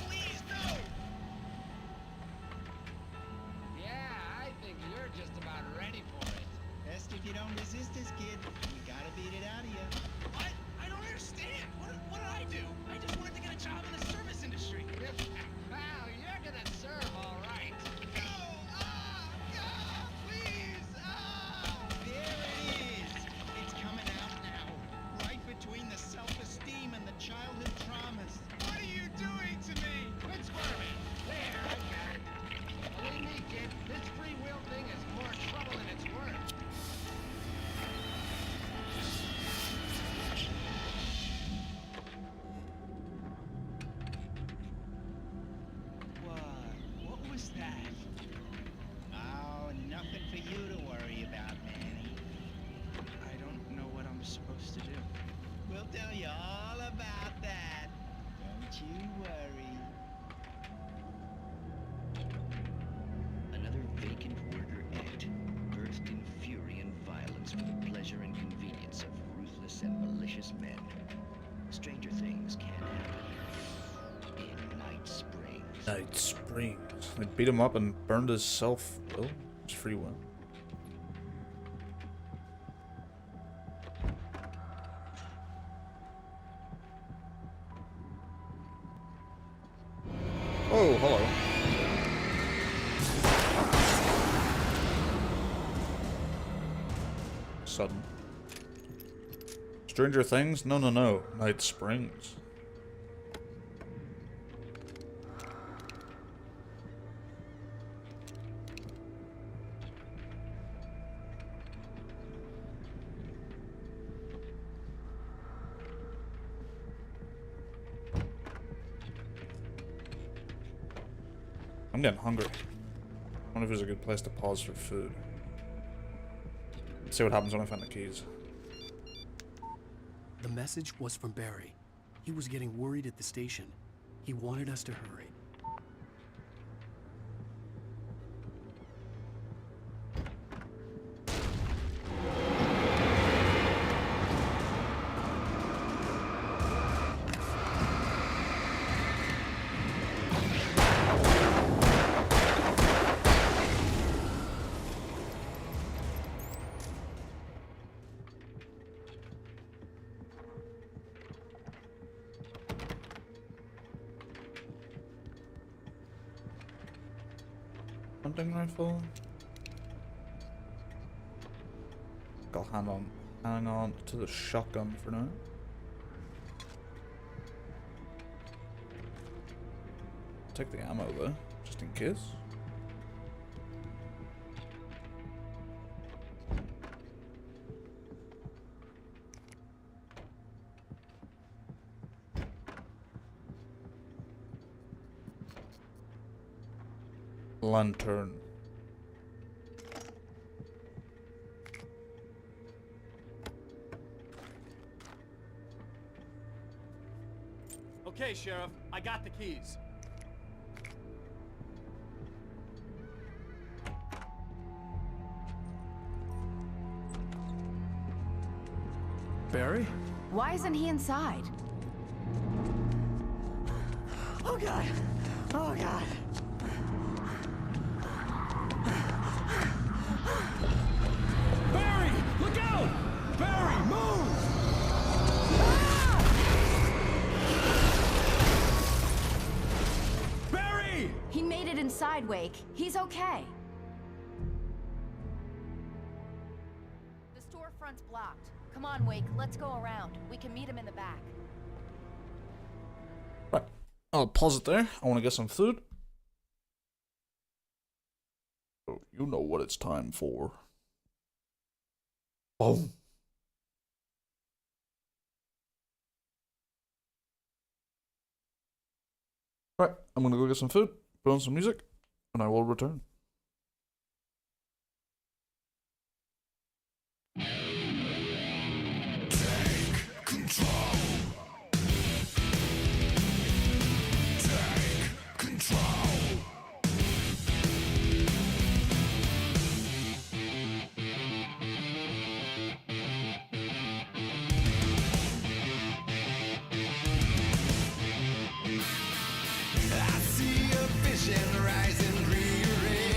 Please, no! Yeah, I think you're just about ready for it. Best if you don't resist this, kid. We gotta beat it out of you. What? I don't understand. What did I do? I just wanted to get a job in the service industry. Wow, you're gonna serve all right. Please! There it is! It's coming out now. Right between the self-esteem and the childhood traumas. What are you doing to me? Quit squirming. There, I got it. Believe me, kid, this free will thing is more trouble than it's worth. Pat. Oh, nothing for you to worry about, Manny. I don't know what I'm supposed to do. We'll tell you all about that. Don't you worry. Another vacant worker ant, birthed in fury and violence for the pleasure and convenience of ruthless and malicious men. Stranger things can happen in Night Springs. Night Springs. They beat him up and burned his self-will. His free will. Oh, hello. Sudden. Stranger Things? No, no, no. Night Springs. I'm getting hungry. I wonder if there's a good place to pause for food. Let's see what happens when I find the keys. The message was from Barry. He was getting worried at the station. He wanted us to hurry. Hunting rifle. I'll hang on to the shotgun for now. Take the ammo though, just in case. Lantern. Okay, Sheriff, I got the keys. Barry? Why isn't he inside? Oh God! Oh God! Barry! Look out! Barry, move! Barry! He made it inside, Wake. He's okay. The storefront's blocked. Come on, Wake, let's go around. We can meet him in the back. Right. I'll pause it there. I want to get some food. Oh, you know what it's time for. Boom. Right, I'm gonna go get some food, put on some music, and I will return. I see a vision rising, rearing.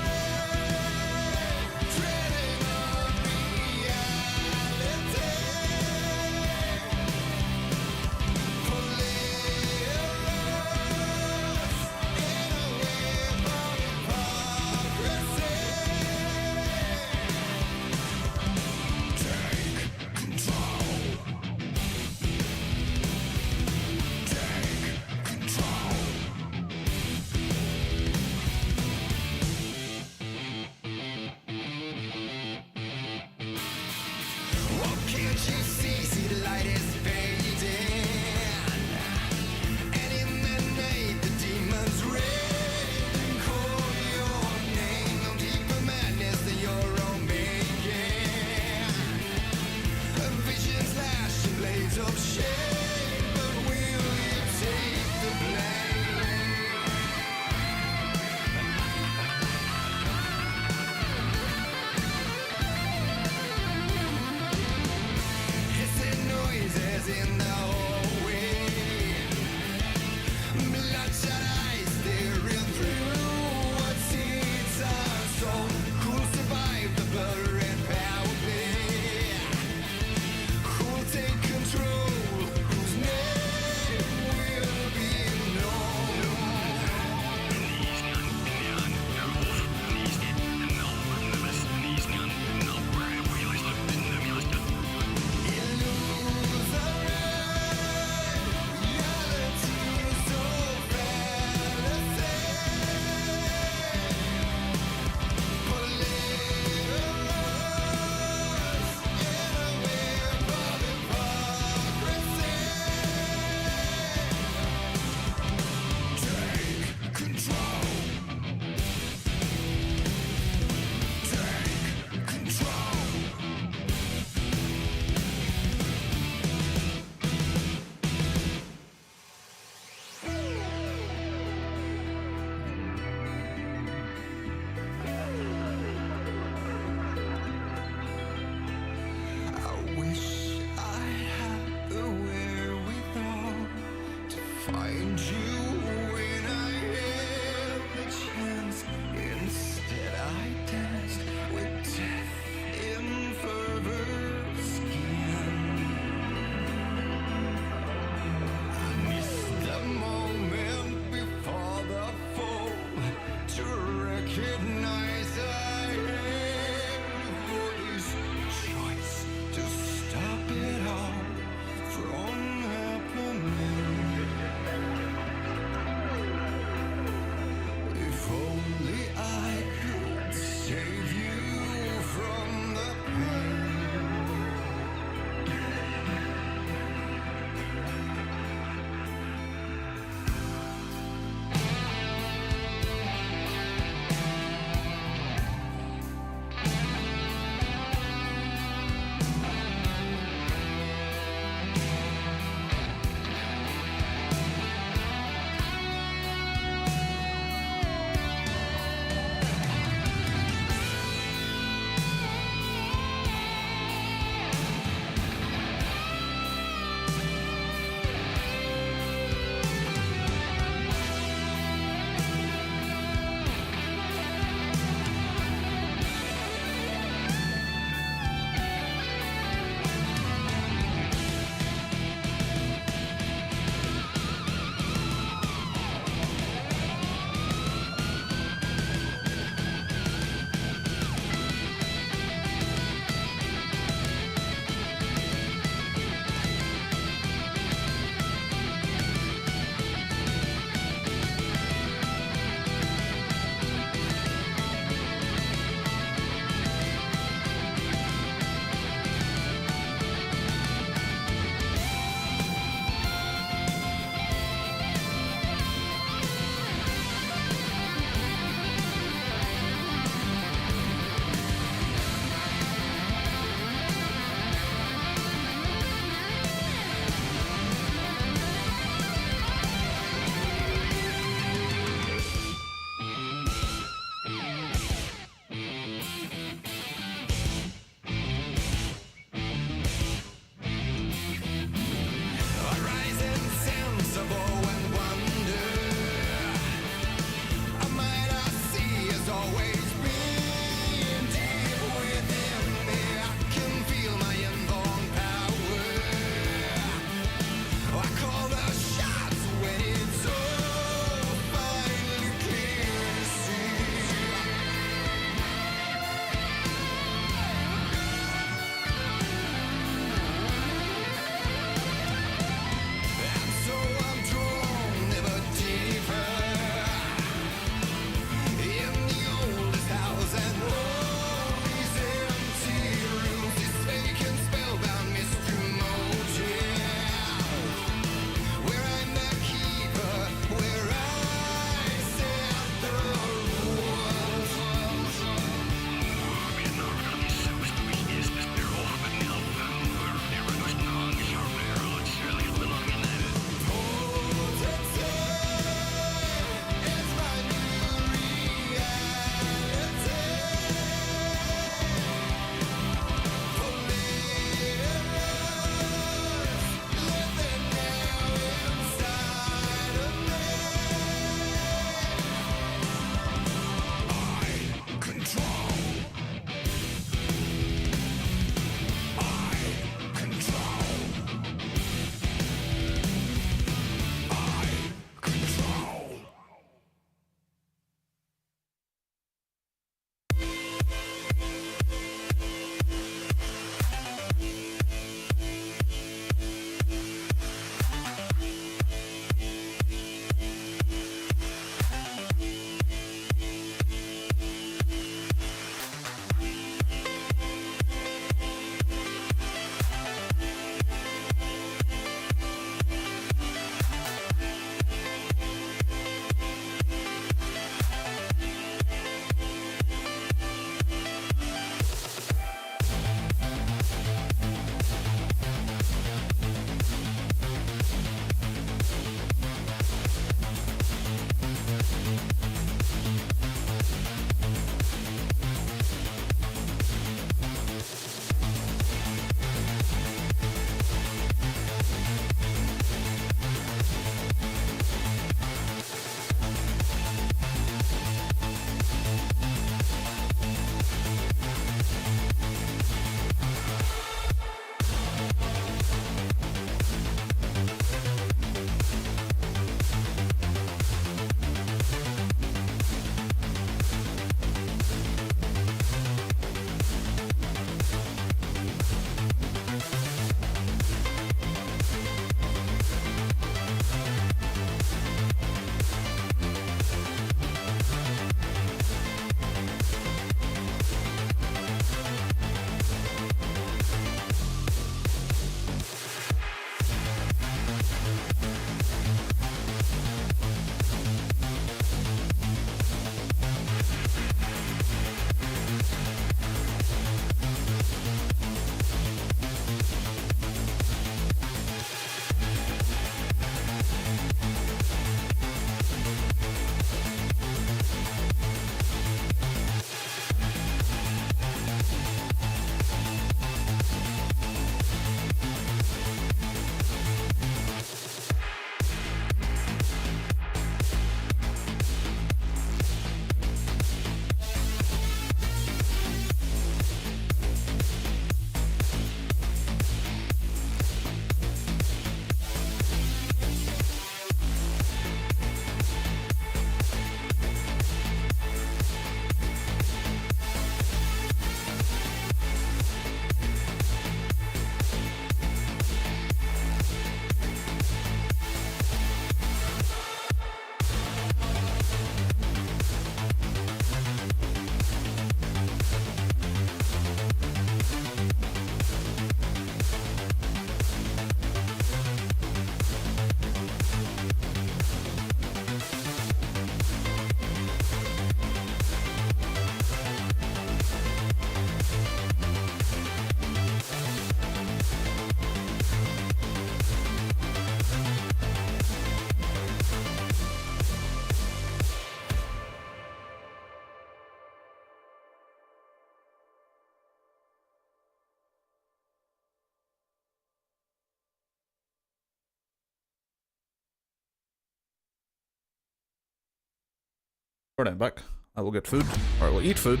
We're now back. I will get food, or I will eat food,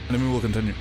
and then we will continue.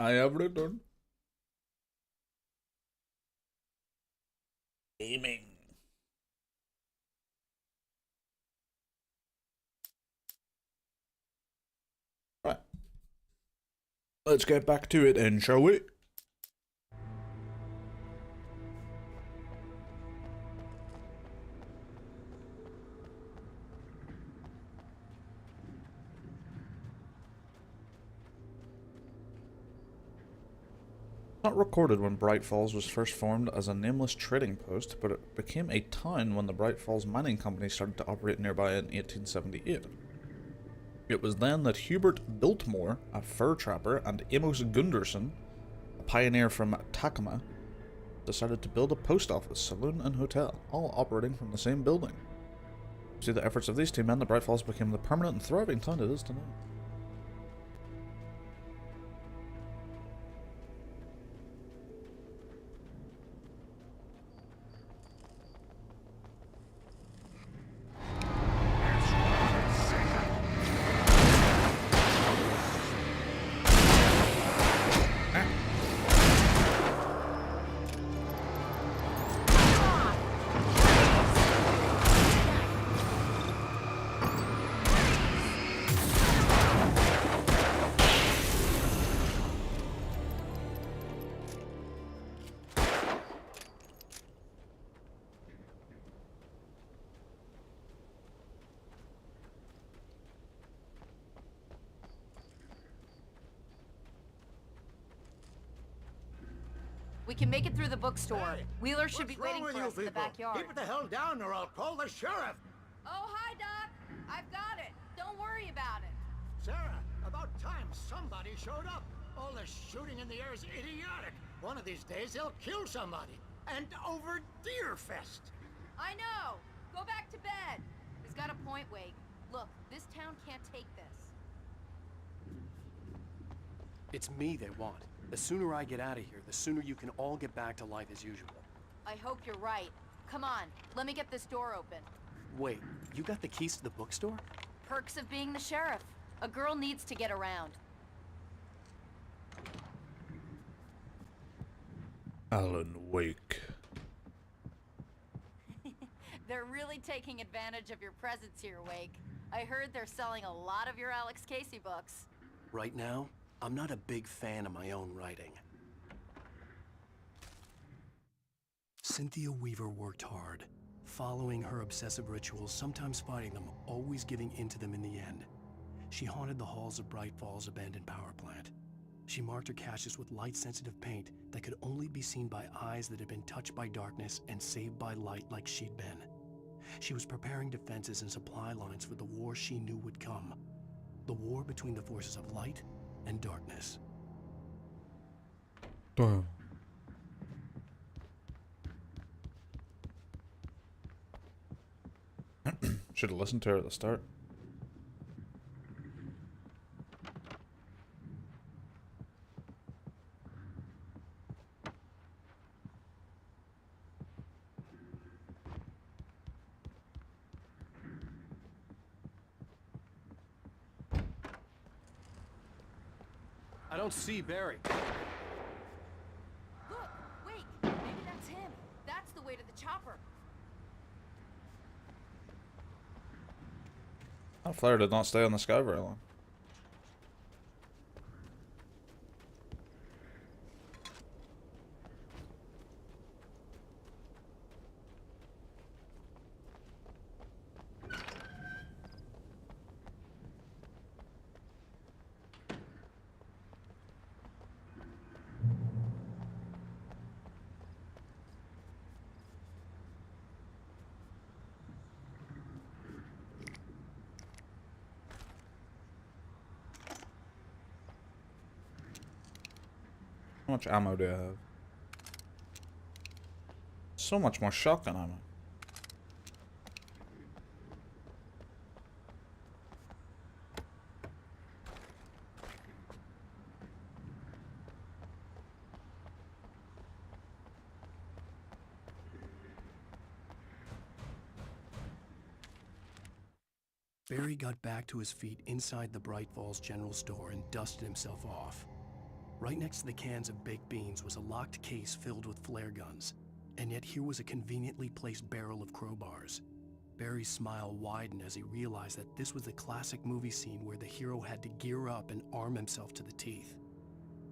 I have returned. Gaming. Right. Let's get back to it then, shall we? Not recorded when Bright Falls was first formed as a nameless trading post, but it became a town when the Bright Falls Mining Company started to operate nearby in 1878. It was then that Hubert Biltmore, a fur trapper, and Amos Gunderson, a pioneer from Tacoma, decided to build a post office, saloon, and hotel, all operating from the same building. Through the efforts of these two men, the Bright Falls became the permanent and thriving town it is today. We can make it through the bookstore. Wheeler should be waiting for us in the backyard. Keep it the hell down or I'll call the sheriff. Oh, hi, Doc. I've got it. Don't worry about it. Sarah, about time somebody showed up. All this shooting in the air is idiotic. One of these days they'll kill somebody. And over Deerfest. I know. Go back to bed. He's got a point, Wake. Look, this town can't take this. It's me they want. The sooner I get out of here, the sooner you can all get back to life as usual. I hope you're right. Come on, let me get this door open. Wait, you got the keys to the bookstore? Perks of being the sheriff. A girl needs to get around. Alan Wake. They're really taking advantage of your presence here, Wake. I heard they're selling a lot of your Alex Casey books. Right now, I'm not a big fan of my own writing. Cynthia Weaver worked hard, following her obsessive rituals, sometimes fighting them, always giving in to them in the end. She haunted the halls of Bright Falls' abandoned power plant. She marked her caches with light-sensitive paint that could only be seen by eyes that had been touched by darkness and saved by light like she'd been. She was preparing defenses and supply lines for the war she knew would come. The war between the forces of light and darkness. Damn. Should have listened to her at the start. I don't see Barry. Look, wait, maybe that's him. That's the way to the chopper. That flare did not stay on the sky very long. How much ammo do I have? So much more shotgun ammo. Barry got back to his feet inside the Bright Falls General Store and dusted himself off. Right next to the cans of baked beans was a locked case filled with flare guns, and yet here was a conveniently placed barrel of crowbars. Barry's smile widened as he realized that this was the classic movie scene where the hero had to gear up and arm himself to the teeth.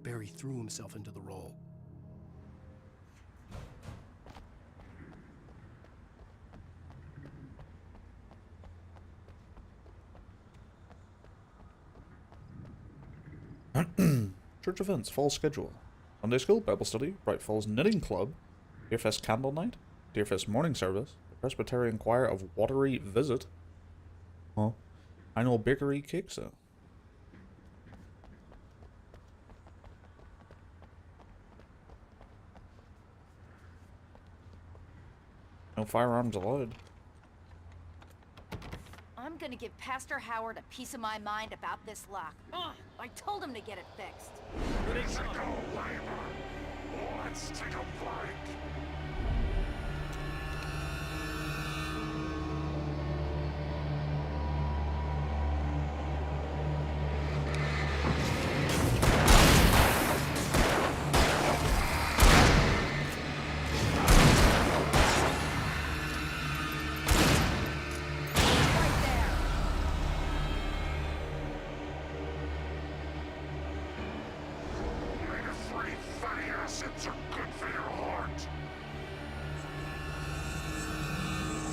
Barry threw himself into the role. Church events, fall schedule. Sunday school, Bible study, Bright Falls Knitting Club, Deerfest Candle Night, Deerfest Morning Service, the Presbyterian Choir of Watery Visit, Annual Bakery Cake Sale. No firearms allowed. I'm gonna give Pastor Howard a piece of my mind about this lock. Ugh, I told him to get it fixed. Let's go, Lima. Let's take a break. Acids are good for your heart.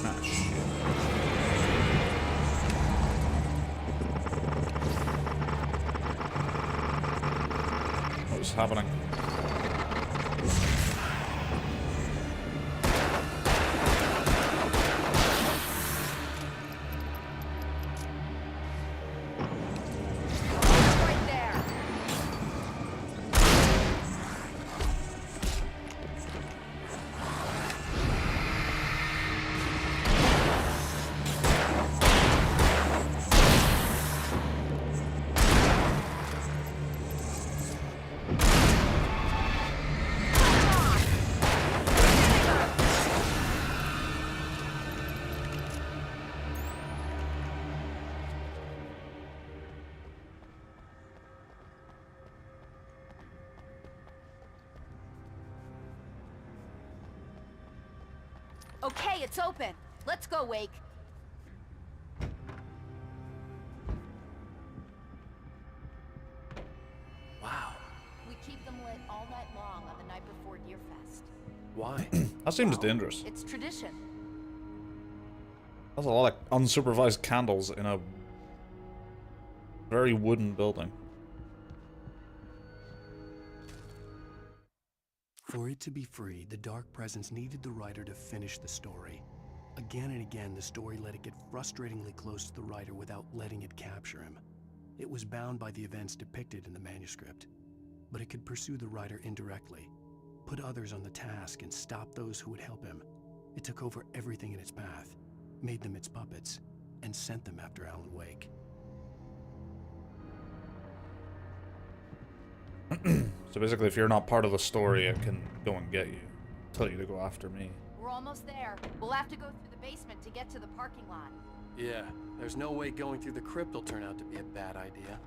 Ah, shit. What's happening? Okay, it's open. Let's go, Wake. Wow. We keep them lit all night long on the night before Deerfest. Why? That seems dangerous. It's tradition. That's a lot of unsupervised candles in a very wooden building. For it to be free, the Dark Presence needed the writer to finish the story. Again and again, the story let it get frustratingly close to the writer without letting it capture him. It was bound by the events depicted in the manuscript, but it could pursue the writer indirectly, put others on the task, and stop those who would help him. It took over everything in its path, made them its puppets, and sent them after Alan Wake. So basically, if you're not part of the story, it can go and get you. Tell you to go after me. We're almost there. We'll have to go through the basement to get to the parking lot. Yeah, there's no way going through the crypt will turn out to be a bad idea.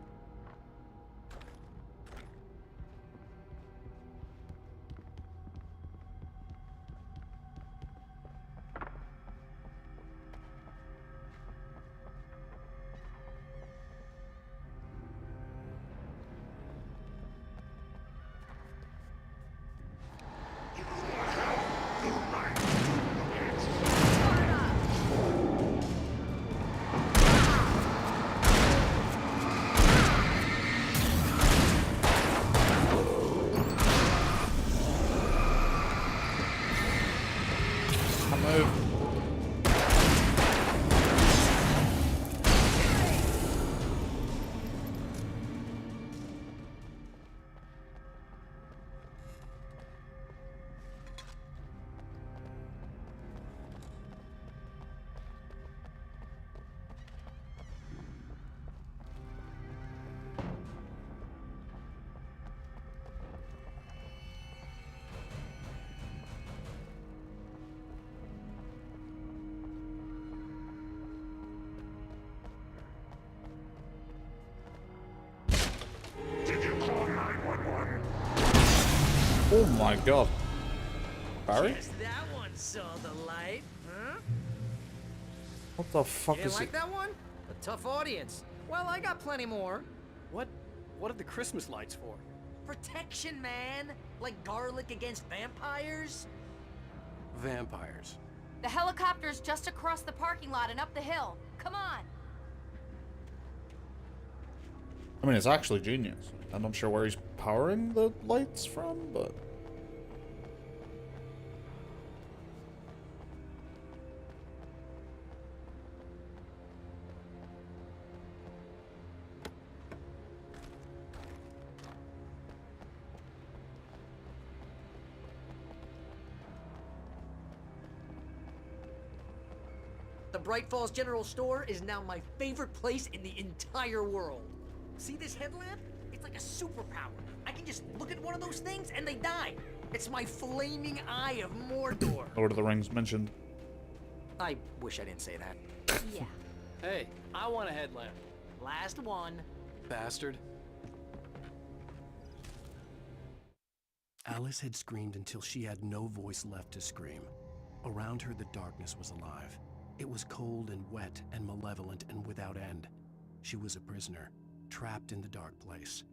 my god. Barry? Guess that one saw the light, huh? What the fuck You is didn't like it? that one? A tough audience. Well, I got plenty more. What are the Christmas lights for? Protection, man. Like garlic against vampires. Vampires. The helicopter's just across the parking lot and up the hill. Come on. I mean, it's actually genius. I'm not sure where he's powering the lights from, but... The Bright Falls General Store is now my favorite place in the entire world. See this headlamp? It's like a superpower. I can just look at one of those things and they die. It's my flaming eye of Mordor. Lord of the Rings mentioned. I wish I didn't say that. Yeah. Hey, I want a headlamp. Last one. Bastard. Alice had screamed until she had no voice left to scream. Around her, the darkness was alive. It was cold and wet and malevolent and without end. She was a prisoner, trapped in the dark place.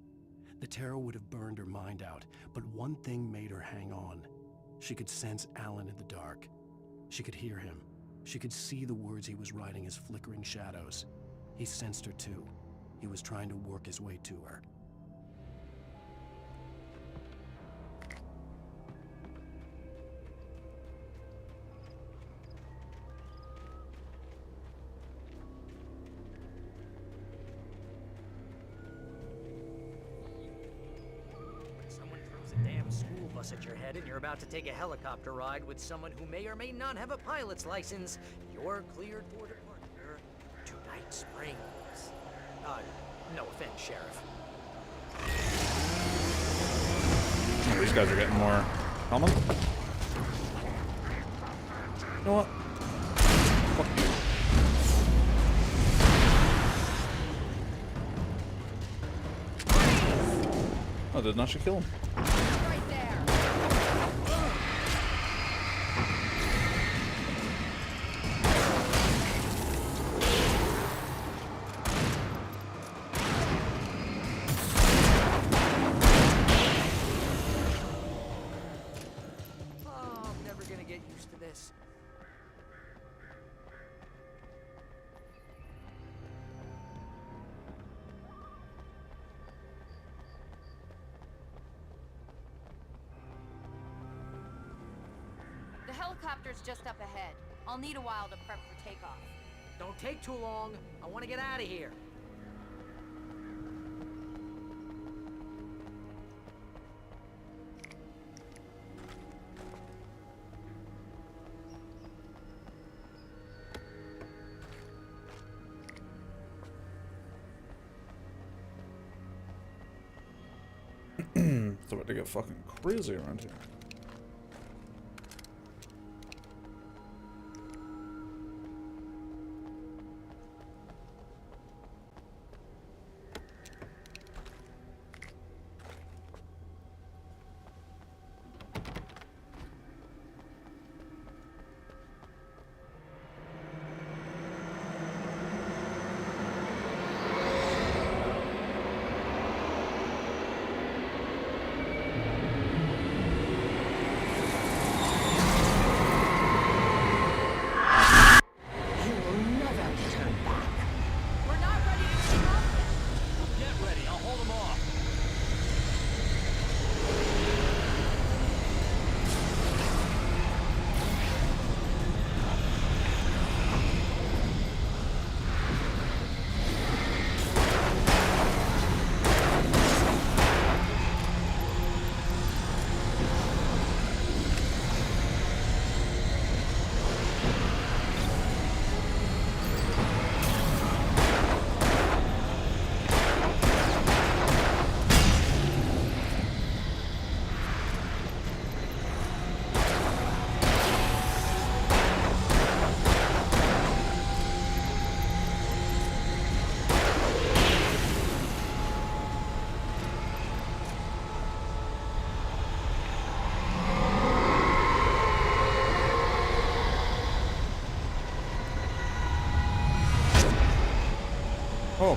The terror would have burned her mind out, but one thing made her hang on. She could sense Alan in the dark. She could hear him. She could see the words he was writing as flickering shadows. He sensed her too. He was trying to work his way to her. Someone throws a damn school bus at your head and you're about to take a helicopter ride with someone who may or may not have a pilot's license. You're cleared for departure to Night Springs. No offense, Sheriff. Oh, these guys are getting more common. You know what? Fuck you. Oh, didn't actually kill him. Right there. Oh, I'm never gonna get used to this. The helicopter's just up ahead. I'll need a while to prep for takeoff. Don't take too long. I want to get out of here. It's about to get fucking crazy around here. Oh.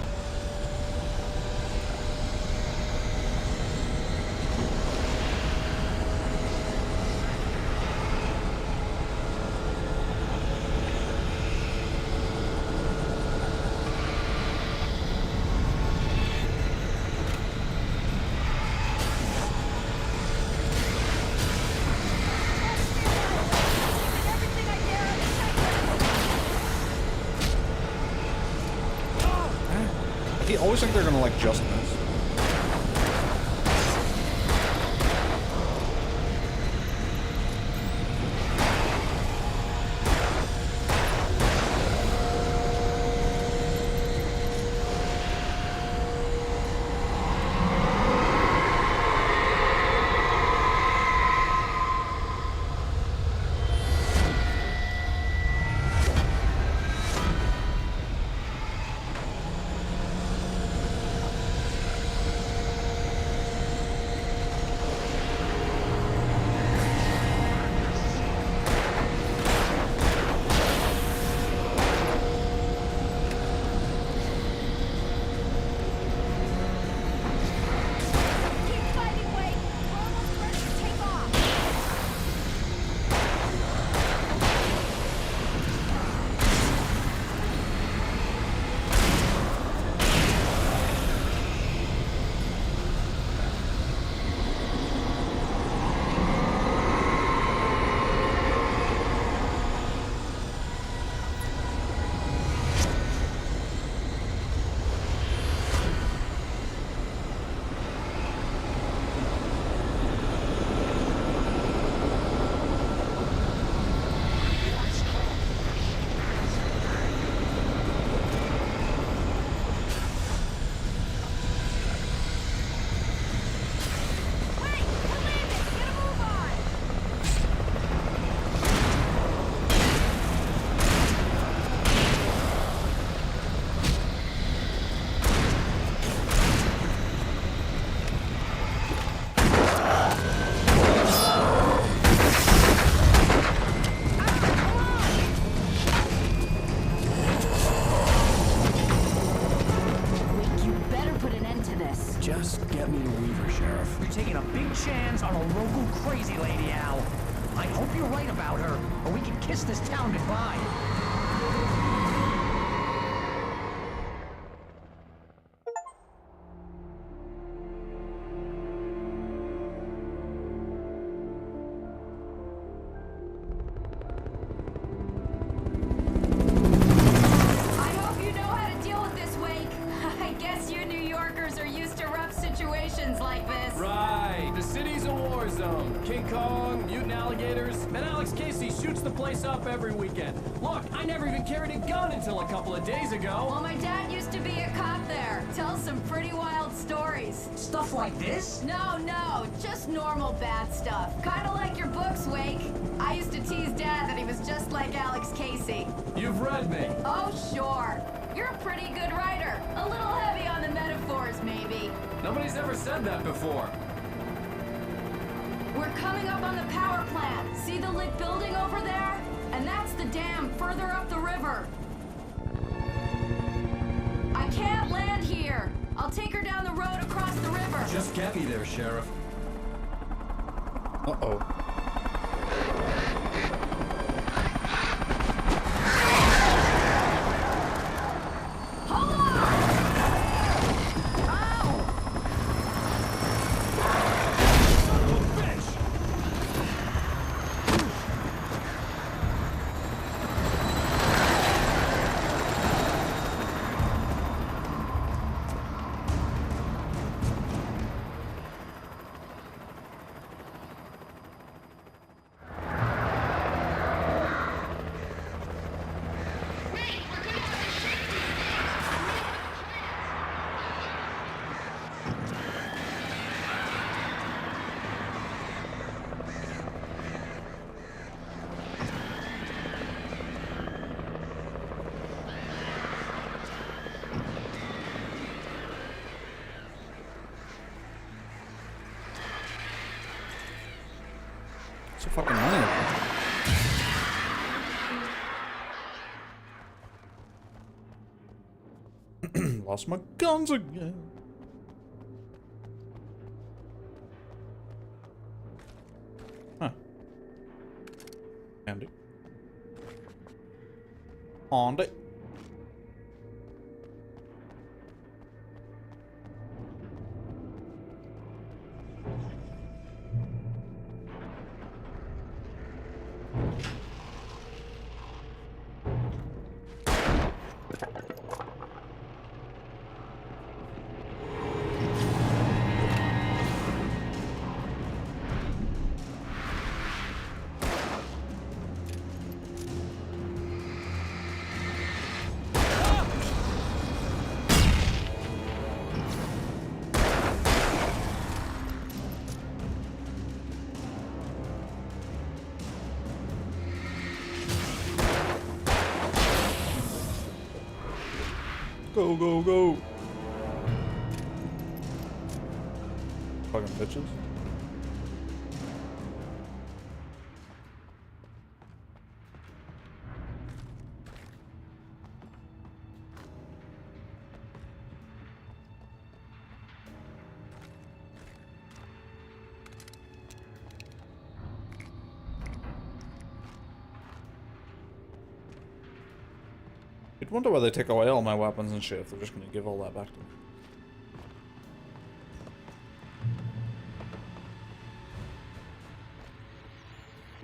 I always think they're gonna like just miss. Just get me to Weaver, Sheriff. You're taking a big chance on a local crazy lady, Al. I hope you're right about her, or we can kiss this town goodbye. Like this. Right. The city's a war zone. King Kong, mutant alligators, and Alex Casey shoots the place up every weekend. Look, I never even carried a gun until a couple of days ago. Well, my dad used to be a cop there. Tells some pretty wild stories. Stuff like this? No, just normal bad stuff. Kinda like your books, Wake. I used to tease Dad that he was just like Alex Casey. You've read me. Oh, sure. You're a pretty good writer. A little heavy on the metaphors, maybe. Nobody's ever said that before. We're coming up on the power plant. See the lit building over there? And that's the dam further up the river. I can't land here. I'll take her down the road across the river. Just get me there, Sheriff. Uh-oh. What's the fucking money? Lost my guns again. Huh. Handy. Handy. Go, go, go. Fucking bitches. You'd wonder why they take away all my weapons and shit if they're just gonna give all that back to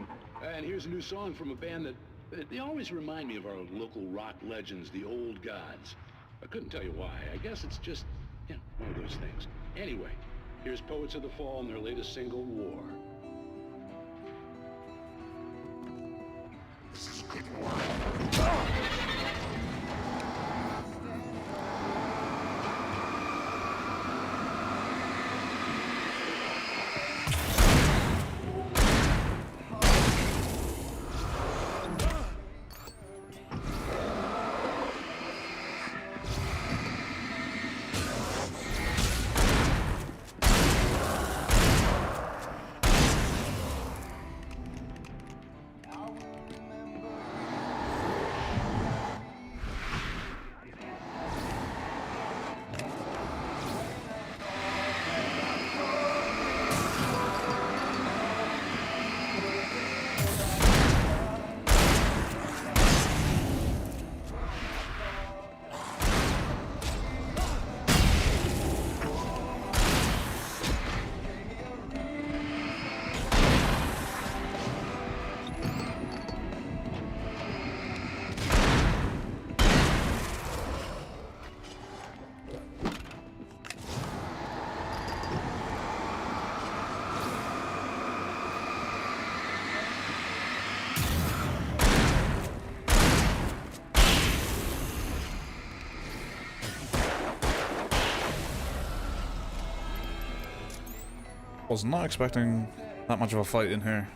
me. And here's a new song from a band that they always remind me of our local rock legends, the Old Gods. I couldn't tell you why. I guess it's just, one of those things. Anyway, here's Poets of the Fall and their latest single, War. This is good war. Was not expecting that much of a fight in here.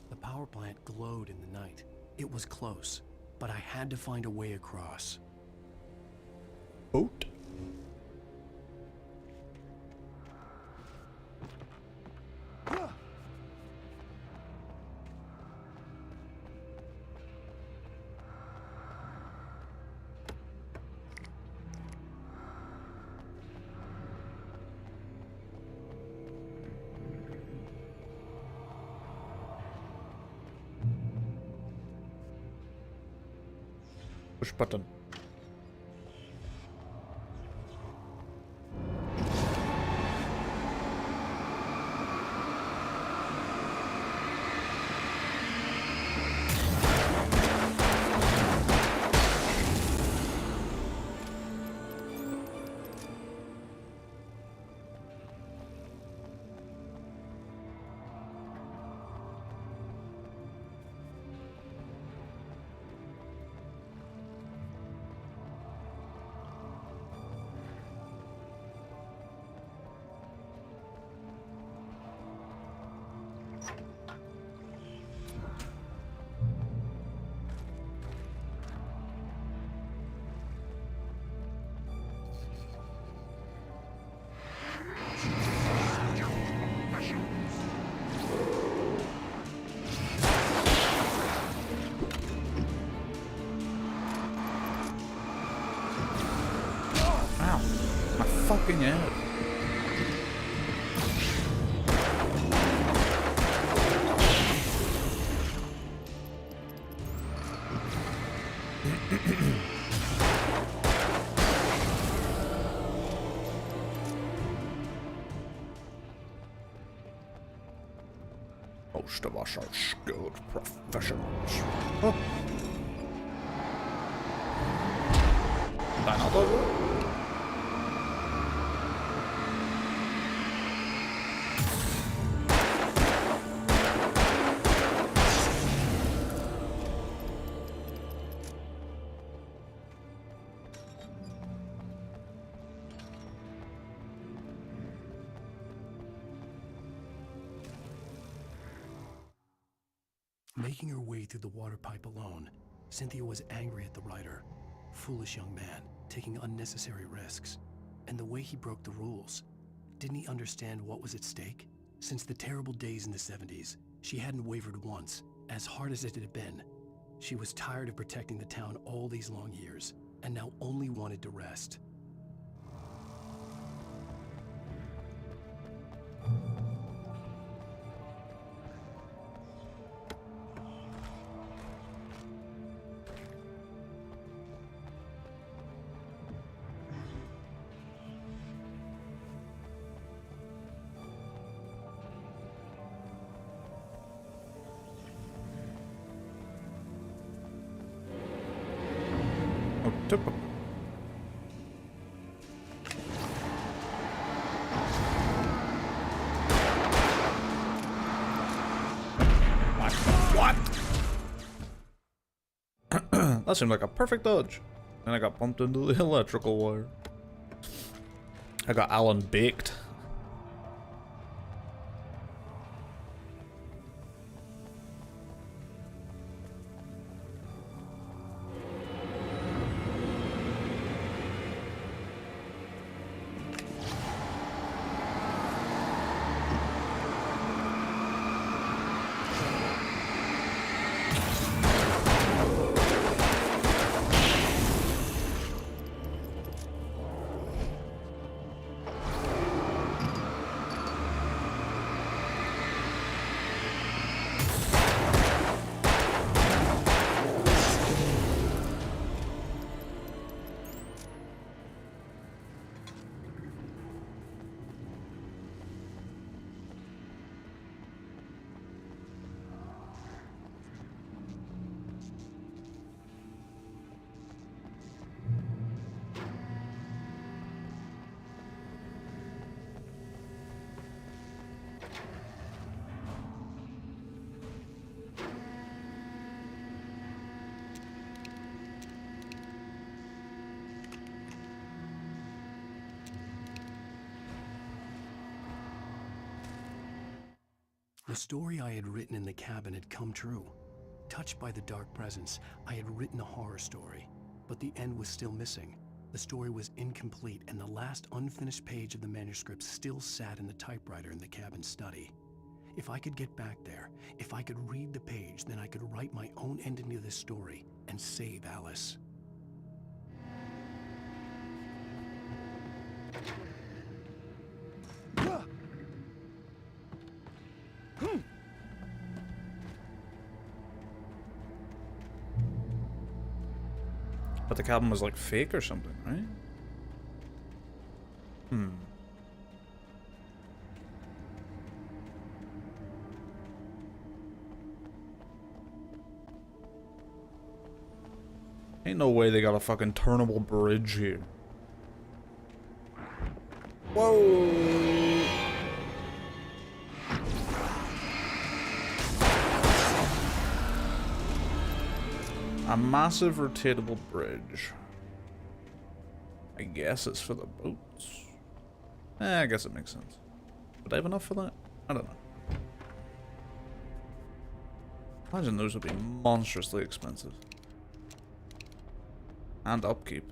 The power plant glowed in the night. It was close, but I had to find a way across. Boat? Push button. fucking hell. Most of us are skilled professionals. Huh. Making her way through the water pipe alone, Cynthia was angry at the writer. Foolish young man, taking unnecessary risks. And the way he broke the rules. Didn't he understand what was at stake? Since the terrible days in the 70s, she hadn't wavered once, as hard as it had been. She was tired of protecting the town all these long years, and now only wanted to rest. Typical. What? That seemed like a perfect dodge. And I got bumped into the electrical wire. I got Alan baked. The story I had written in the cabin had come true. Touched by the dark presence, I had written a horror story, but the end was still missing. The story was incomplete, and the last unfinished page of the manuscript still sat in the typewriter in the cabin study. If I could get back there, if I could read the page, then I could write my own ending to this story and save Alice. But the cabin was like fake or something, right? Ain't no way they got a fucking turnable bridge here. Whoa! A massive rotatable bridge. I guess it's for the boats. I guess it makes sense. Would I have enough for that? I don't know. Imagine those would be monstrously expensive. And upkeep.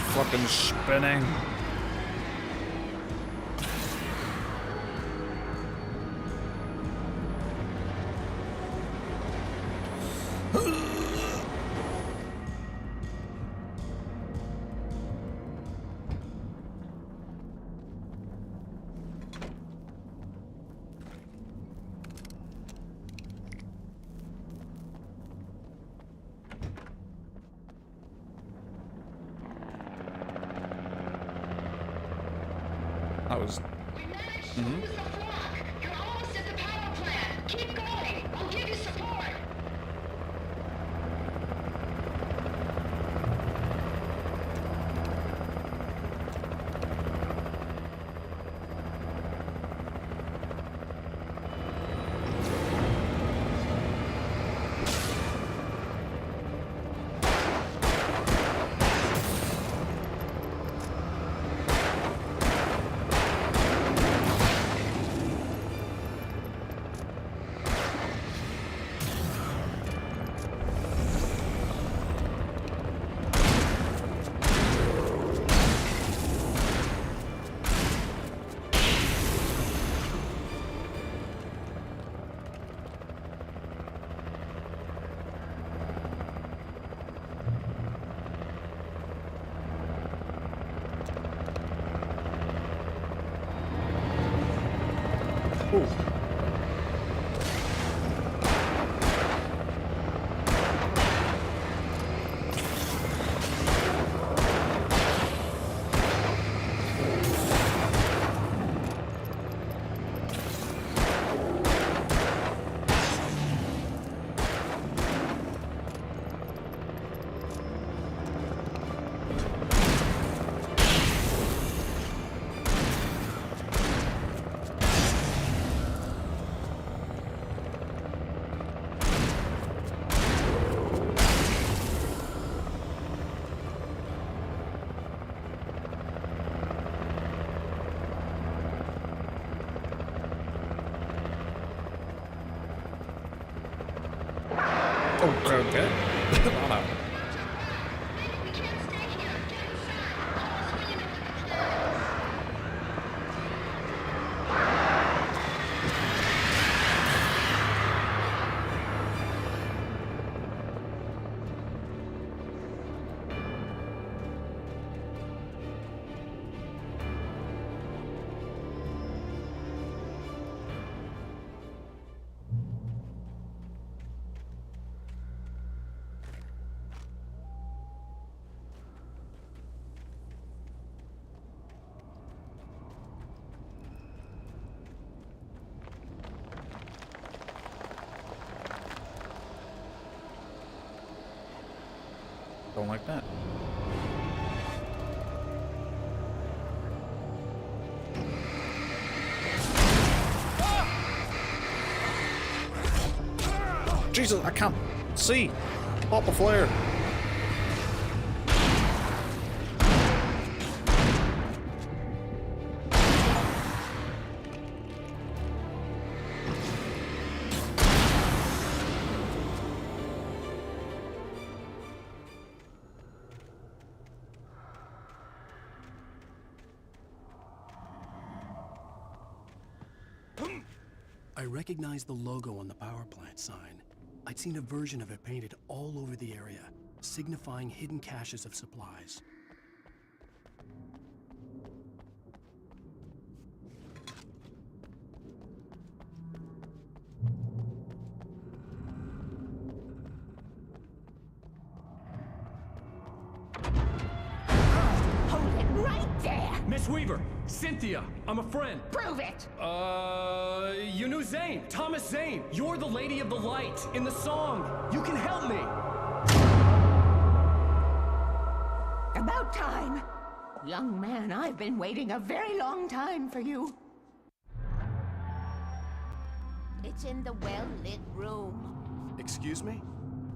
fucking spinning. That was. Mm-hmm. You're almost at the power plant. Keep going. I'll give you support. Okay. Oh, no. Don't like that. Jesus, I can't see. Pop a flare. I recognized the logo on the power plant sign. I'd seen a version of it painted all over the area, signifying hidden caches of supplies. Hold it right there. Miss Weaver, Cynthia, I'm a friend. Prove it. You knew Zane, Thomas Zane. You're the Lady of the Light in the song. You can help me. About time. Young man, I've been waiting a very long time for you. It's in the well-lit room. Excuse me?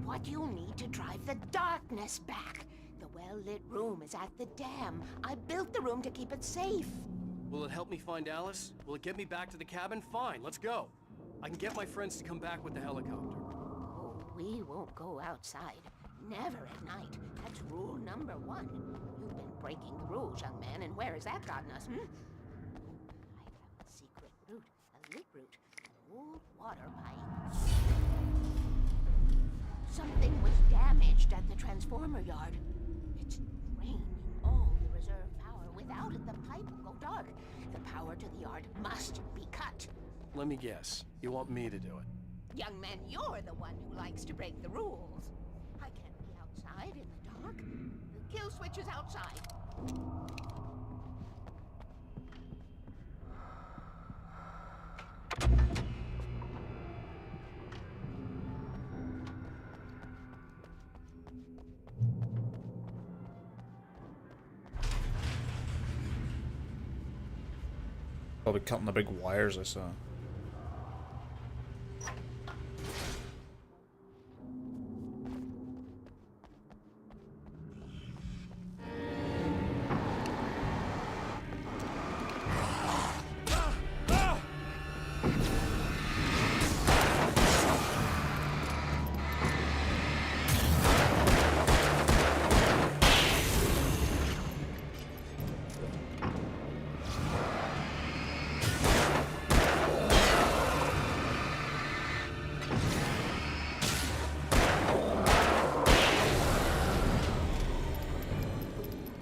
What you need to drive the darkness back. The well-lit room is at the dam. I built the room to keep it safe. Will it help me find Alice? Will it get me back to the cabin? Fine, let's go. I can get my friends to come back with the helicopter. Oh, we won't go outside. Never at night. That's rule number 1. You've been breaking the rules, young man, and where has that gotten us, I found a secret route, a lit route, an old water pipe. Something was damaged at the transformer yard. It's draining all the reserve power. Without it, the pipe will go dark. The power to the yard must be cut. Let me guess. You want me to do it? Young man, you're the one who likes to break the rules. I can't be outside in the dark. The kill switch is outside. Probably cutting the big wires I saw.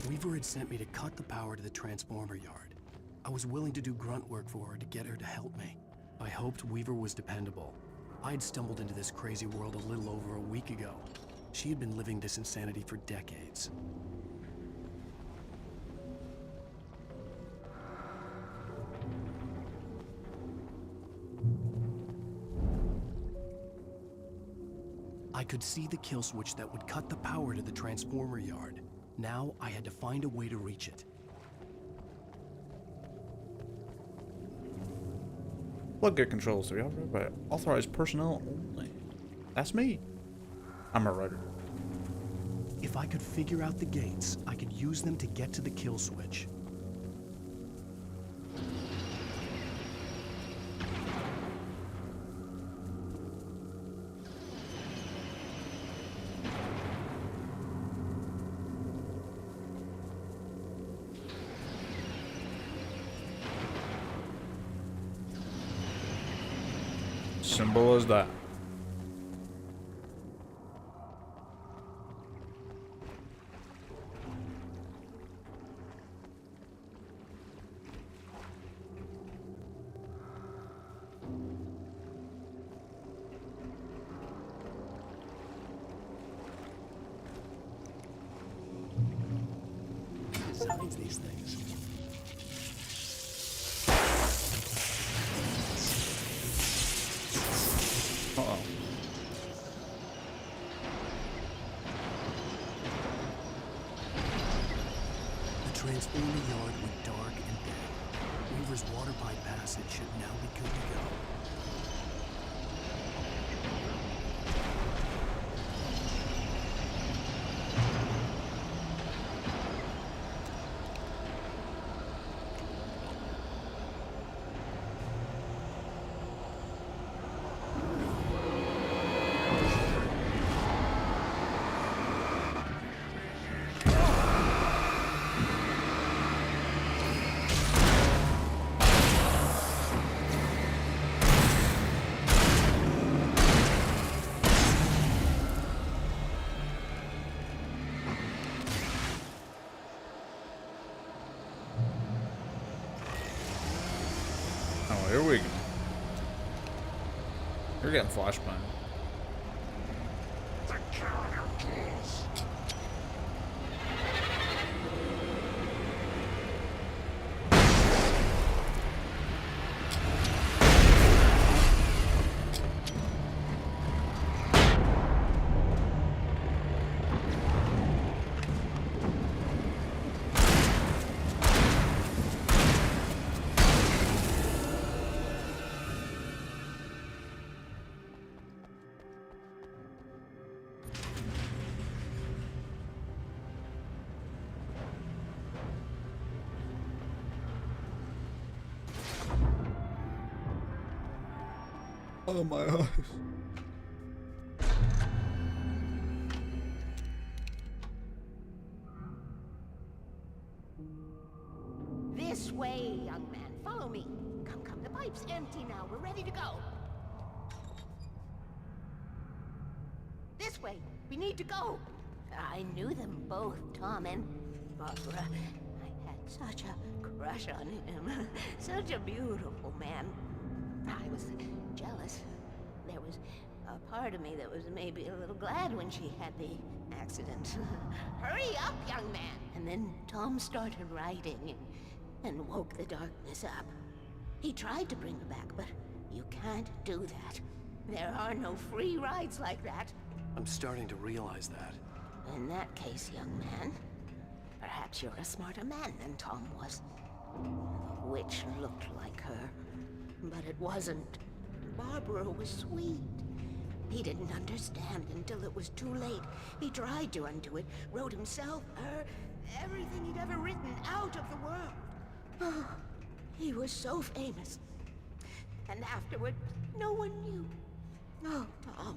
Weaver had sent me to cut the power to the transformer yard. I was willing to do grunt work for her to get her to help me. I hoped Weaver was dependable. I'd stumbled into this crazy world a little over a week ago. She had been living this insanity for decades. I could see the kill switch that would cut the power to the transformer yard. Now I had to find a way to reach it. Floodgate controls to be operated by authorized personnel only. That's me. I'm a writer. If I could figure out the gates, I could use them to get to the kill switch. Simple as that. Besides these things. Uh-oh. The transformer yard went dark and dead. Weaver's water pipe passage should now be good to go. Oh, here we go. You're getting flashbang. The counter keys. Oh my eyes. way, young man. Follow me. Come, the pipe's empty now. We're ready to go. This way. We need to go. I knew them both, Tom and Barbara. I had such a crush on him. Such a beautiful man. I was jealous. There was a part of me that was maybe a little glad when she had the accident. Hurry up, young man! And then Tom started writing and woke the darkness up. He tried to bring her back, but you can't do that. There are no free rides like that. I'm starting to realize that. In that case, young man, perhaps you're a smarter man than Tom was. The witch looked like her, but it wasn't. Barbara was sweet. He didn't understand until it was too late. He tried to undo it, wrote himself, her, everything he'd ever written out of the world. Oh, he was so famous. And afterward, no one knew. Oh, Tom.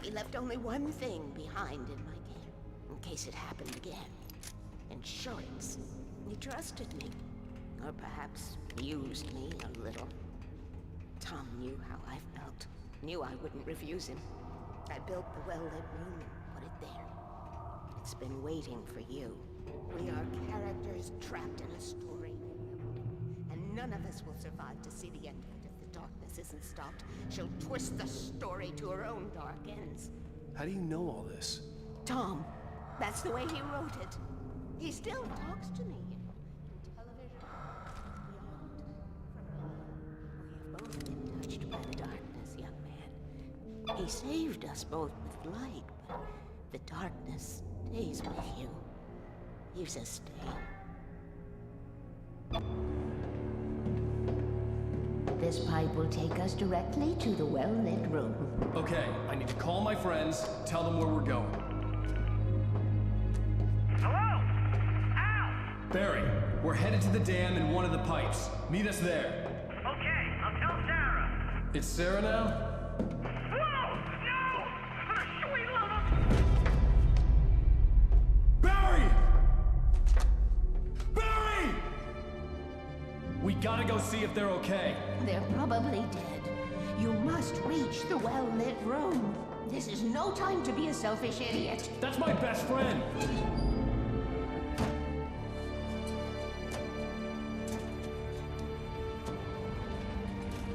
He left only one thing behind in my game, in case it happened again. Insurance. He trusted me. Or perhaps used me a little. Tom knew how I felt. Knew I wouldn't refuse him. I built the well-lit room and put it there. It's been waiting for you. We are characters trapped in a story. And none of us will survive to see the end of it if the darkness isn't stopped. She'll twist the story to her own dark ends. How do you know all this? Tom, that's the way he wrote it. He still talks to me, you know, in television, beyond, from me. We have both been touched by the darkness, young man. He saved us both with light, but the darkness stays with you. Leaves a stain. This pipe will take us directly to the well-lit room. Okay, I need to call my friends, tell them where we're going. Hello? Al! Barry, we're headed to the dam in one of the pipes. Meet us there. Okay, I'll tell Sarah. It's Sarah now? Whoa! No! For the sweet love of... Barry! Barry! We gotta go see if they're okay. They're probably dead. You must reach the well-lit room. This is no time to be a selfish idiot. That's my best friend.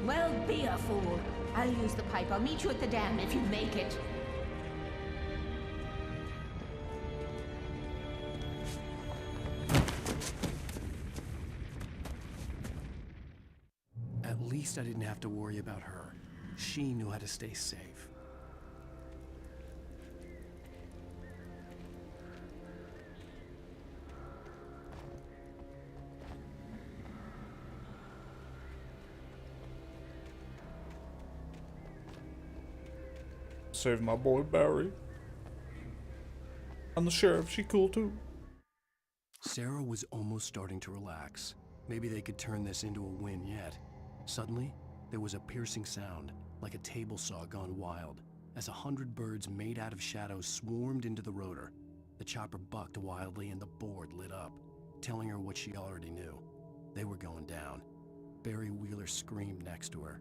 Well, be a fool. I'll use the pipe. I'll meet you at the dam if you make it. At least I didn't have to worry about her. She knew how to stay safe. Save my boy Barry. And the sheriff, she cool too. Sarah was almost starting to relax. Maybe they could turn this into a win yet. Suddenly, there was a piercing sound, like a table saw gone wild, as 100 birds made out of shadows swarmed into the rotor. The chopper bucked wildly and the board lit up, telling her what she already knew. They were going down. Barry Wheeler screamed next to her.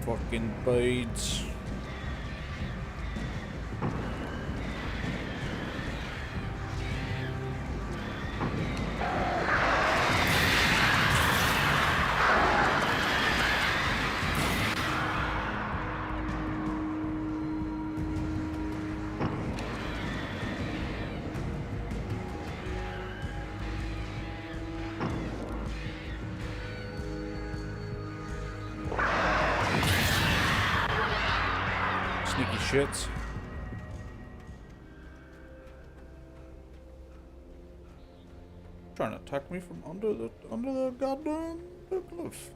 Fucking birds. Sneaky shits. Trying to attack me from under the goddamn cliff.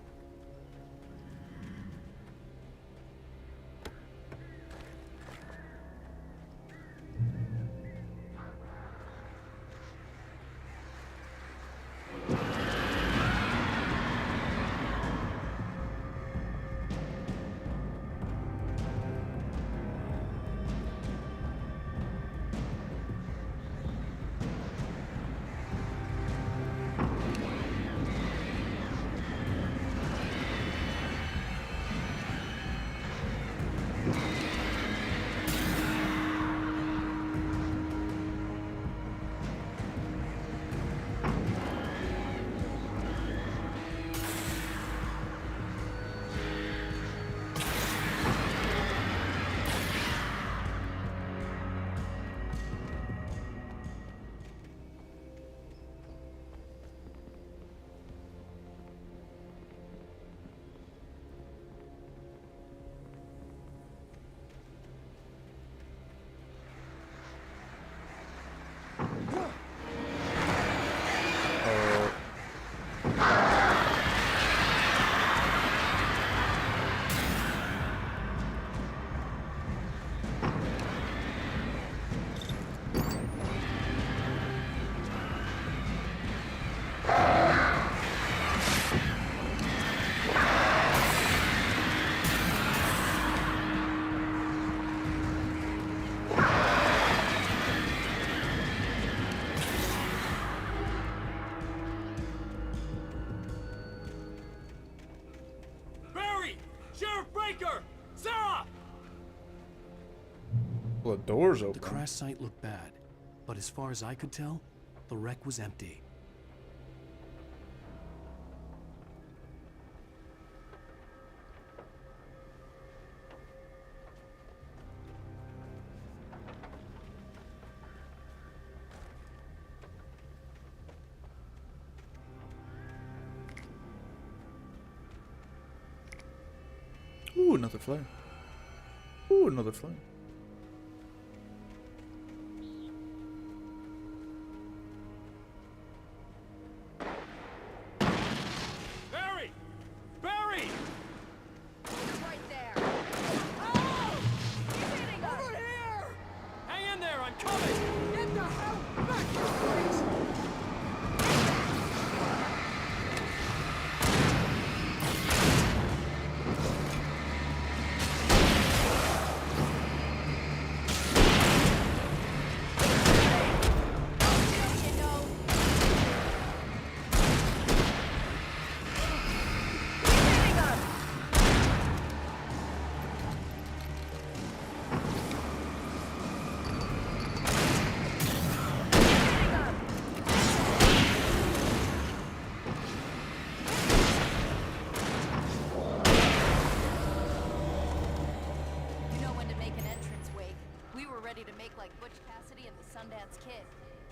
Sheriff Breaker! Sarah! Well, the door's open. The crash site looked bad, but as far as I could tell, the wreck was empty. Ooh, another flare. Ooh, another flare. Barry! Barry! You're right there. Oh! He's hitting us! Over here! Hang in there, I'm coming! Get the hell back, you freaks!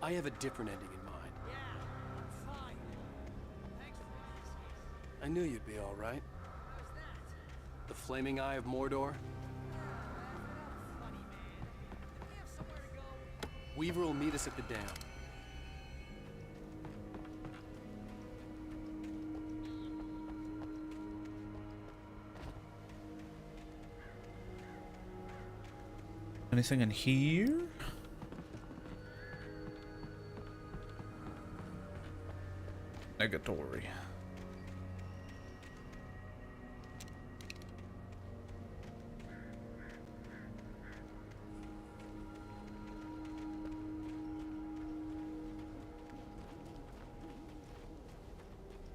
I have a different ending in mind. Yeah, fine. Thanks for asking. I knew you'd be all right. How's that? The flaming eye of Mordor? Funny, man. Do we have somewhere to go? Weaver will meet us at the dam. Anything in here? Negatory.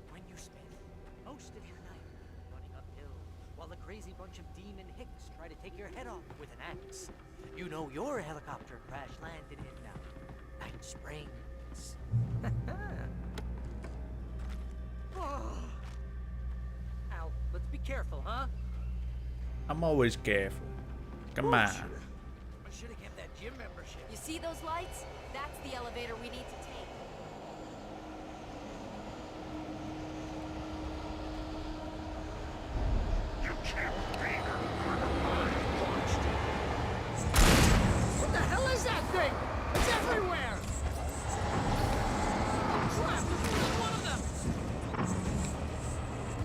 When you spend most of your night running uphill while a crazy bunch of demon hicks try to take your head off with an axe, you know your helicopter crash landed in Night Springs. Al, let's be careful, huh? I'm always careful. Come on. I should have kept that gym membership. You see those lights? That's the elevator we need to take. You killed me. What the hell is that thing? It's everywhere! Oh crap! There's one of them!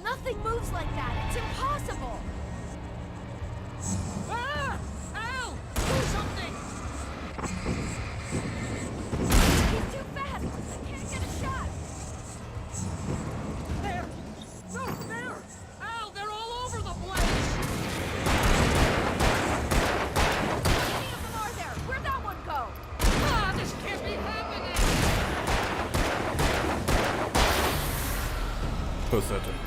Nothing moves like that. It's impossible. Ah! Al! Do something! He's too fast. I can't get a shot. There! No, there! Al, they're all over the place! How many of them are there? Where'd that one go? Ah, this can't be happening! Pathetic.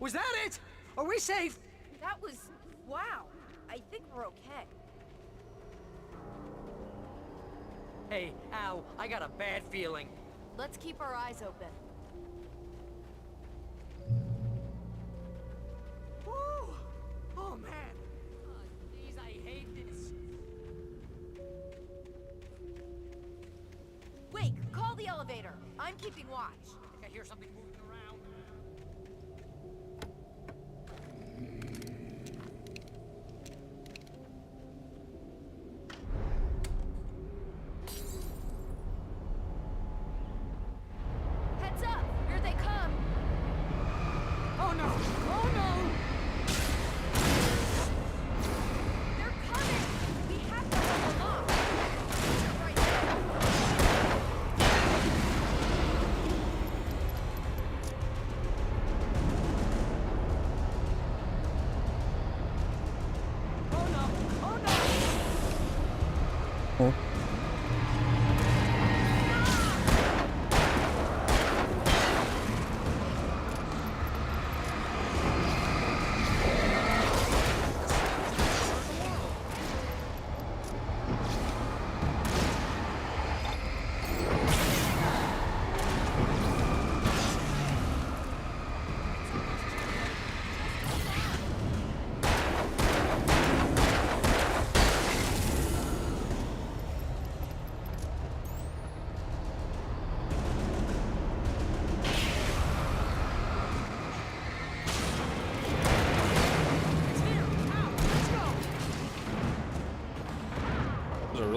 Was that it? Are we safe? That was... wow. I think we're okay. Hey, Al, I got a bad feeling. Let's keep our eyes open. Woo! Oh, man. Jeez, I hate this. Wake, call the elevator. I'm keeping watch. I think I hear something moving around. Heads up! Here they come! Oh, no! Oh, no! They're coming! We have to hold them off. They're right there.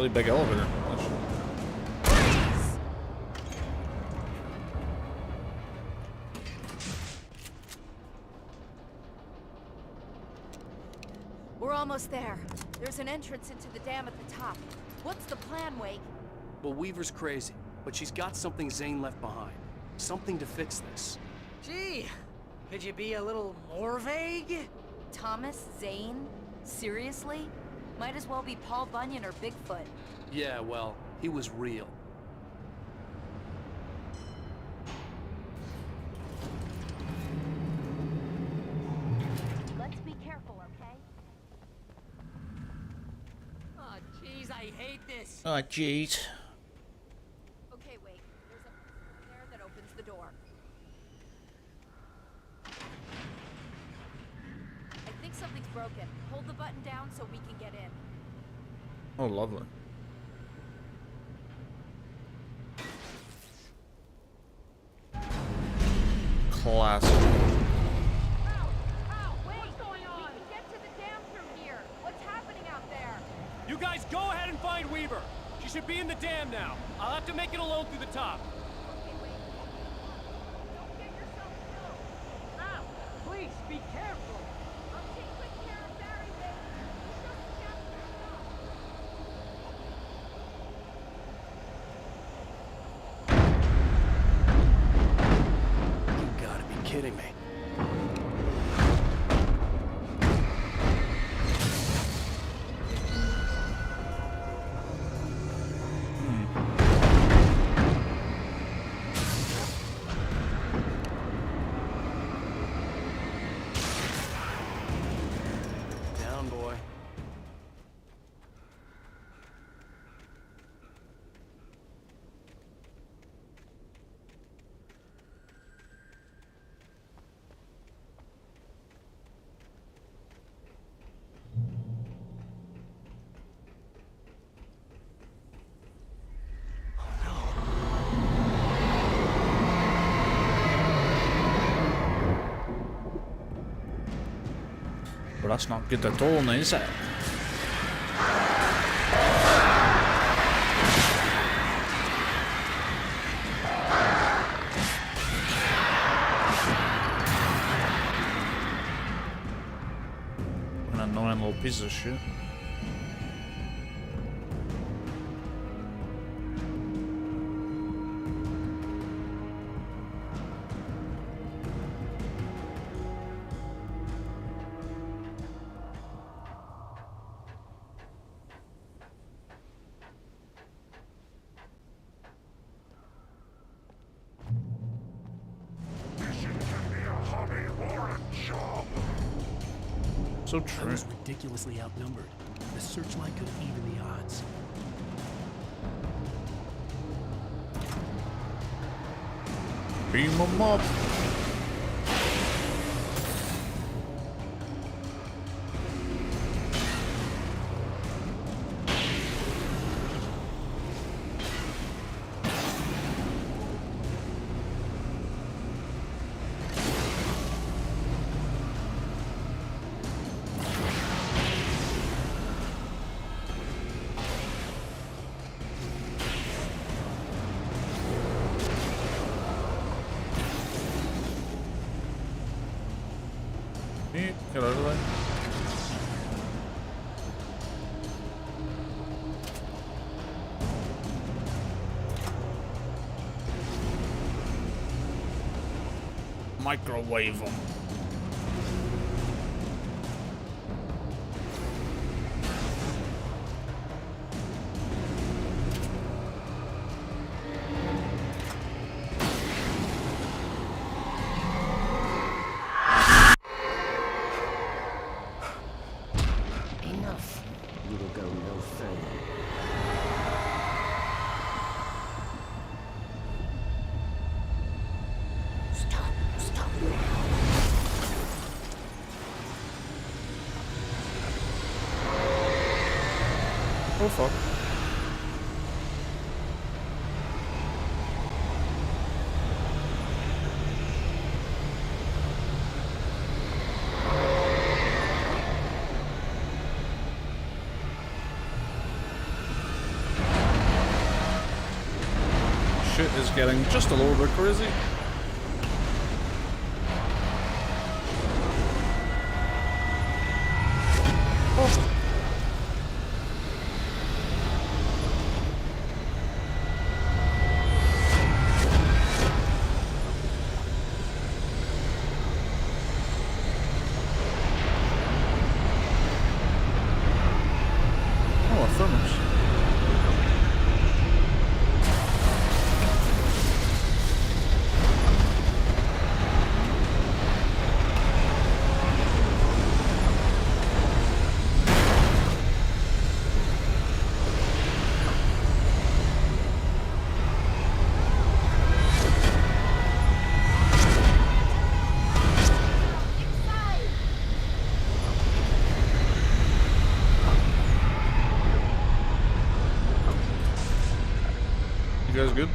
Really big elevator. We're almost there. There's an entrance into the dam at the top. What's the plan, Wake? Well, Weaver's crazy, but she's got something Zane left behind. Something to fix this. Gee, could you be a little more vague? Thomas Zane? Seriously? Might as well be Paul Bunyan or Bigfoot. Yeah, well, he was real. Let's be careful, okay? Oh, jeez, I hate this. Oh, jeez. Okay, Wake. There's a button there that opens the door. I think something's broken. Hold the button down so we can get in. Oh, lovely. Classic. You guys go ahead and find Weaver. She should be in the dam now. I'll have to make it alone through the top. Please, be careful. You gotta be kidding me. Down, boy. But that's not good at all, now, is it? An annoying little piece of shit. So I true. was ridiculously outnumbered. The searchlight could even the odds. Beam 'em up. Get out of the way. Microwave them. Enough. You will go no further. Stop now. Oh fuck. shit is getting just a little bit crazy. You guys good?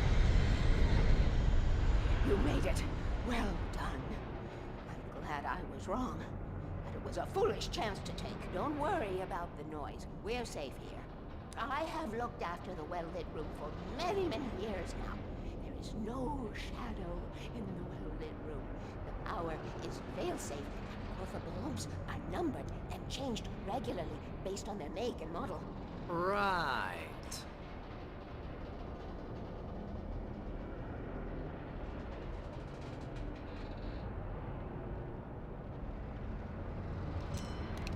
You made it. Well done. I'm glad I was wrong. But it was a foolish chance to take. Don't worry about the noise. We're safe here. I have looked after the well-lit room for many, many years now. There is no shadow in the well-lit room. The power is fail-safe. All the bulbs are numbered and changed regularly based on their make and model. Right.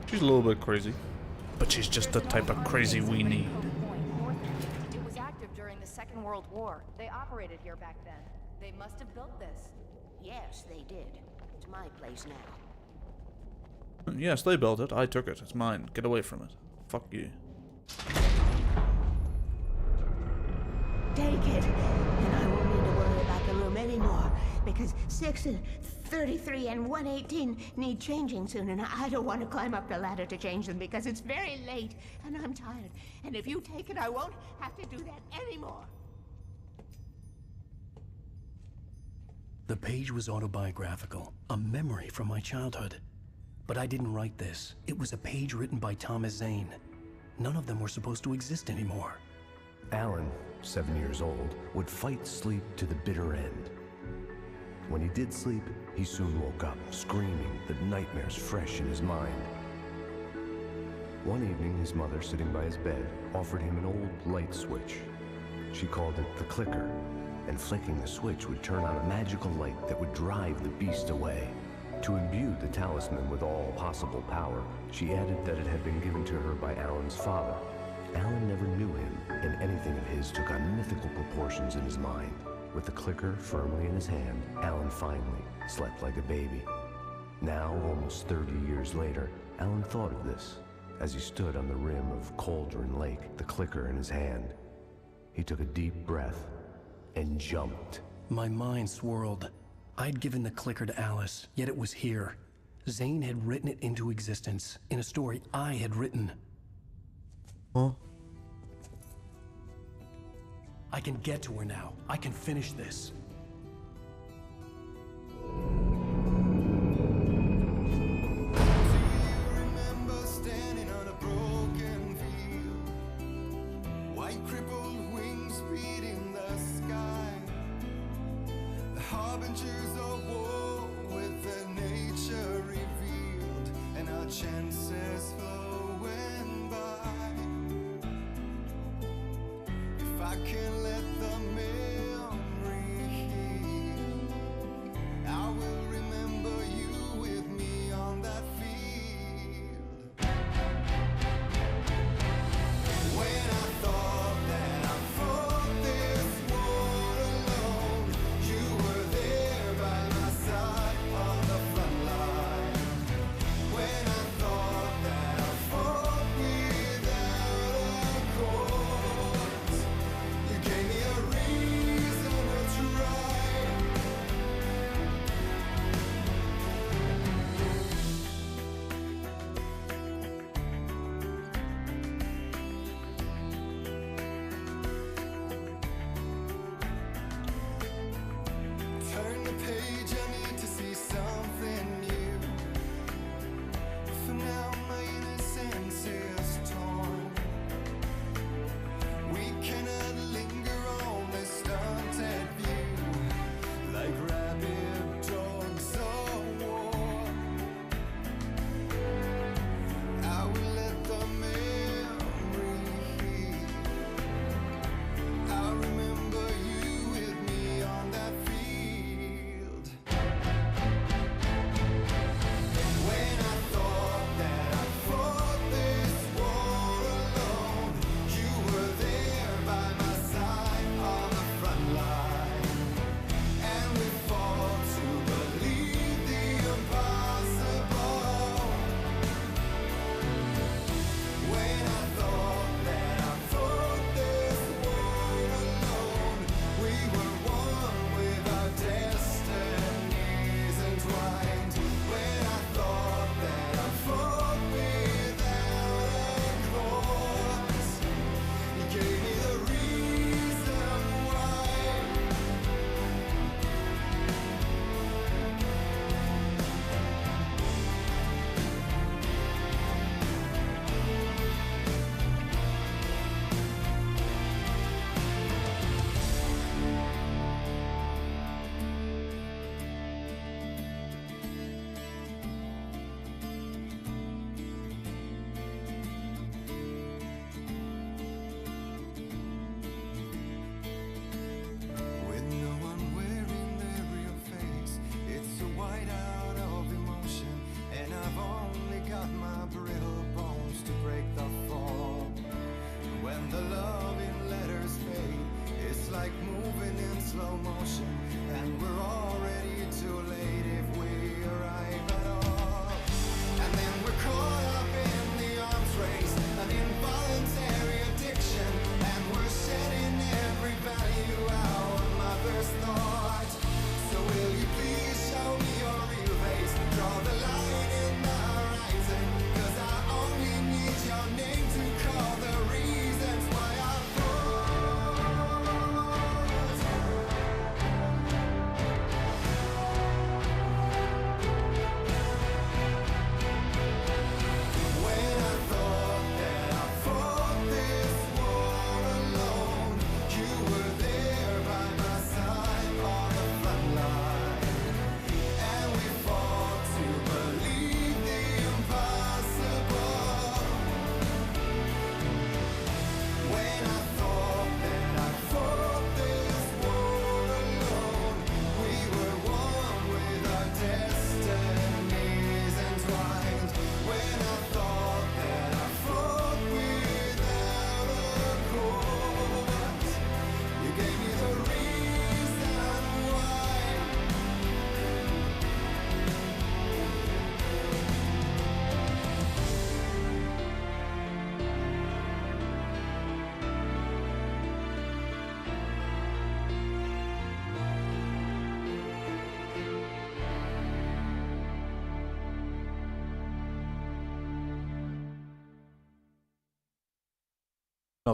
She's a little bit crazy, but she's just the type of crazy we need. It was active during the Second World War. They operated here back then. They must have built this. Yes, they did. It's my place now. Yes, they built it. I took it. It's mine. Get away from it. Fuck you. Take it, and I won't need to worry about the room anymore, because 6 and 33 and 118 need changing soon, and I don't want to climb up the ladder to change them because it's very late, and I'm tired. And if you take it, I won't have to do that anymore. The page was autobiographical, a memory from my childhood. But I didn't write this. It was a page written by Thomas Zane. None of them were supposed to exist anymore. Alan, 7 years old, would fight sleep to the bitter end. When he did sleep, he soon woke up, screaming, the nightmares fresh in his mind. One evening, his mother, sitting by his bed, offered him an old light switch. She called it the clicker, and flicking the switch would turn on a magical light that would drive the beast away. To imbue the talisman with all possible power, she added that it had been given to her by Alan's father. Alan never knew him, and anything of his took on mythical proportions in his mind. With the clicker firmly in his hand, Alan finally slept like a baby. Now, almost 30 years later, Alan thought of this as he stood on the rim of Cauldron Lake, the clicker in his hand. He took a deep breath and jumped. My mind swirled. I'd given the clicker to Alice, yet it was here. Zane had written it into existence in a story I had written. Huh? I can get to her now. I can finish this. Remember standing on a broken field, white crippled wings beating the sky, the harbingers of war with their nature revealed, and our chances flowing by. If I can let the memory heal, I will remember you with me on that field. When I thought that I fought this war alone, you were there by my side on the front line. When I thought that I fought without a cause, you gave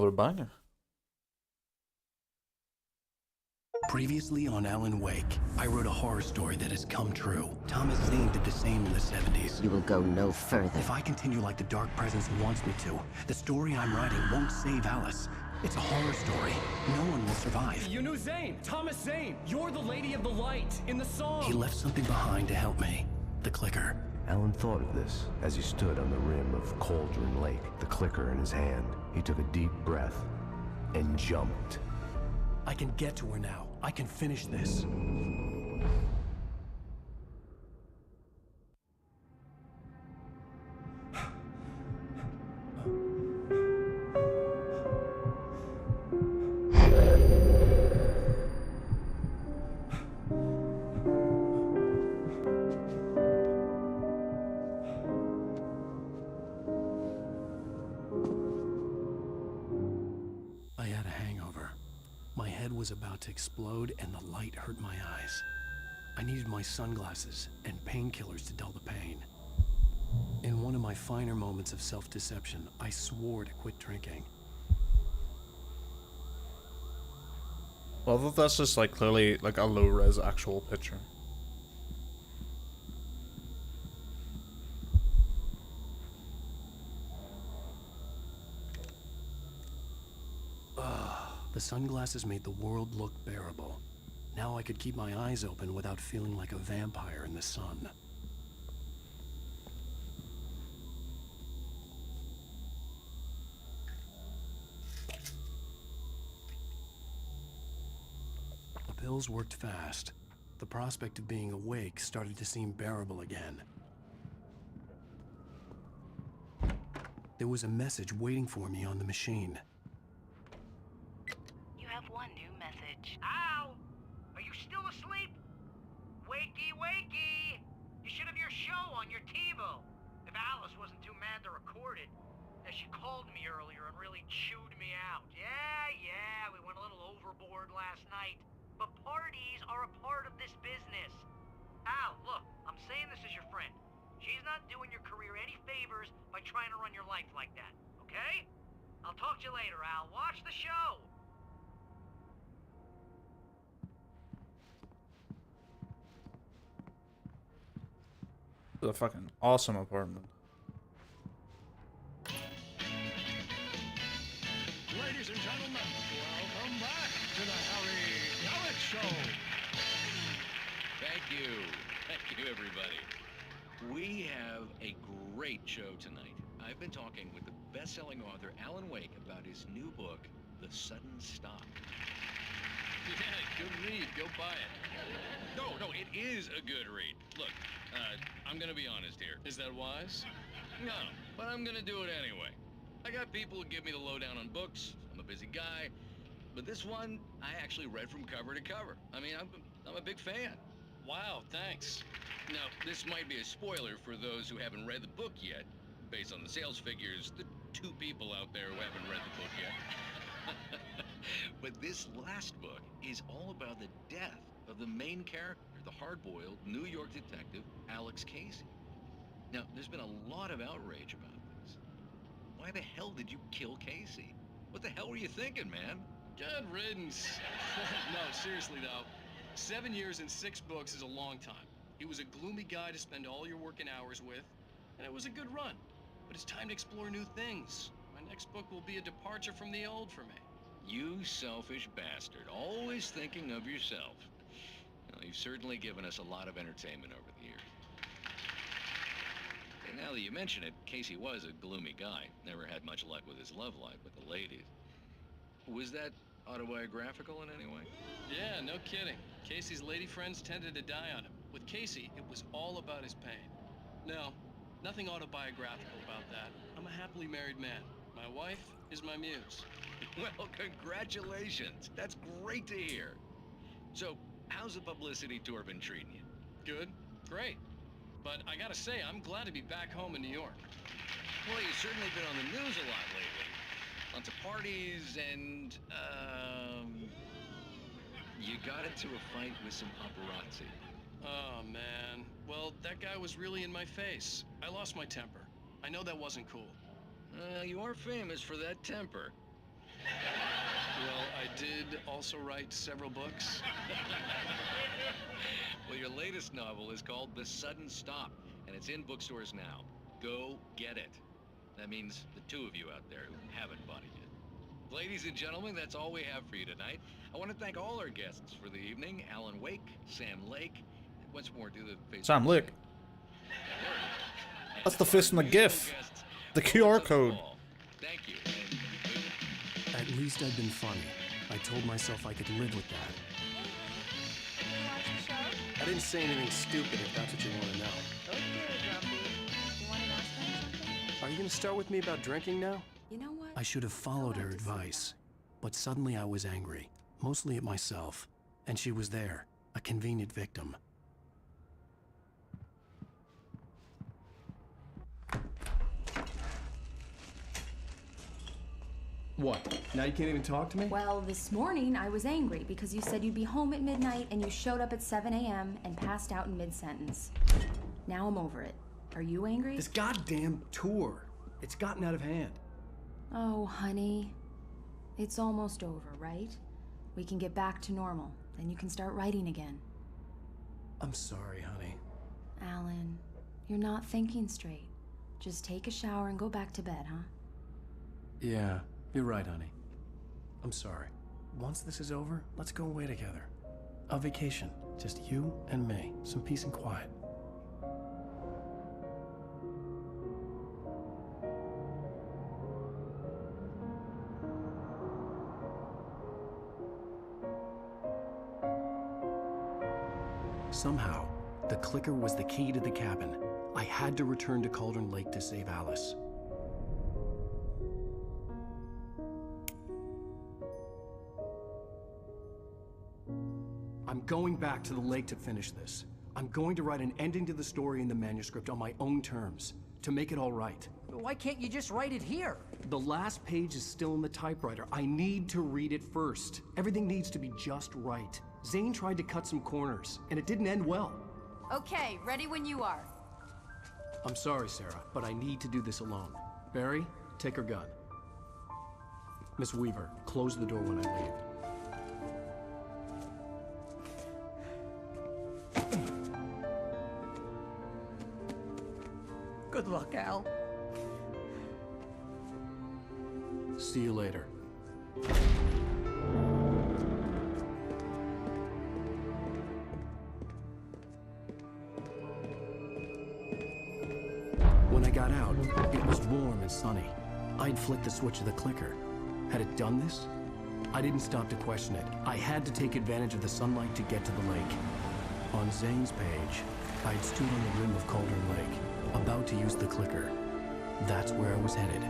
Another banger. Previously on Alan Wake, I wrote a horror story that has come true. Thomas Zane did the same in the 70s. You will go no further. If I continue like the Dark Presence wants me to, the story I'm writing won't save Alice. It's a horror story. No one will survive. You knew Zane, Thomas Zane. You're the Lady of the Light in the song. He left something behind to help me. The clicker. Alan thought of this as he stood on the rim of Cauldron Lake, the clicker in his hand. He took a deep breath and jumped. I can get to her now. I can finish this. I had a hangover. My head was about to explode and the light hurt my eyes. I needed my sunglasses and painkillers to dull the pain. In one of my finer moments of self-deception, I swore to quit drinking. Well, I thought that's just like clearly like a low-res actual picture. The sunglasses made the world look bearable. Now I could keep my eyes open without feeling like a vampire in the sun. The pills worked fast. The prospect of being awake started to seem bearable again. There was a message waiting for me on the machine. You have one new message. Al! Are you still asleep? Wakey, wakey! You should have your show on your TiVo. If Alice wasn't too mad to record it. As she called me earlier and really chewed me out. Yeah, we went a little overboard last night. But parties are a part of this business. Al, look, I'm saying this as your friend. She's not doing your career any favors by trying to run your life like that, okay? I'll talk to you later, Al. Watch the show! It's a fucking awesome apartment. Ladies and gentlemen, welcome back to the Harry Gallet Show. Thank you. Thank you, everybody. We have a great show tonight. I've been talking with the best-selling author Alan Wake about his new book, The Sudden Stop. Yeah, good read. Go buy it. No, it is a good read. Look, I'm gonna be honest here. Is that wise? No, but I'm gonna do it anyway. I got people who give me the lowdown on books. I'm a busy guy. But this one, I actually read from cover to cover. I mean, I'm a big fan. Wow, thanks. Now, this might be a spoiler for those who haven't read the book yet. Based on the sales figures, the 2 people out there who haven't read the book yet. But this last book is all about the death of the main character, the hard-boiled New York detective, Alex Casey. Now, there's been a lot of outrage about this. Why the hell did you kill Casey? What the hell were you thinking, man? Good riddance. No, seriously though. 7 years and 6 books is a long time. He was a gloomy guy to spend all your working hours with, and it was a good run. But it's time to explore new things. My next book will be a departure from the old for me. You selfish bastard, always thinking of yourself. Well, you've certainly given us a lot of entertainment over the years. And now that you mention it, Casey was a gloomy guy. Never had much luck with his love life with the ladies. Was that autobiographical in any way? Yeah, no kidding. Casey's lady friends tended to die on him. With Casey, it was all about his pain. No, nothing autobiographical about that. I'm a happily married man. My wife is my muse. Well, congratulations. That's great to hear. So, how's the publicity tour been treating you? Good. Great. But I gotta say, I'm glad to be back home in New York. Well, you've certainly been on the news a lot lately. Lots of parties and, you got into a fight with some paparazzi. Oh, man. Well, that guy was really in my face. I lost my temper. I know that wasn't cool. You are famous for that temper. Well, I did also write several books. Well, your latest novel is called The Sudden Stop, and it's in bookstores now. Go get it. That means the two of you out there who haven't bought it yet. Ladies and gentlemen, that's all we have for you tonight. I want to thank all our guests for the evening. Alan Wake, Sam Lake. Once more, do the face. Sam Lake. That's the fist in the GIF. The QR code. Thank you. At least I'd been funny. I told myself I could live with that. I didn't say anything stupid if that's what you want to know. Are you going to start with me about drinking now? You know what? I should have followed her advice. But suddenly I was angry, mostly at myself. And she was there, a convenient victim. What? Now you can't even talk to me? Well, this morning I was angry because you said you'd be home at midnight and you showed up at 7 a.m. and passed out in mid-sentence. Now I'm over it. Are you angry? This goddamn tour. It's gotten out of hand. Oh, honey. It's almost over, right? We can get back to normal. Then you can start writing again. I'm sorry, honey. Alan, you're not thinking straight. Just take a shower and go back to bed, huh? Yeah, you're right, honey. I'm sorry. Once this is over, let's go away together. A vacation. Just you and me. Some peace and quiet. Somehow, the clicker was the key to the cabin. I had to return to Cauldron Lake to save Alice. I'm going back to the lake to finish this. I'm going to write an ending to the story in the manuscript on my own terms, to make it all right. Why can't you just write it here? The last page is still in the typewriter. I need to read it first. Everything needs to be just right. Zane tried to cut some corners, and it didn't end well. Okay, ready when you are. I'm sorry, Sarah, but I need to do this alone. Barry, take her gun. Miss Weaver, close the door when I leave. Good luck, Al. See you later. When I got out, it was warm and sunny. I'd flicked the switch of the clicker. Had it done this? I didn't stop to question it. I had to take advantage of the sunlight to get to the lake. On Zane's page, I'd stood on the rim of Cauldron Lake, about to use the clicker. That's where I was headed.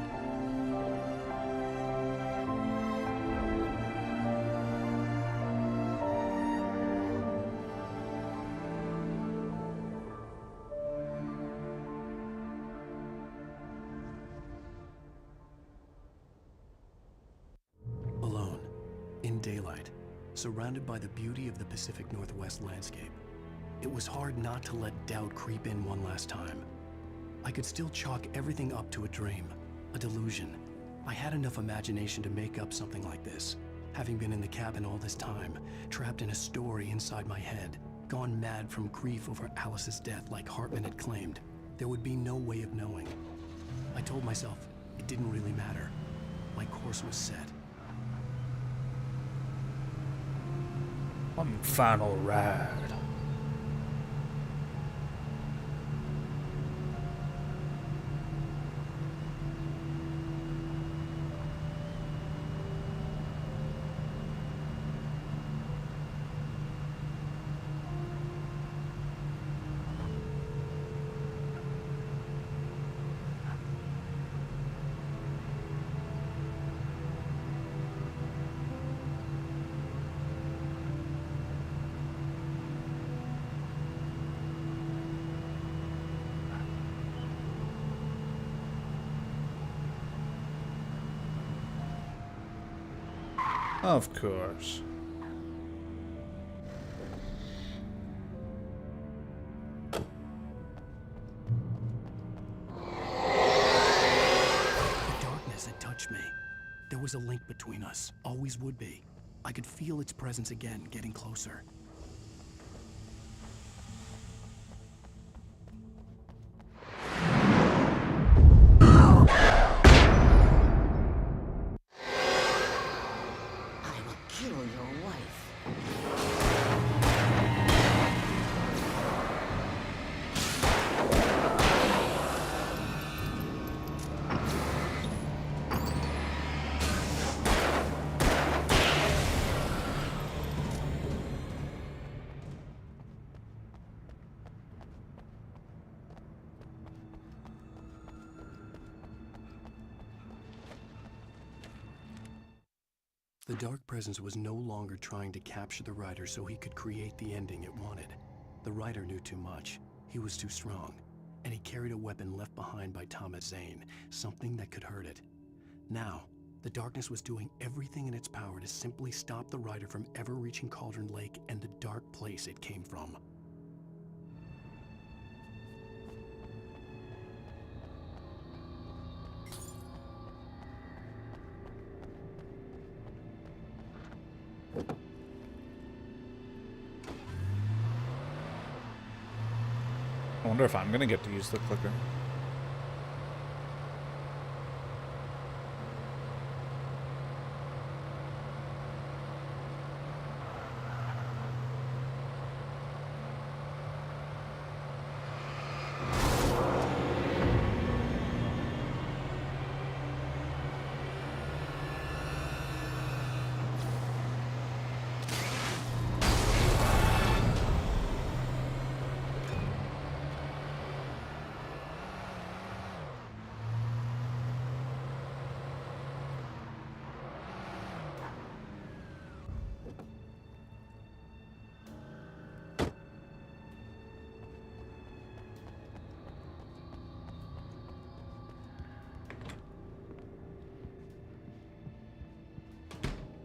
Alone, in daylight, surrounded by the beauty of the Pacific Northwest landscape. It was hard not to let doubt creep in one last time. I could still chalk everything up to a dream, a delusion. I had enough imagination to make up something like this, having been in the cabin all this time, trapped in a story inside my head, gone mad from grief over Alice's death like Hartman had claimed. There would be no way of knowing. I told myself it didn't really matter. My course was set. One final ride. Of course. The darkness had touched me. There was a link between us, always would be. I could feel its presence again, getting closer. I will kill your wife. The Dark Presence was no longer trying to capture the Rider so he could create the ending it wanted. The Rider knew too much. He was too strong. And he carried a weapon left behind by Thomas Zane, something that could hurt it. Now, the Darkness was doing everything in its power to simply stop the Rider from ever reaching Cauldron Lake and the dark place it came from. I wonder if I'm gonna get to use the clicker.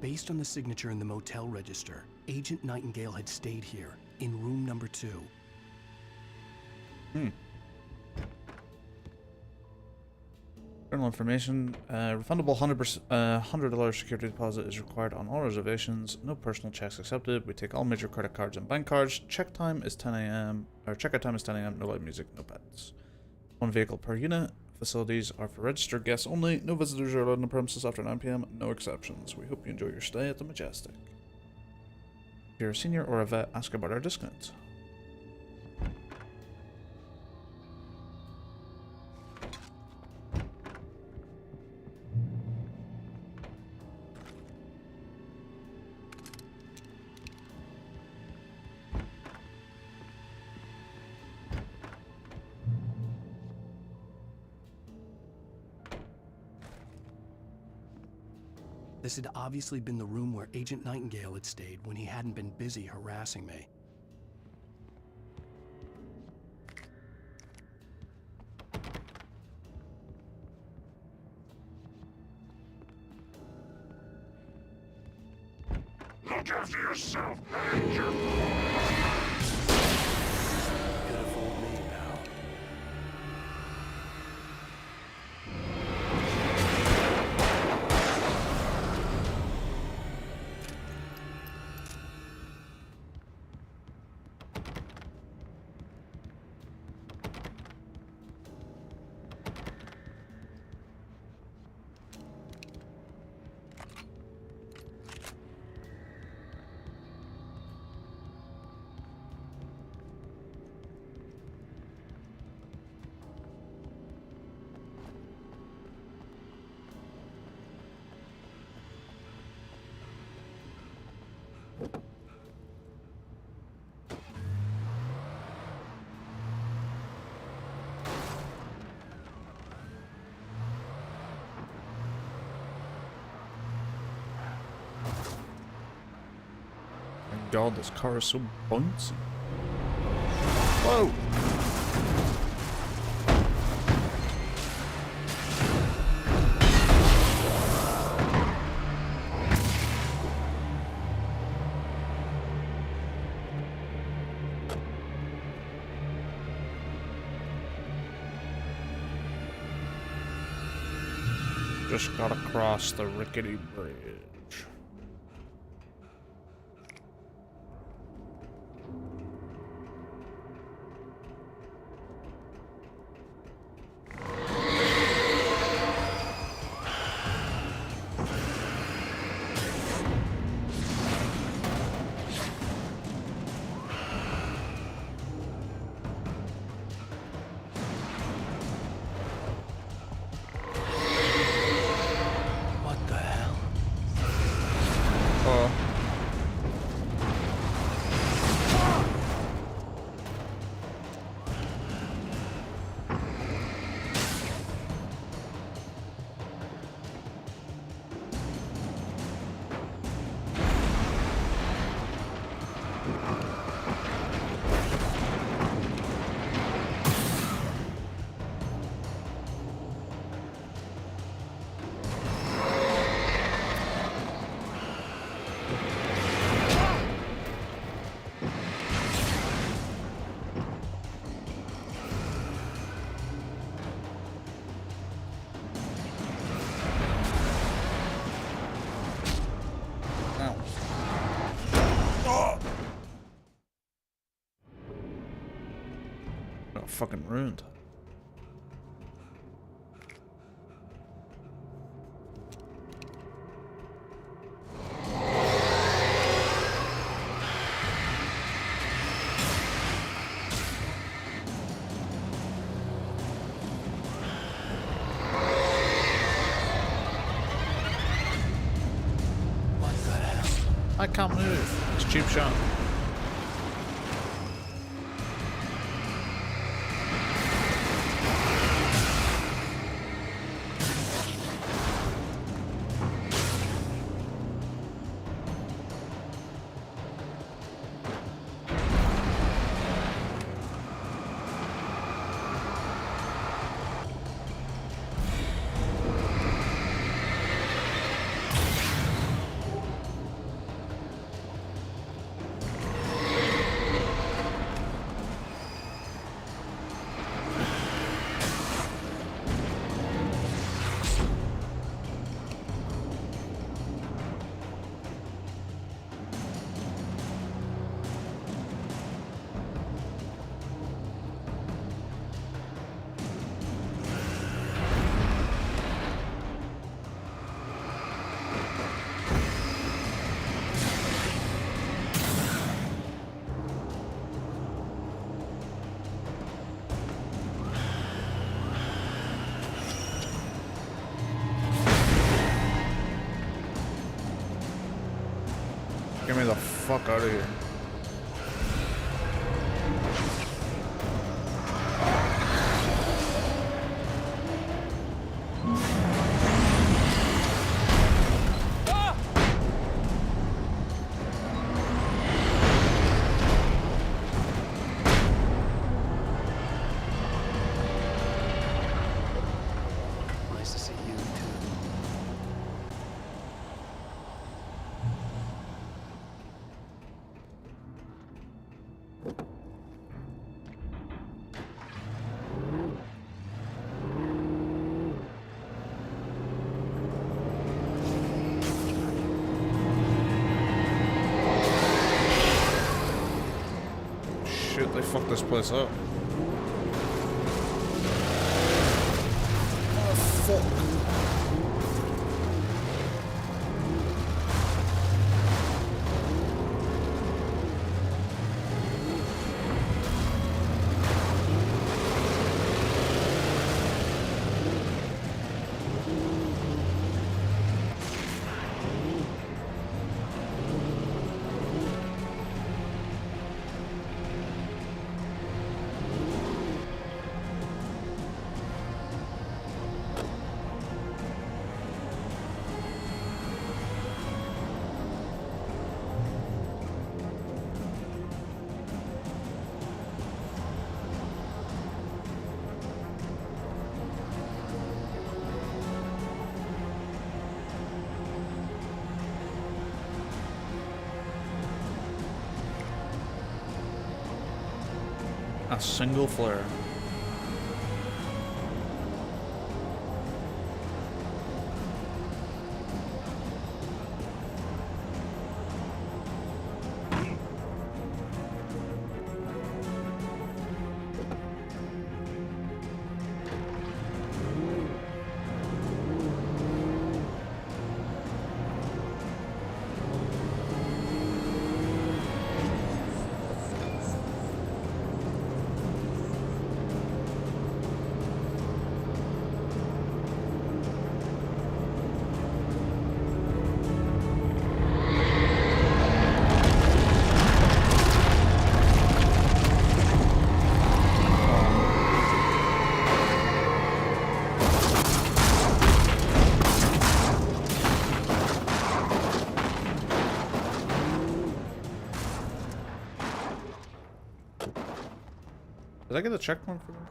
Based on the signature in the motel register, Agent Nightingale had stayed here, in room number 2. Journal information. Refundable $100 security deposit is required on all reservations. No personal checks accepted. We take all major credit cards and bank cards. Check time is 10 a.m. or checkout time is 10 a.m. No live music, no pets. 1 vehicle per unit. Facilities are for registered guests only. No visitors are allowed on the premises after 9 p.m. No exceptions. We hope you enjoy your stay at the Majestic. If you're a senior or a vet, ask about our discounts. This had obviously been the room where Agent Nightingale had stayed when he hadn't been busy harassing me. Look after yourself and your Could have fooled me, pal. God, this car is so bouncy. Whoa! Just gotta cross the rickety bridge. Fucking ruined. What the hell? I can't move. It's cheap shot. Get me the fuck out of here. Nice to see you too. Shit, they fucked this place up. Oh, fuck. A single flare. Did I get a checkpoint for them?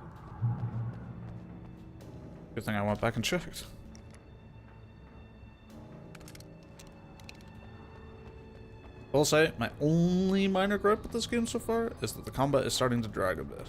Good thing I went back and checked. I'll say, my only minor gripe with this game so far is that the combat is starting to drag a bit.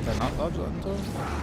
Did I not dodge that in time?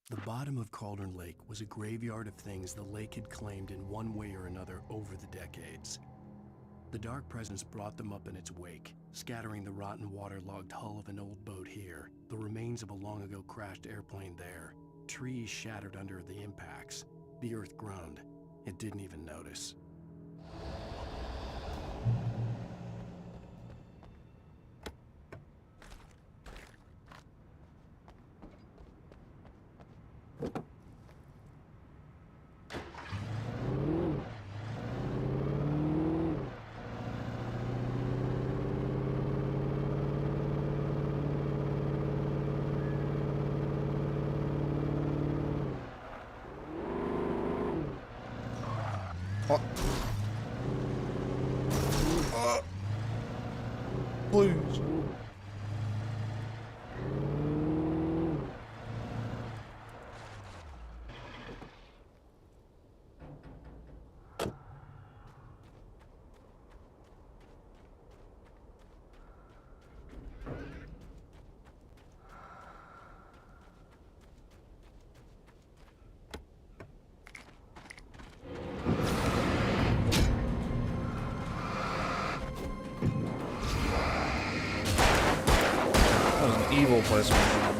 The bottom of Cauldron Lake was a graveyard of things the lake had claimed in one way or another over the decades. The Dark Presence brought them up in its wake, scattering the rotten waterlogged hull of an old boat here, the remains of a long-ago crashed airplane there, trees shattered under the impacts. The earth groaned. It didn't even notice. Please. Evil placement.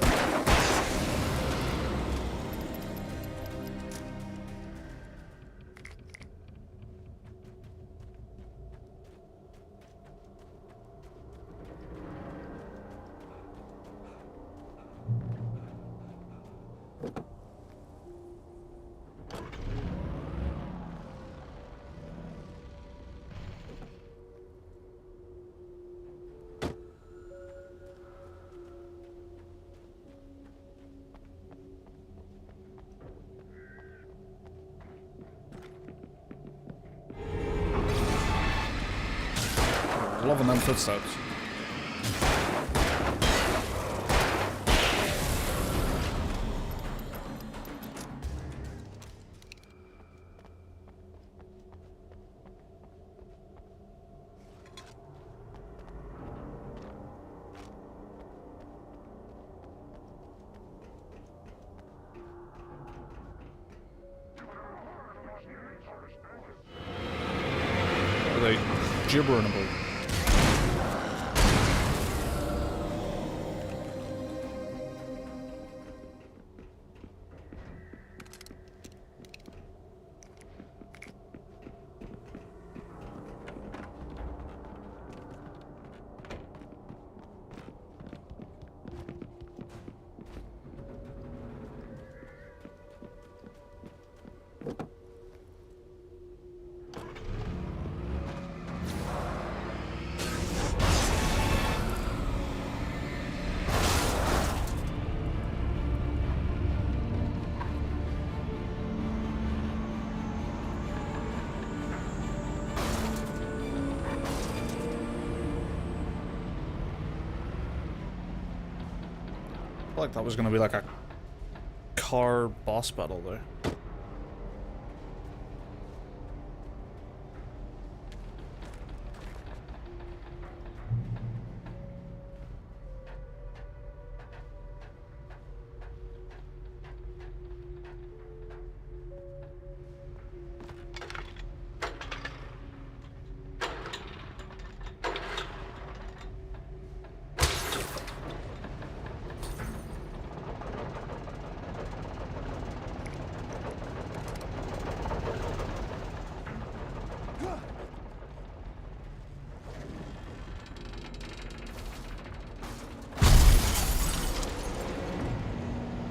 Loving them footsteps. Are they gibbering about? I feel like that was gonna be like a car boss battle there.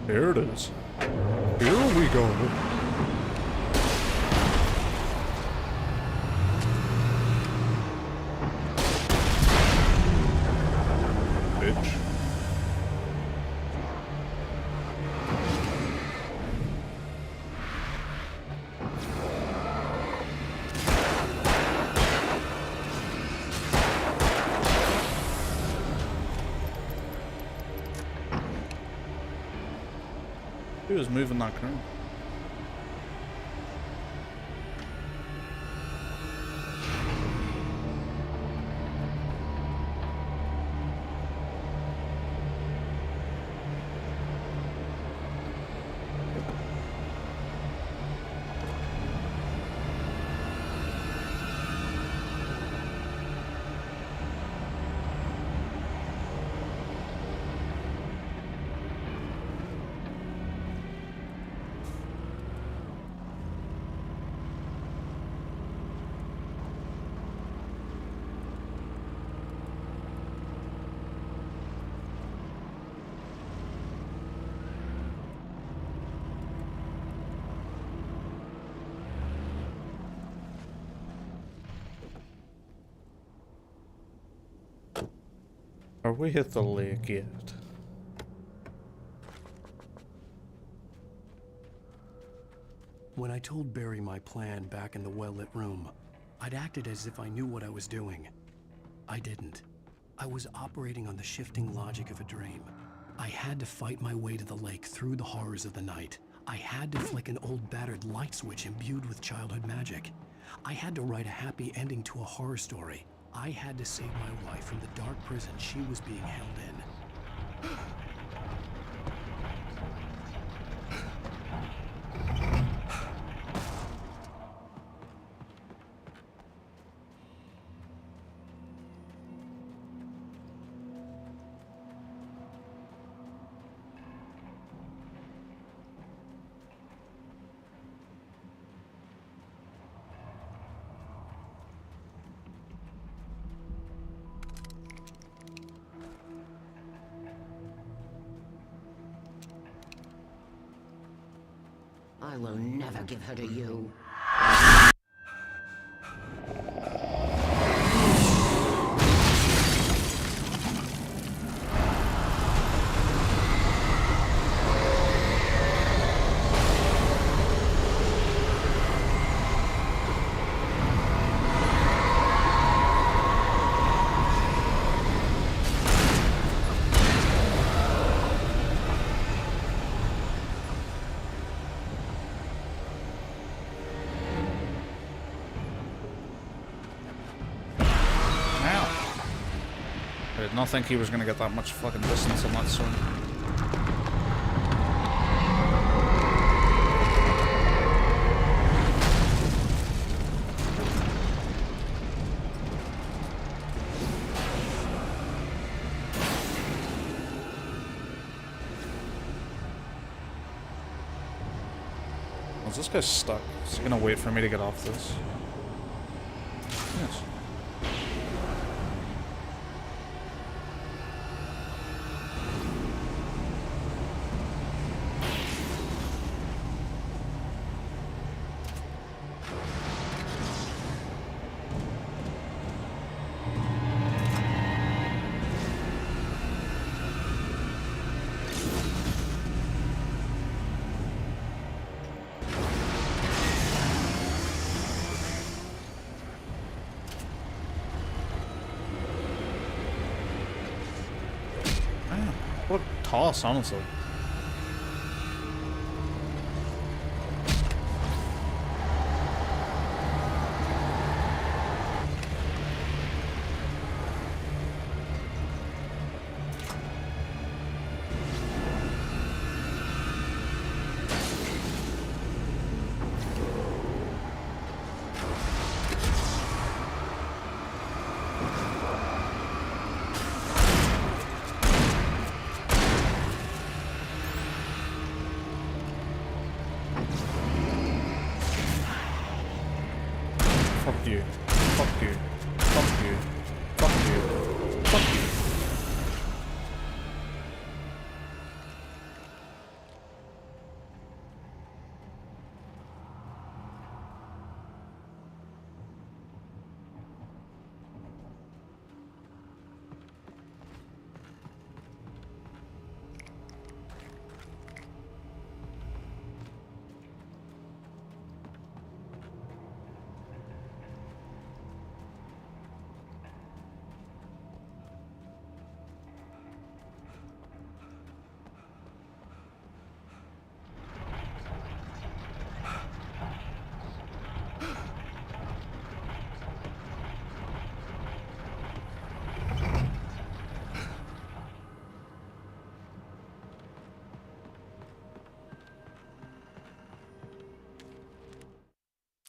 Here it is. Here we go. Bitch. Who was moving that crane? Are we at the lake yet? When I told Barry my plan back in the well-lit room, I'd acted as if I knew what I was doing. I didn't. I was operating on the shifting logic of a dream. I had to fight my way to the lake through the horrors of the night. I had to flick an old battered light switch imbued with childhood magic. I had to write a happy ending to a horror story. I had to save my wife from the dark prison she was being held in. I will never give her to you. did not think he was gonna get that much fucking distance on that swing. Is this guy stuck? Is he gonna wait for me to get off this? Yes. What a toss, honestly. Fuck you. Fuck you. Fuck you. Fuck you. Fuck you.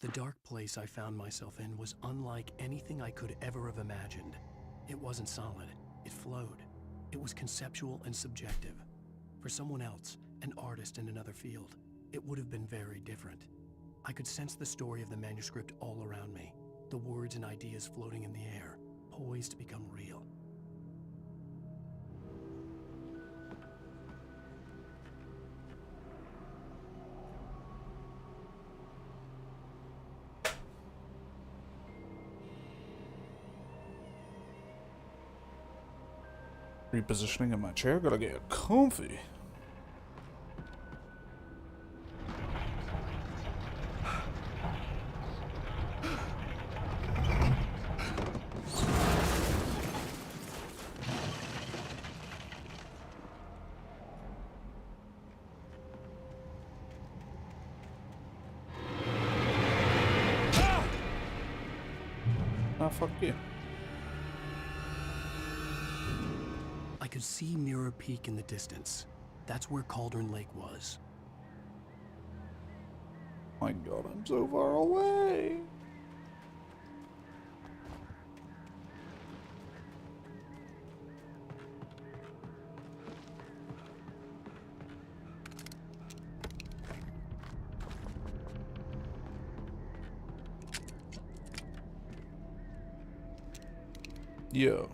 The dark place I found myself in was unlike anything I could ever have imagined. It wasn't solid. It flowed. It was conceptual and subjective. For someone else, an artist in another field, it would have been very different. I could sense the story of the manuscript all around me, the words and ideas floating in the air, poised to become real. Repositioning in my chair, gotta get comfy. Ah, fuck you. I could see Mirror Peak in the distance. That's where Cauldron Lake was. My god, I'm so far away. Yo.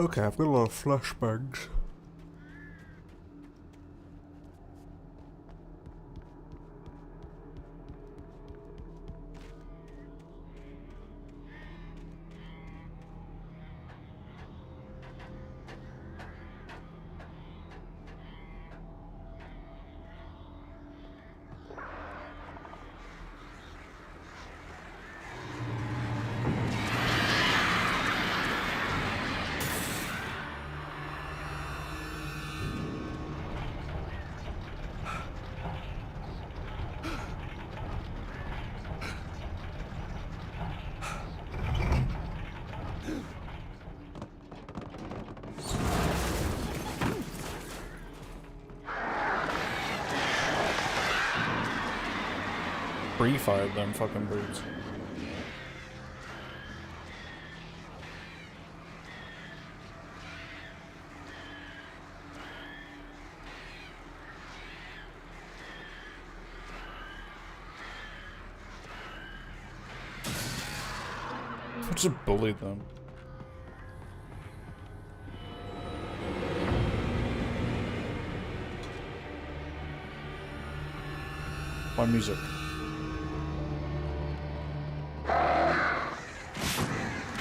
Okay, I've got a lot of flashbacks. Pre-fired them fucking brutes. I just bullied them. My music.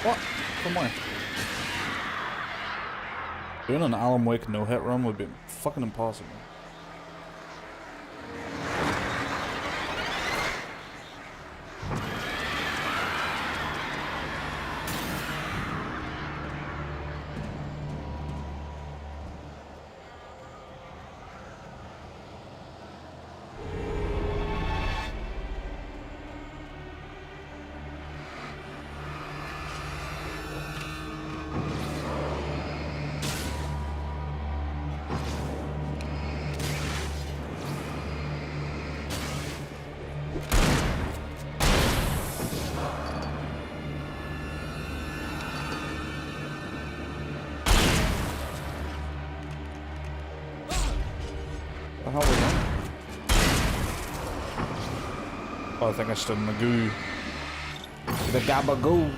What? From where? Doing an Alan Wake no-hit run would be fucking impossible. Oh, I think I stood in the goo. The gabagoo.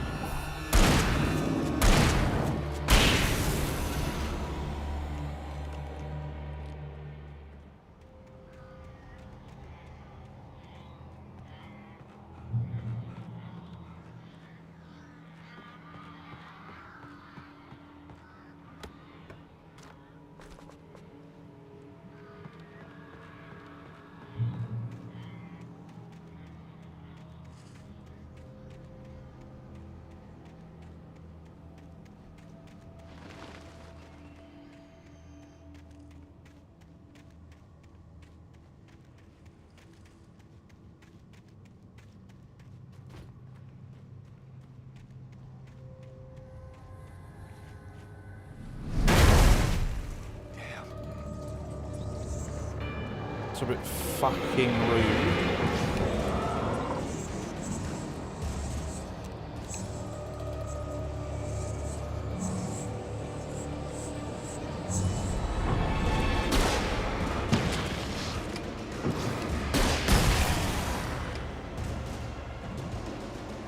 It's a bit fucking rude.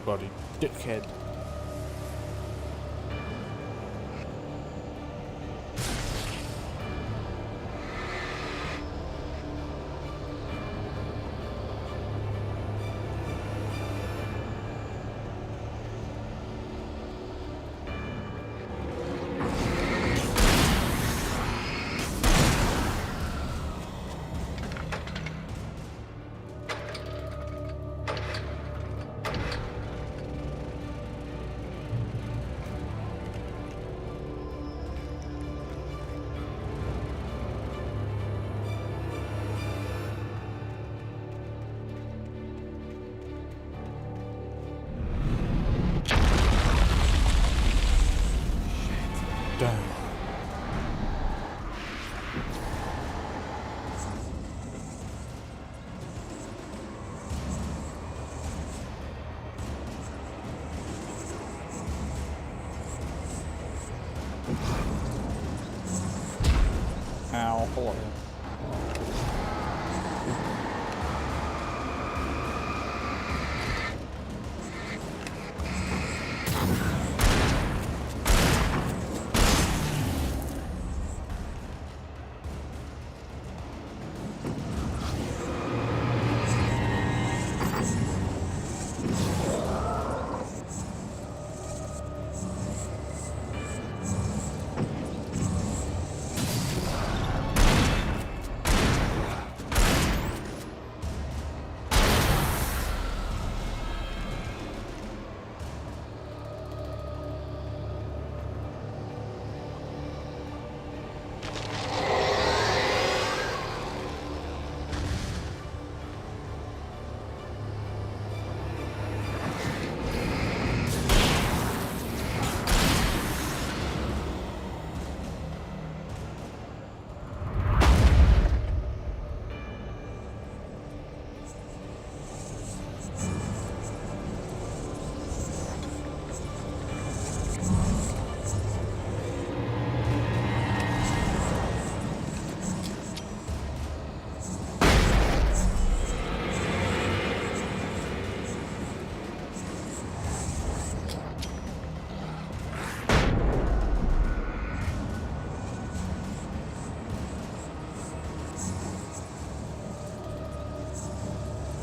Bloody dickhead. Ow, hello.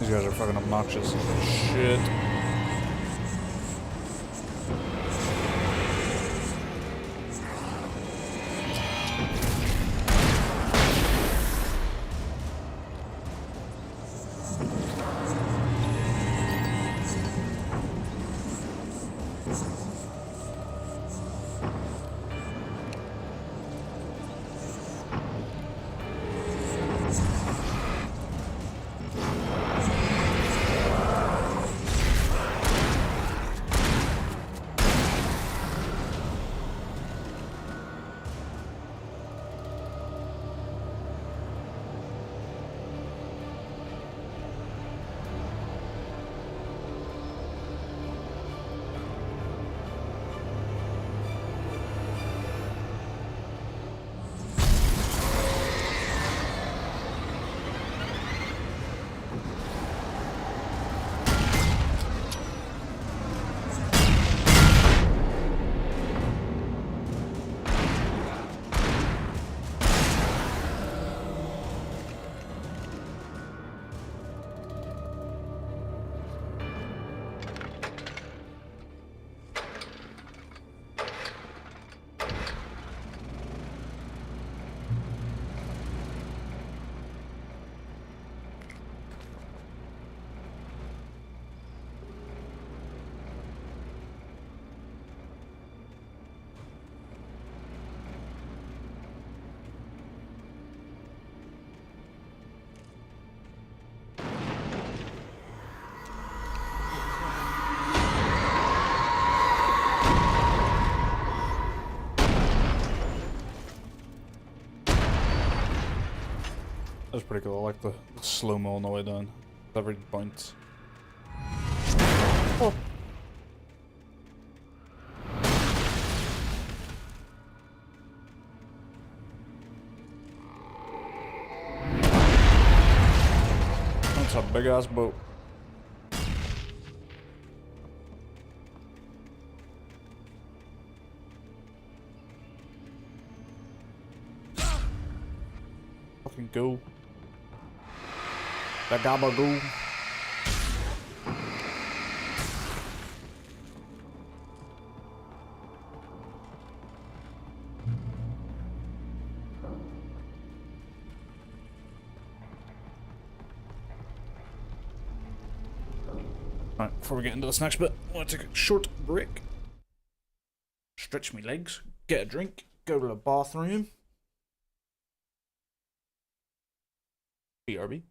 These guys are fucking obnoxious. Shit. That's pretty cool. I like the slow-mo on the way down. Every bounce. Oh. That's a big-ass boat. Fucking go. That gabagoo. Alright, before we get into this next bit, I want to take a short break. Stretch my legs, get a drink, go to the bathroom. BRB.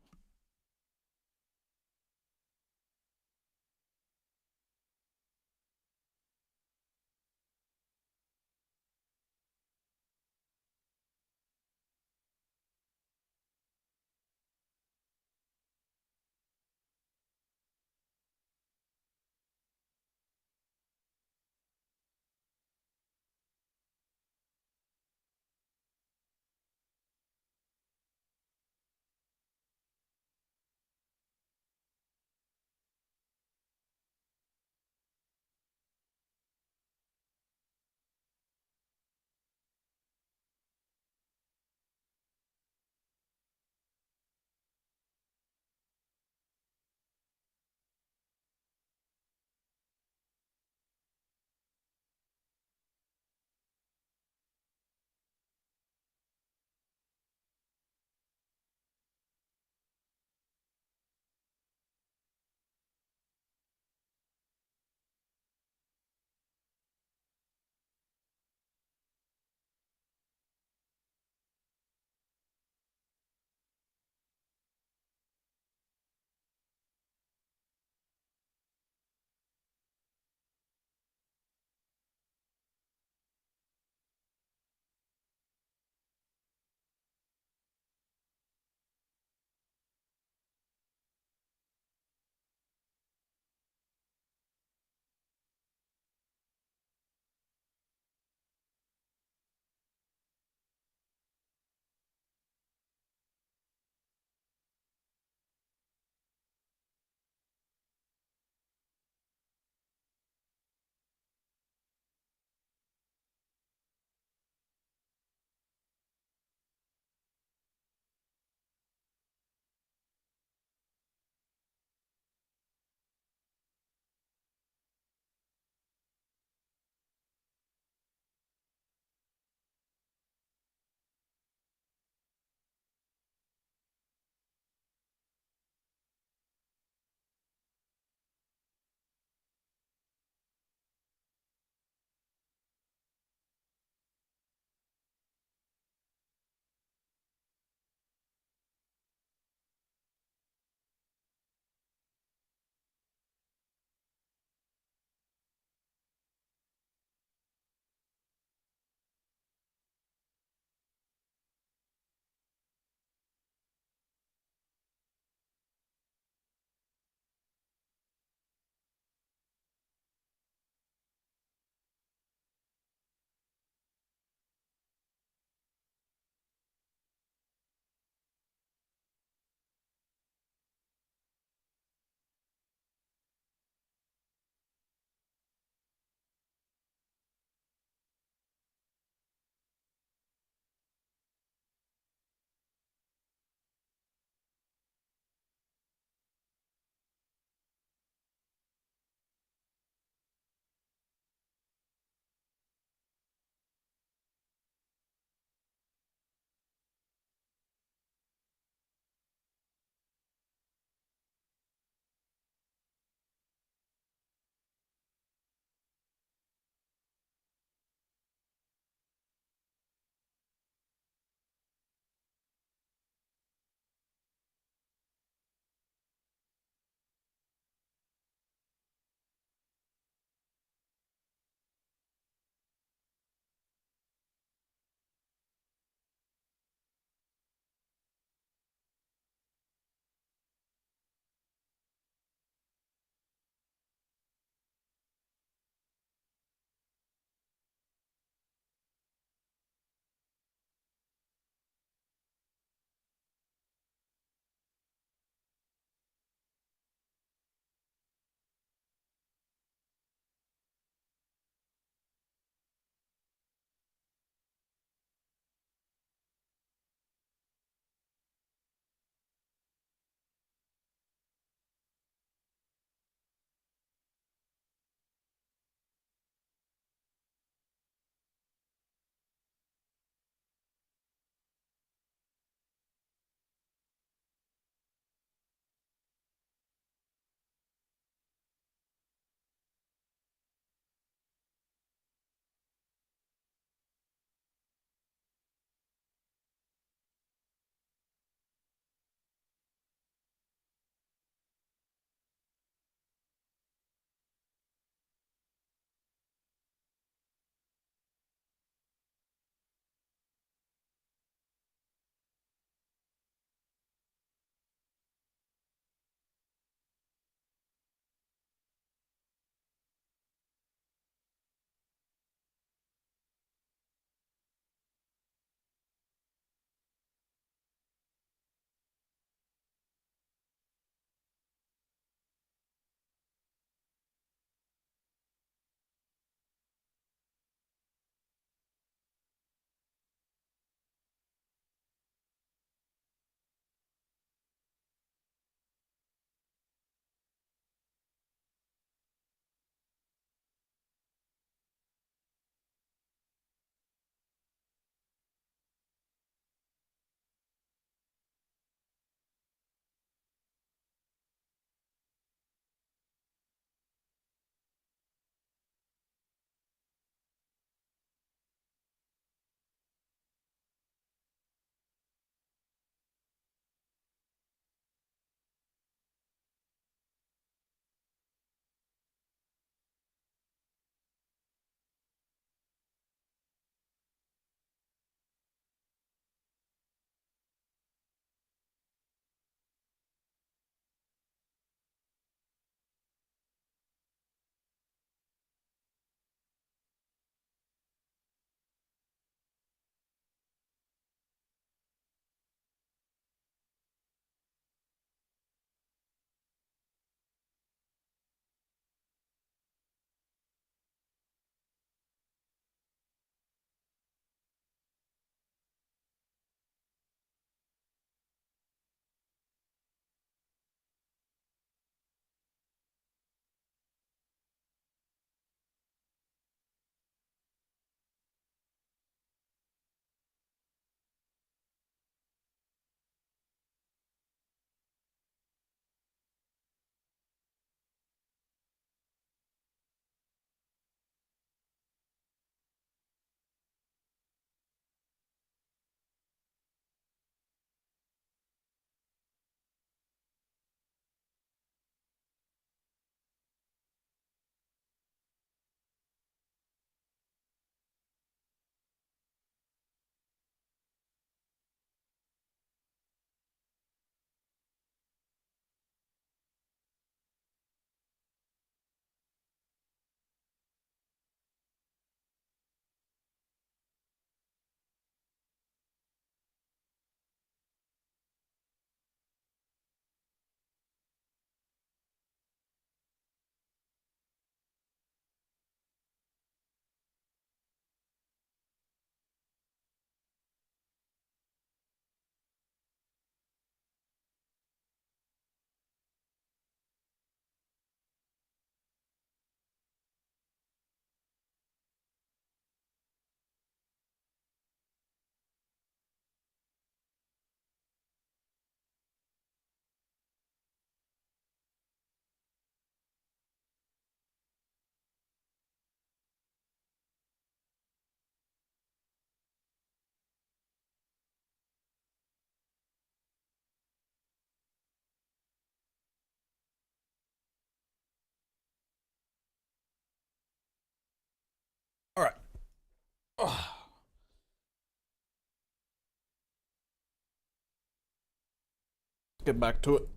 Get back to it.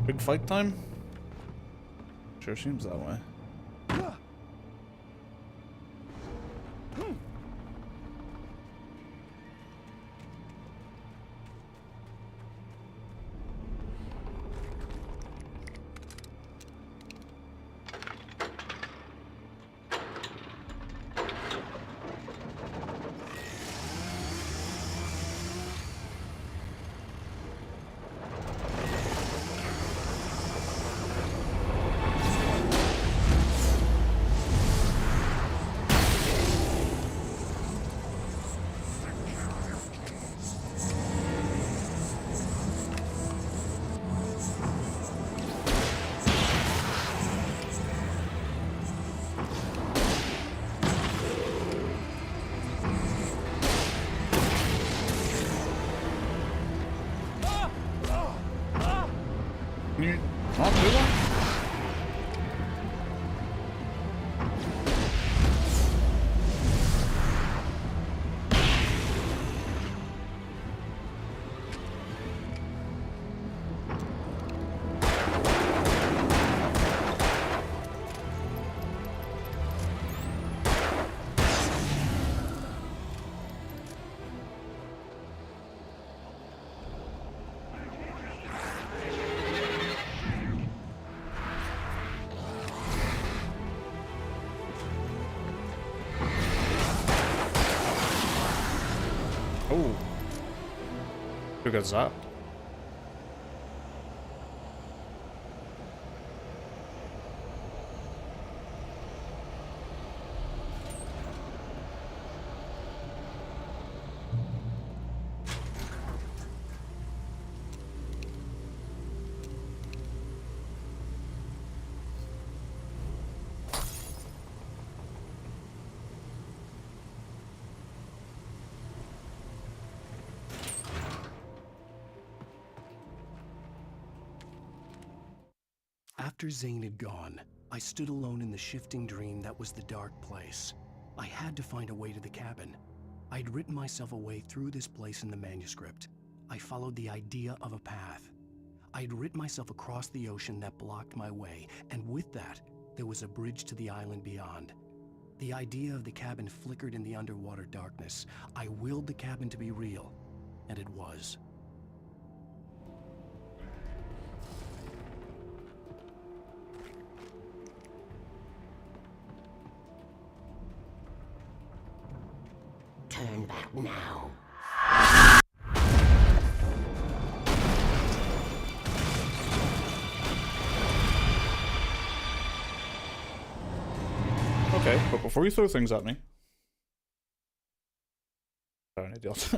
Big fight time? Sure seems that way. Can you not do that? Oh. Who gets that? After Zane had gone, I stood alone in the shifting dream that was the dark place. I had to find a way to the cabin. I'd written myself a way through this place in the manuscript. I followed the idea of a path. I'd written myself across the ocean that blocked my way, and with that, there was a bridge to the island beyond. The idea of the cabin flickered in the underwater darkness. I willed the cabin to be real, and it was. Turn back now. Okay, but before you throw things at me. Sorry, an idiot.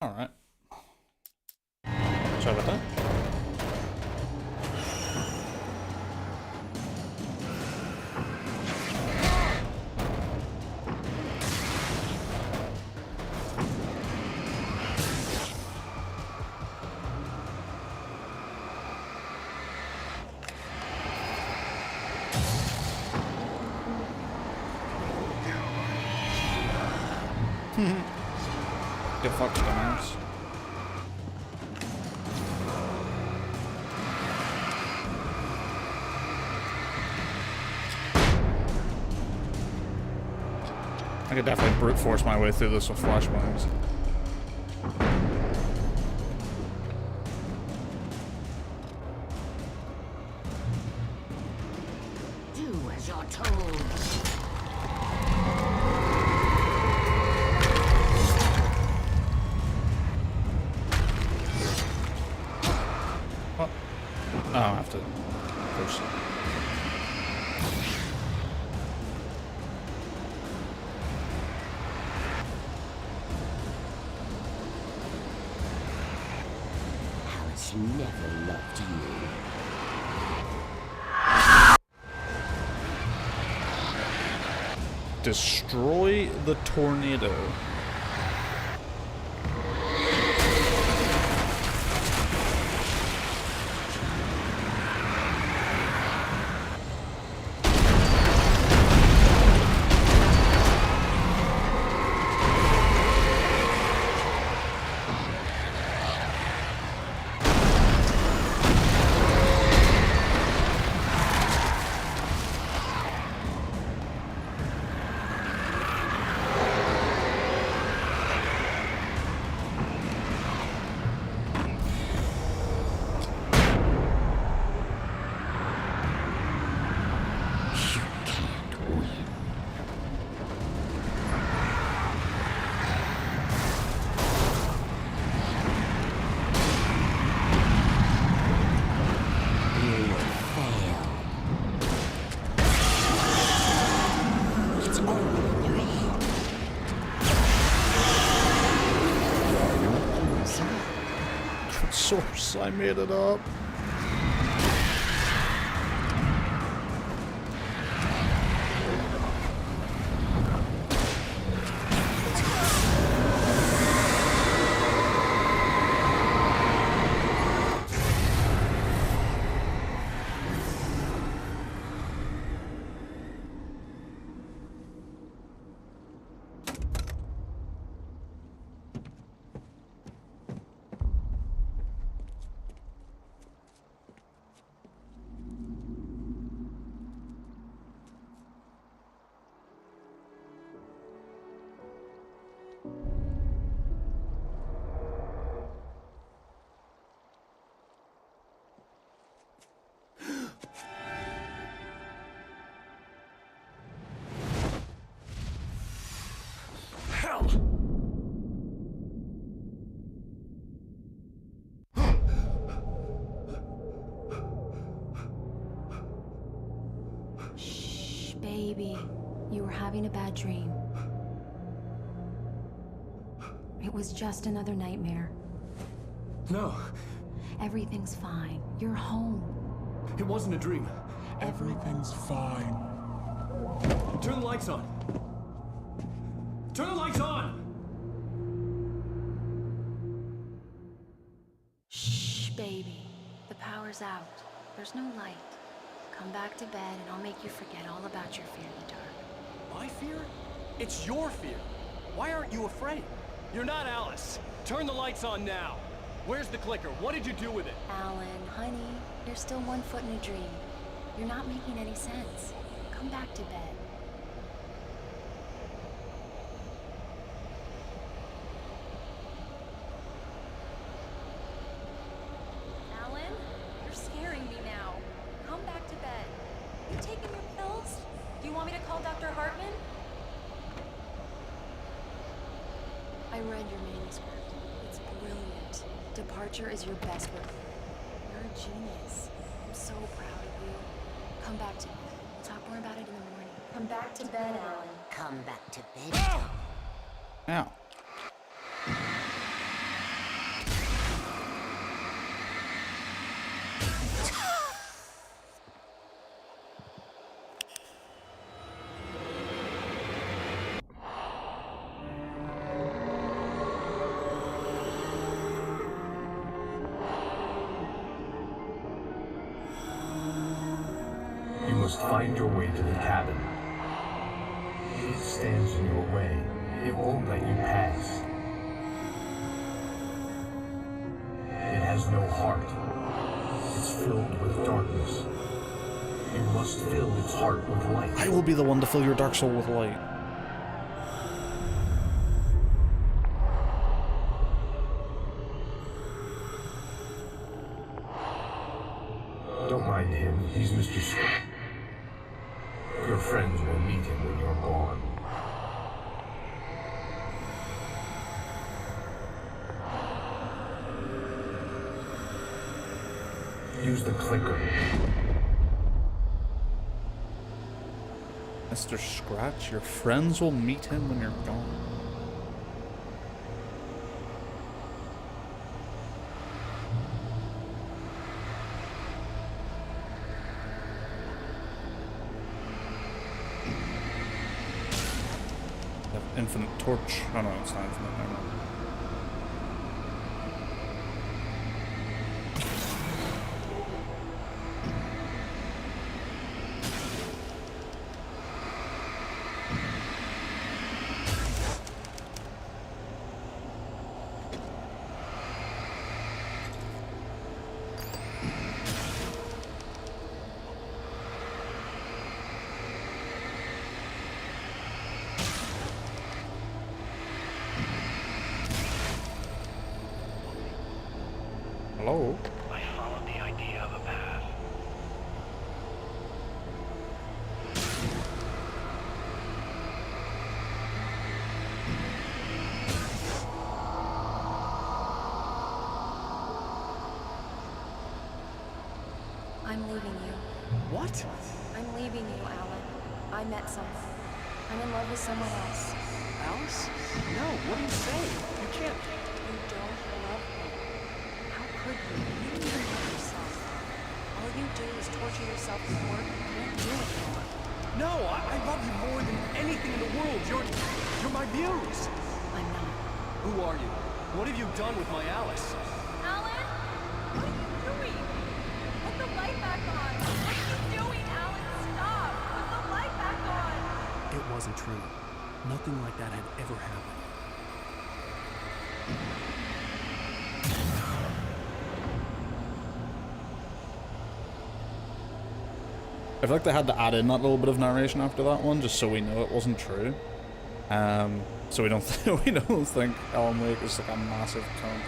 Alright. Sorry about that. Get fucked, dumbass. I could definitely brute force my way through this with flashbangs. Do as you're told. Oh, I have to push it. Alice never loved you. Destroy the tornado. Source, I made it up. Hell! Shh, baby. You were having a bad dream. It was just another nightmare. No. Everything's fine. You're home. It wasn't a dream. Everything's fine. Turn the lights on. Turn the lights on! Shh, baby. The power's out. There's no light. Come back to bed and I'll make you forget all about your fear in the dark. My fear? It's your fear. Why aren't you afraid? You're not Alice. Turn the lights on now. Where's the clicker? What did you do with it? Alan, honey, you're still 1 foot in a dream. You're not making any sense. Come back to bed. Alan, you're scaring me now. Come back to bed. You taking your pills? Do you want me to call Dr. Hartman? I read your manuscript. It's brilliant. Departure is your best work. You're a genius. I'm so proud of you. Come back to bed. We'll talk more about it in the morning. Come back to bed, Alan. Come back to bed. Ow. Find your way to the cabin. It stands in your way. It won't let you pass. It has no heart. It's filled with darkness. You must fill its heart with light. I will be the one to fill your dark soul with light. Don't mind him. He's Mr. Scratch. Your friends will meet him when you're gone. Use the clicker. Mr. Scratch, your friends will meet him when you're gone. Infinite torch. Oh no, it's not infinite. Never mind. Hello? I followed the idea of a path. I'm leaving you. What? I'm leaving you, Alan. I met someone. I'm in love with someone else. Alice? No, what are you saying? You can't. You don't love me. How could you? You don't even love yourself. All you do is torture yourself with work and can't do it anymore. No, I love you more than anything in the world. You're my muse. I'm not. Who are you? What have you done with my Alice? Alan? What are you doing? Put the light back on. What are you doing, Alan? Stop. Put the light back on. It wasn't true. Nothing like that had ever happened. I feel like they had to add in that little bit of narration after that one, just so we know it wasn't true. So we don't think Alan Wake is like a massive cunt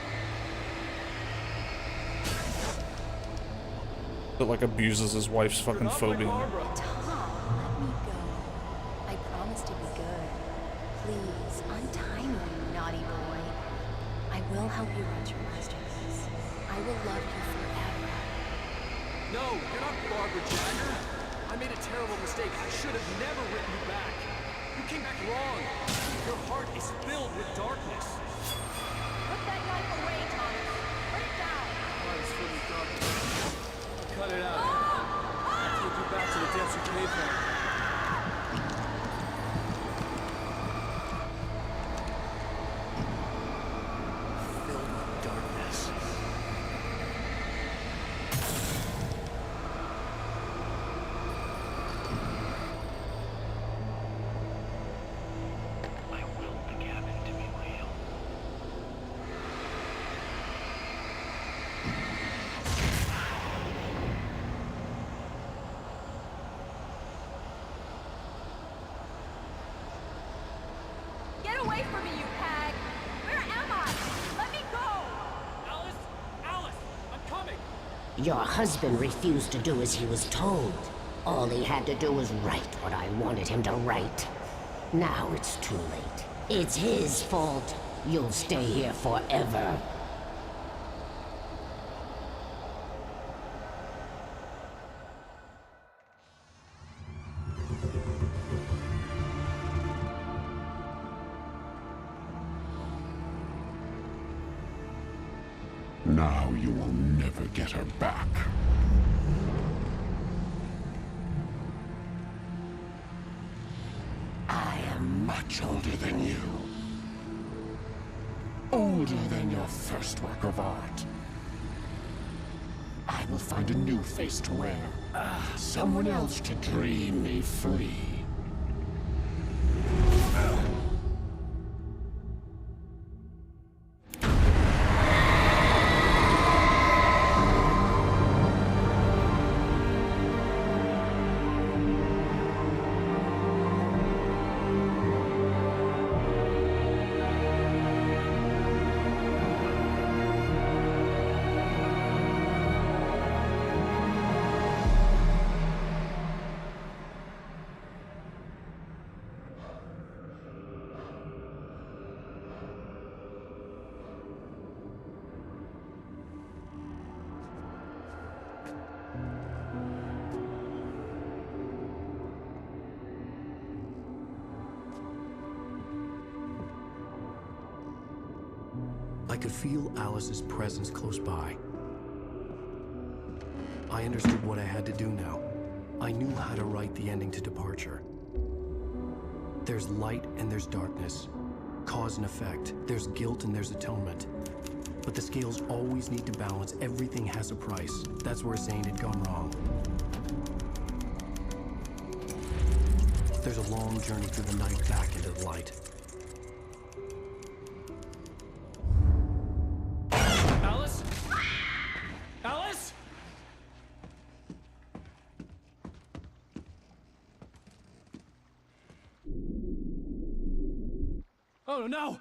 that like abuses his wife's fucking phobia. Tom, let me go. I promise to be good. Please, untie me, you naughty boy. I will help you write your masterpiece. I will love you forever. No, you're not Barbara Jagger. I made a terrible mistake. I should have never written you back. You came back wrong. Your heart is filled with darkness. Put that knife away, Thomas. Put it down. Heart is filled with darkness. Cut it out. I'll take you back to the depths of caveman. Filled with darkness. I willed the cabin to be real. Get away from me, you hag! Where am I? Let me go! Alice! Alice! I'm coming! Your husband refused to do as he was told. All he had to do was write what I wanted him to write. Now it's too late. It's his fault. You'll stay here forever. Now you will never get her back. I am much older than you. Older than your first work of art. I will find a new face to wear. Someone else to dream me free. I could feel Alice's presence close by. I understood what I had to do now. I knew how to write the ending to Departure. There's light and there's darkness. Cause and effect. There's guilt and there's atonement. But the scales always need to balance. Everything has a price. That's where Zane had gone wrong. There's a long journey through the night back into the light. Alice? Alice? Oh no!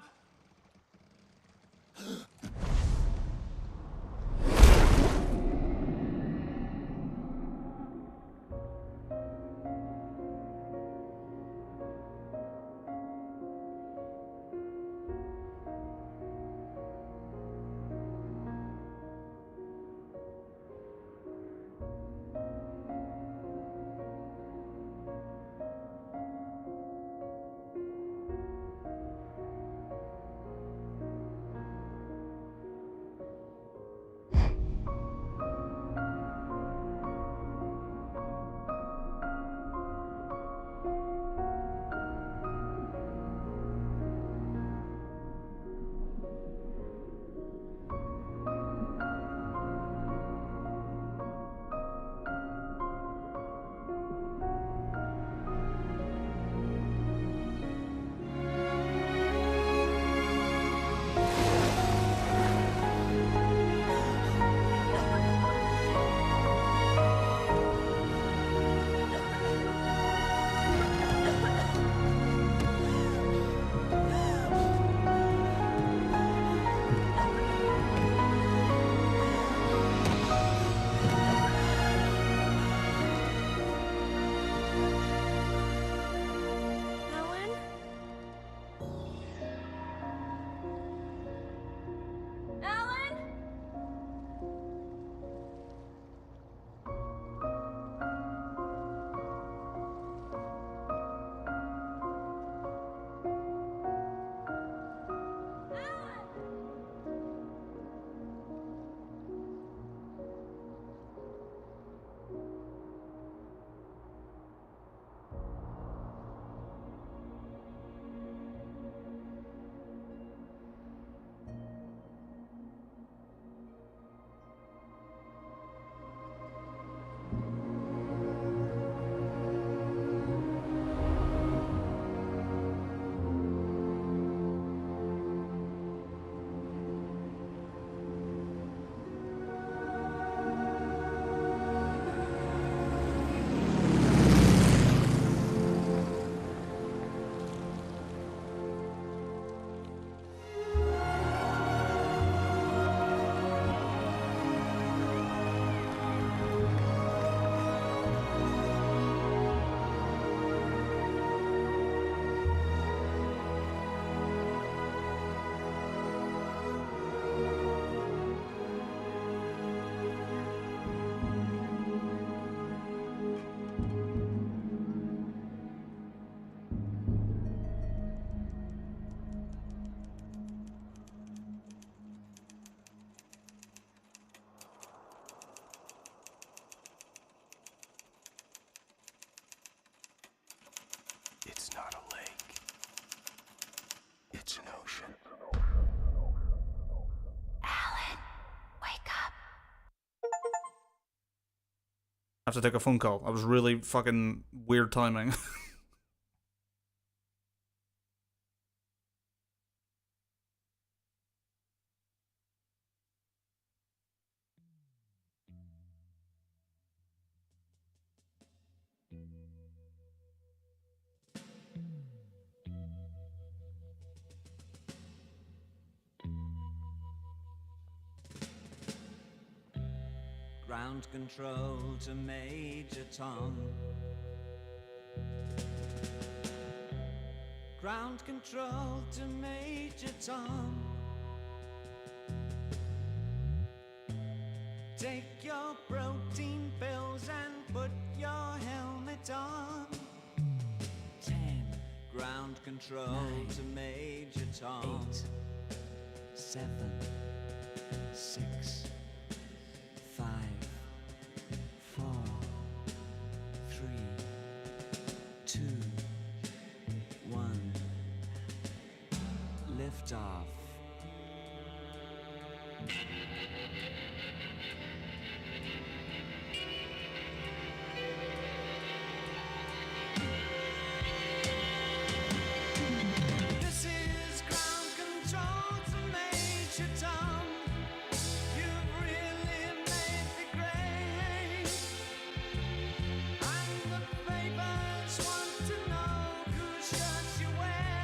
have to take a phone call. That was really fucking weird timing. Ground control to Major Tom. Ground control to Major Tom. Take your protein pills and put your helmet on. 10. Ground control 9, to Major Tom. 8, 7, 6, 5, 4, 3, 2, 1. Lift off. This is ground control to Major Tom. You've really made the grade. And the papers want to know whose shirts you wear.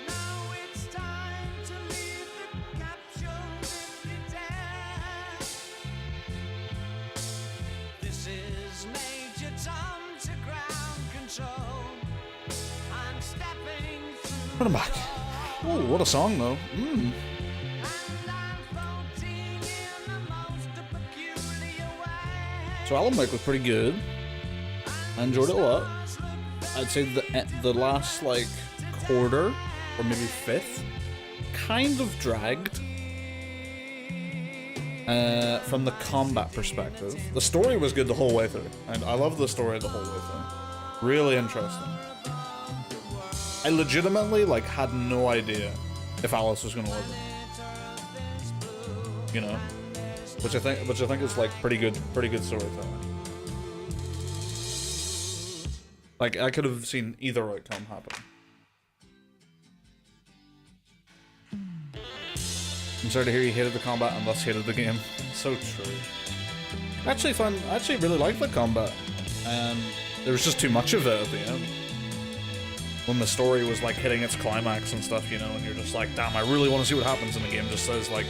Now it's time to leave the capsule if you dare. This is Major Tom to ground control. I'm stepping through. Put him back. Oh, what a song though. So Alan Wake was pretty good. I enjoyed it a lot. I'd say the last like quarter or maybe fifth kind of dragged from the combat perspective. The story was good the whole way through, and I loved the story the whole way through. Really interesting. I legitimately like had no idea if Alice was gonna live. You know, which I think is like pretty good storytelling. Like I could have seen either outcome happen. I'm sorry to hear you hated the combat and thus hated the game. So true. I actually really liked the combat. There was just too much of it at the end. When the story was like hitting its climax and stuff, you know, and you're just like, damn, I really want to see what happens, and the game just says like,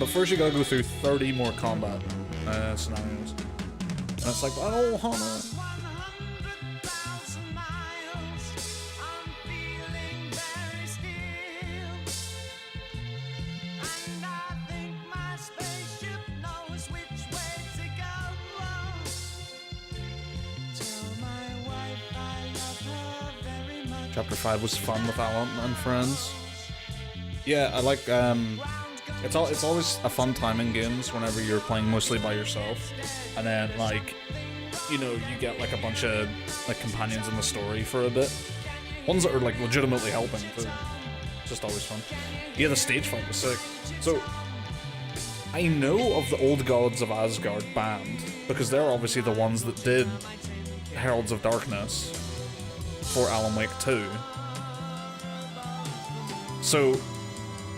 but first you gotta go through 30 more combat scenarios. And it's like, I don't wanna. Chapter 5 was fun with Alan and friends. Yeah, I like, it's always a fun time in games whenever you're playing mostly by yourself. And then, like, you know, you get, like, a bunch of, like, companions in the story for a bit. Ones that are, like, legitimately helping, too. It's just always fun. Yeah, the stage fight was sick. So, I know of the Old Gods of Asgard band, because they're obviously the ones that did Heralds of Darkness for Alan Wake 2. So,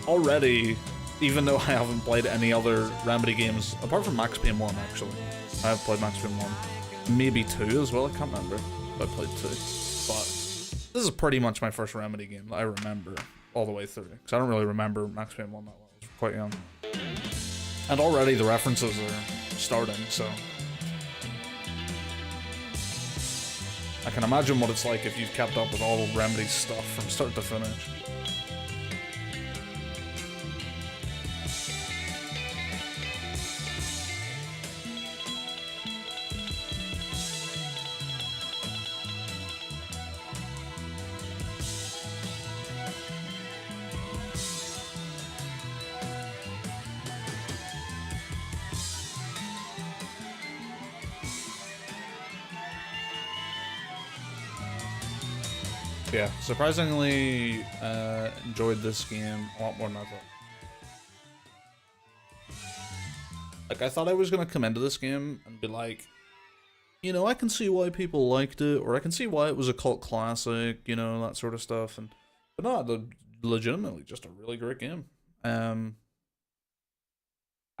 already, even though I haven't played any other Remedy games, apart from Max Payne 1 actually, I have played Max Payne 1, maybe 2 as well, I can't remember if I played 2, but this is pretty much my first Remedy game that I remember all the way through, because I don't really remember Max Payne 1 that well, I was quite young. And already the references are starting, so I can imagine what it's like if you've kept up with all of Remedy's stuff from start to finish. Yeah, surprisingly enjoyed this game a lot more than I Like, I thought I was gonna come into this game and be like, you know, I can see why people liked it, or I can see why it was a cult classic, you know, that sort of stuff. But no, legitimately just a really great game. I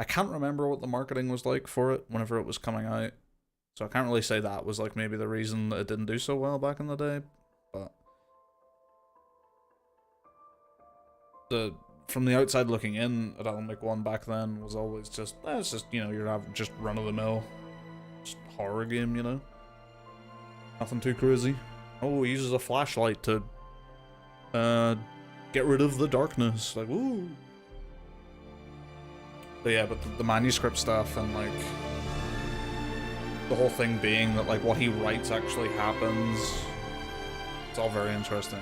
can't remember what the marketing was like for it whenever it was coming out, so I can't really say that was like maybe the reason that it didn't do so well back in the day. But from the outside looking in at Alan Wake 1 back then was always just, it's just, you know, your average, just run-of-the-mill just horror game, you know? Nothing too crazy. Oh, he uses a flashlight to get rid of the darkness. Like, woo! But yeah, but the manuscript stuff and, like, the whole thing being that, like, what he writes actually happens, it's all very interesting.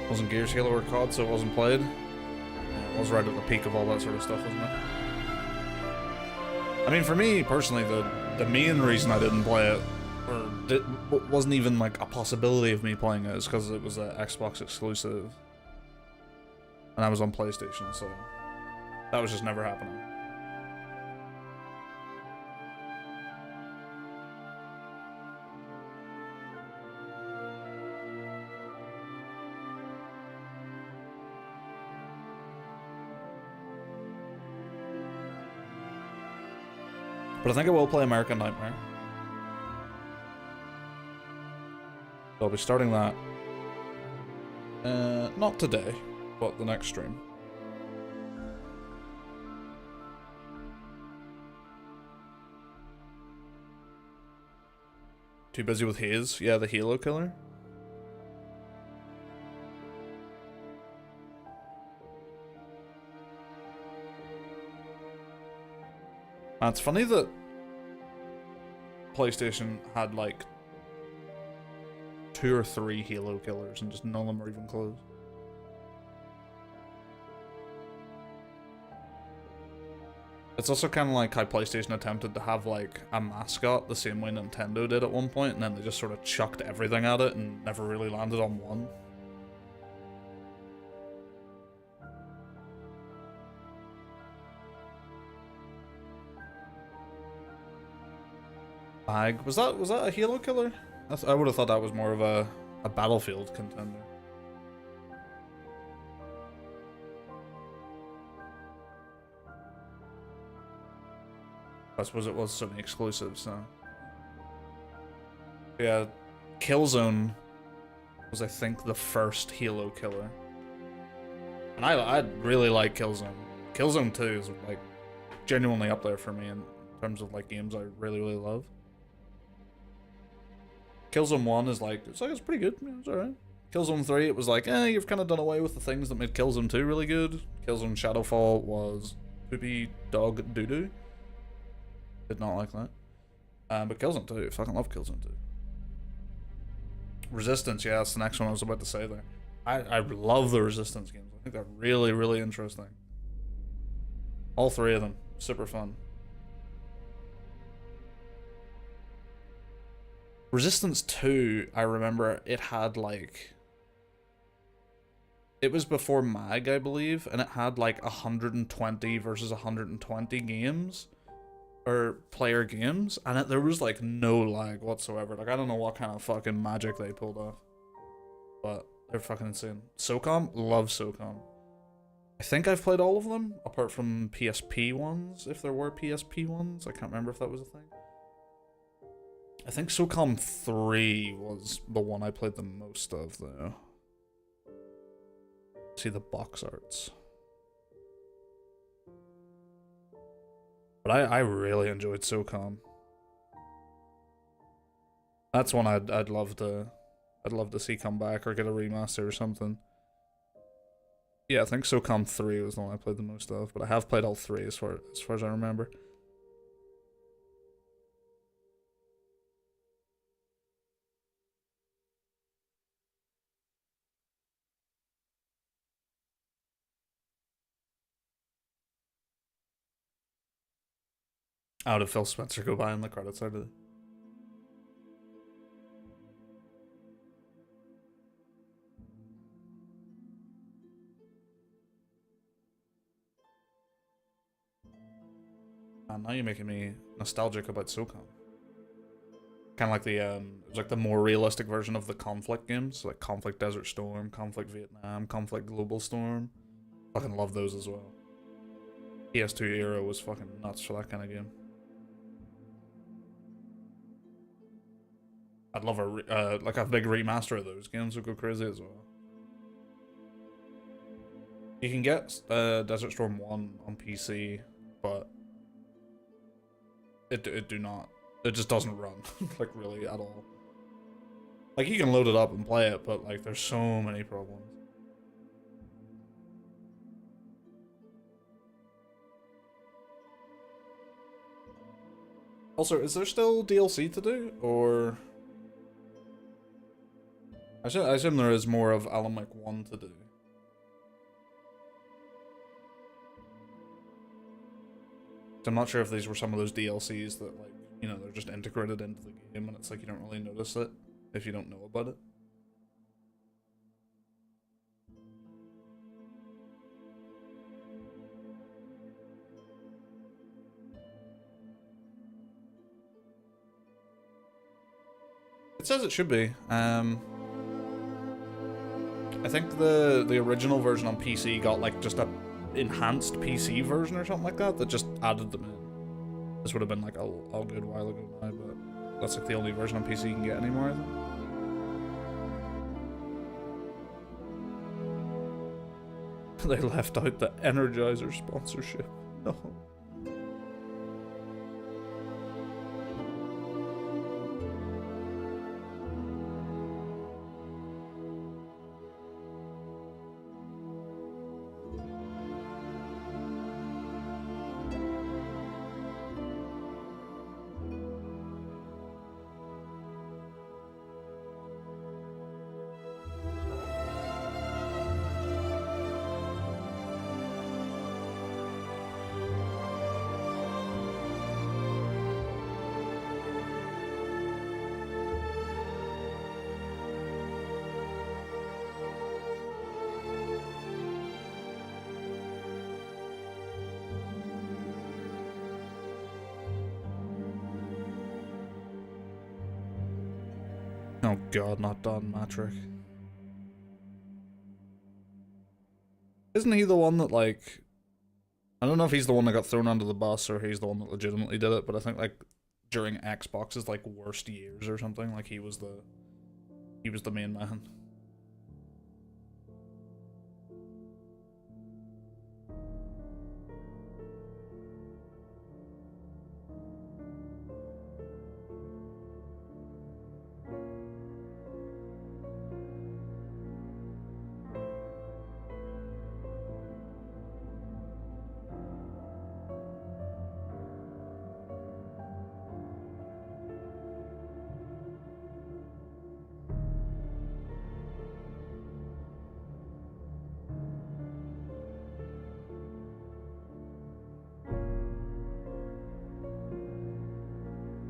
Wasn't Gears, Halo, or COD, so it wasn't played. It was right at the peak of all that sort of stuff, wasn't it? I mean, for me, personally, the main reason I didn't play it, or wasn't even, like, a possibility of me playing it, is because it was an Xbox exclusive. And I was on PlayStation, so that was just never happening. But I think I will play American Nightmare. So I'll be starting that. Not today, but the next stream. Too busy with Haze? Yeah, the Halo killer. It's funny that PlayStation had like 2 or 3 Halo killers and just none of them are even close. It's also kind of like how PlayStation attempted to have like a mascot the same way Nintendo did at one point, and then they just sort of chucked everything at it and never really landed on one. Bag. Was that a Halo killer? I would have thought that was more of a Battlefield contender. I suppose it was Sony exclusive, so. Yeah, Killzone was, I think, the first Halo killer. And I really like Killzone. Killzone 2 is, like, genuinely up there for me in terms of, like, games I really, really love. Killzone 1 is like, it's pretty good, yeah, it's alright. Killzone 3, it was like, you've kind of done away with the things that made Killzone 2 really good. Killzone Shadowfall was poopy dog doo-doo. Did not like that. But Killzone 2, fucking love Killzone 2. Resistance, yeah, that's the next one I was about to say there. I love the Resistance games. I think they're really, really interesting. All 3 of them, super fun. Resistance 2, I remember it had like... It was before MAG, I believe, and it had like 120 versus 120 games. Or player games, and there was like no lag whatsoever. Like, I don't know what kind of fucking magic they pulled off. But they're fucking insane. SOCOM, love SOCOM. I think I've played all of them, apart from PSP ones, if there were PSP ones. I can't remember if that was a thing. I think SOCOM 3 was the one I played the most of, though. See the box arts. But I really enjoyed SOCOM. That's one I'd love to see come back or get a remaster or something. Yeah, I think SOCOM 3 was the one I played the most of, but I have played all 3 as far as I remember. How did Phil Spencer go by in the credits? How did Man, now you're making me nostalgic about SOCOM. Kind of like the it was like the more realistic version of the Conflict games, like Conflict Desert Storm, Conflict Vietnam, Conflict Global Storm. Fucking love those as well. PS2 era was fucking nuts for that kind of game. I'd love like a big remaster of those games would go crazy as well. You can get Desert Storm 1 on PC, but it just doesn't run like really at all. Like you can load it up and play it, but like there's so many problems. Also, is there still DLC to do, or I assume there is more of Alan Wake 1 to do. So I'm not sure if these were some of those DLCs that, like, you know, they're just integrated into the game and it's like you don't really notice it if you don't know about it. It says it should be. I think the original version on PC got like just a enhanced PC version or something like that that just added them in. This would have been like a good while ago now, but that's like the only version on PC you can get anymore, I think. They left out the Energizer sponsorship. No. Oh god, not Don Matrick. Isn't he the one that, like... I don't know if he's the one that got thrown under the bus or he's the one that legitimately did it, but I think, like, during Xbox's, like, worst years or something, like, he was the main man.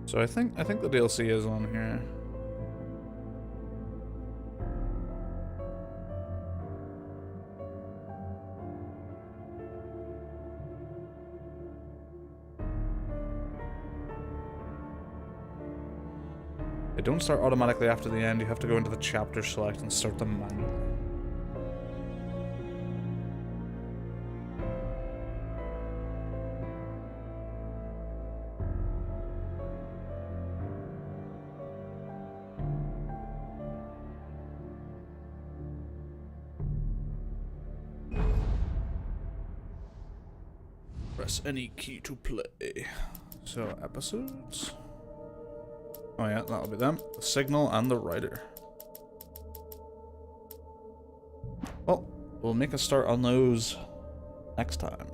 So I think the DLC is on here. They don't start automatically after the end. You have to go into the chapter select and start them manually. Press any key to play. So, episodes. Oh yeah, that'll be them. The Signal and the Rider. Well, we'll make a start on those next time.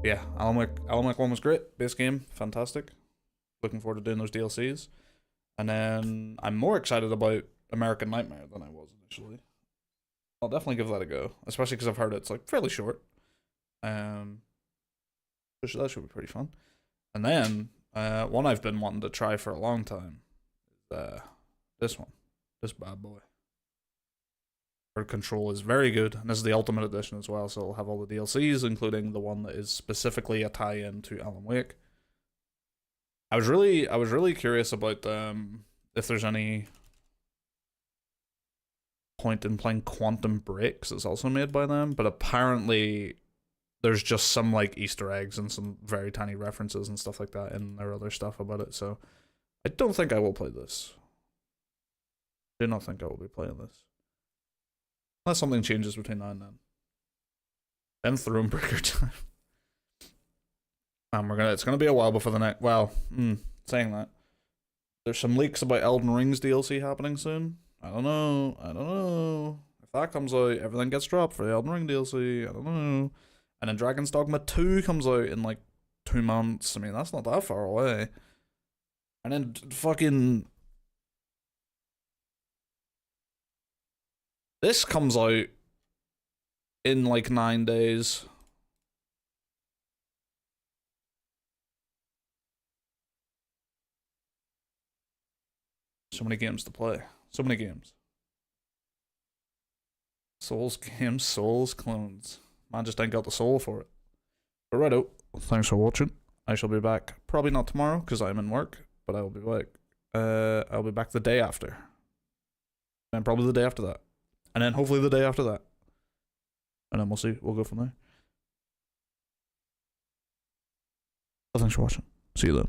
Yeah, Alan Wake 1 was great. Base game, fantastic. Looking forward to doing those DLCs. And then I'm more excited about American Nightmare than I was initially. I'll definitely give that a go, especially because I've heard it's like fairly short. That should be pretty fun. And then one I've been wanting to try for a long time is this one, this bad boy. Control is very good, and this is the Ultimate Edition as well, so it'll have all the DLCs, including the one that is specifically a tie-in to Alan Wake. I was really curious about if there's any point in playing Quantum Break, 'cause it's also made by them, but apparently there's just some like Easter eggs and some very tiny references and stuff like that in their other stuff about it, so I don't think I will play this. I do not think I will be playing this. Unless something changes between now and then. Then Thronebreaker time. And it's gonna be a while before the next. Well, saying that, there's some leaks about Elden Ring's DLC happening soon. I don't know. If that comes out, everything gets dropped for the Elden Ring DLC. I don't know. And then Dragon's Dogma 2 comes out in like 2 months. I mean, that's not that far away. And then fucking this comes out in like 9 days. So many games to play. So many games. Souls games, Souls clones. Man just ain't got the soul for it. But righto, thanks for watching. I shall be back. Probably not tomorrow, because I'm in work. But I will be back. I'll be back the day after. And probably the day after that. And then hopefully the day after that. And then we'll see. We'll go from there. Well, thanks for watching. See you then.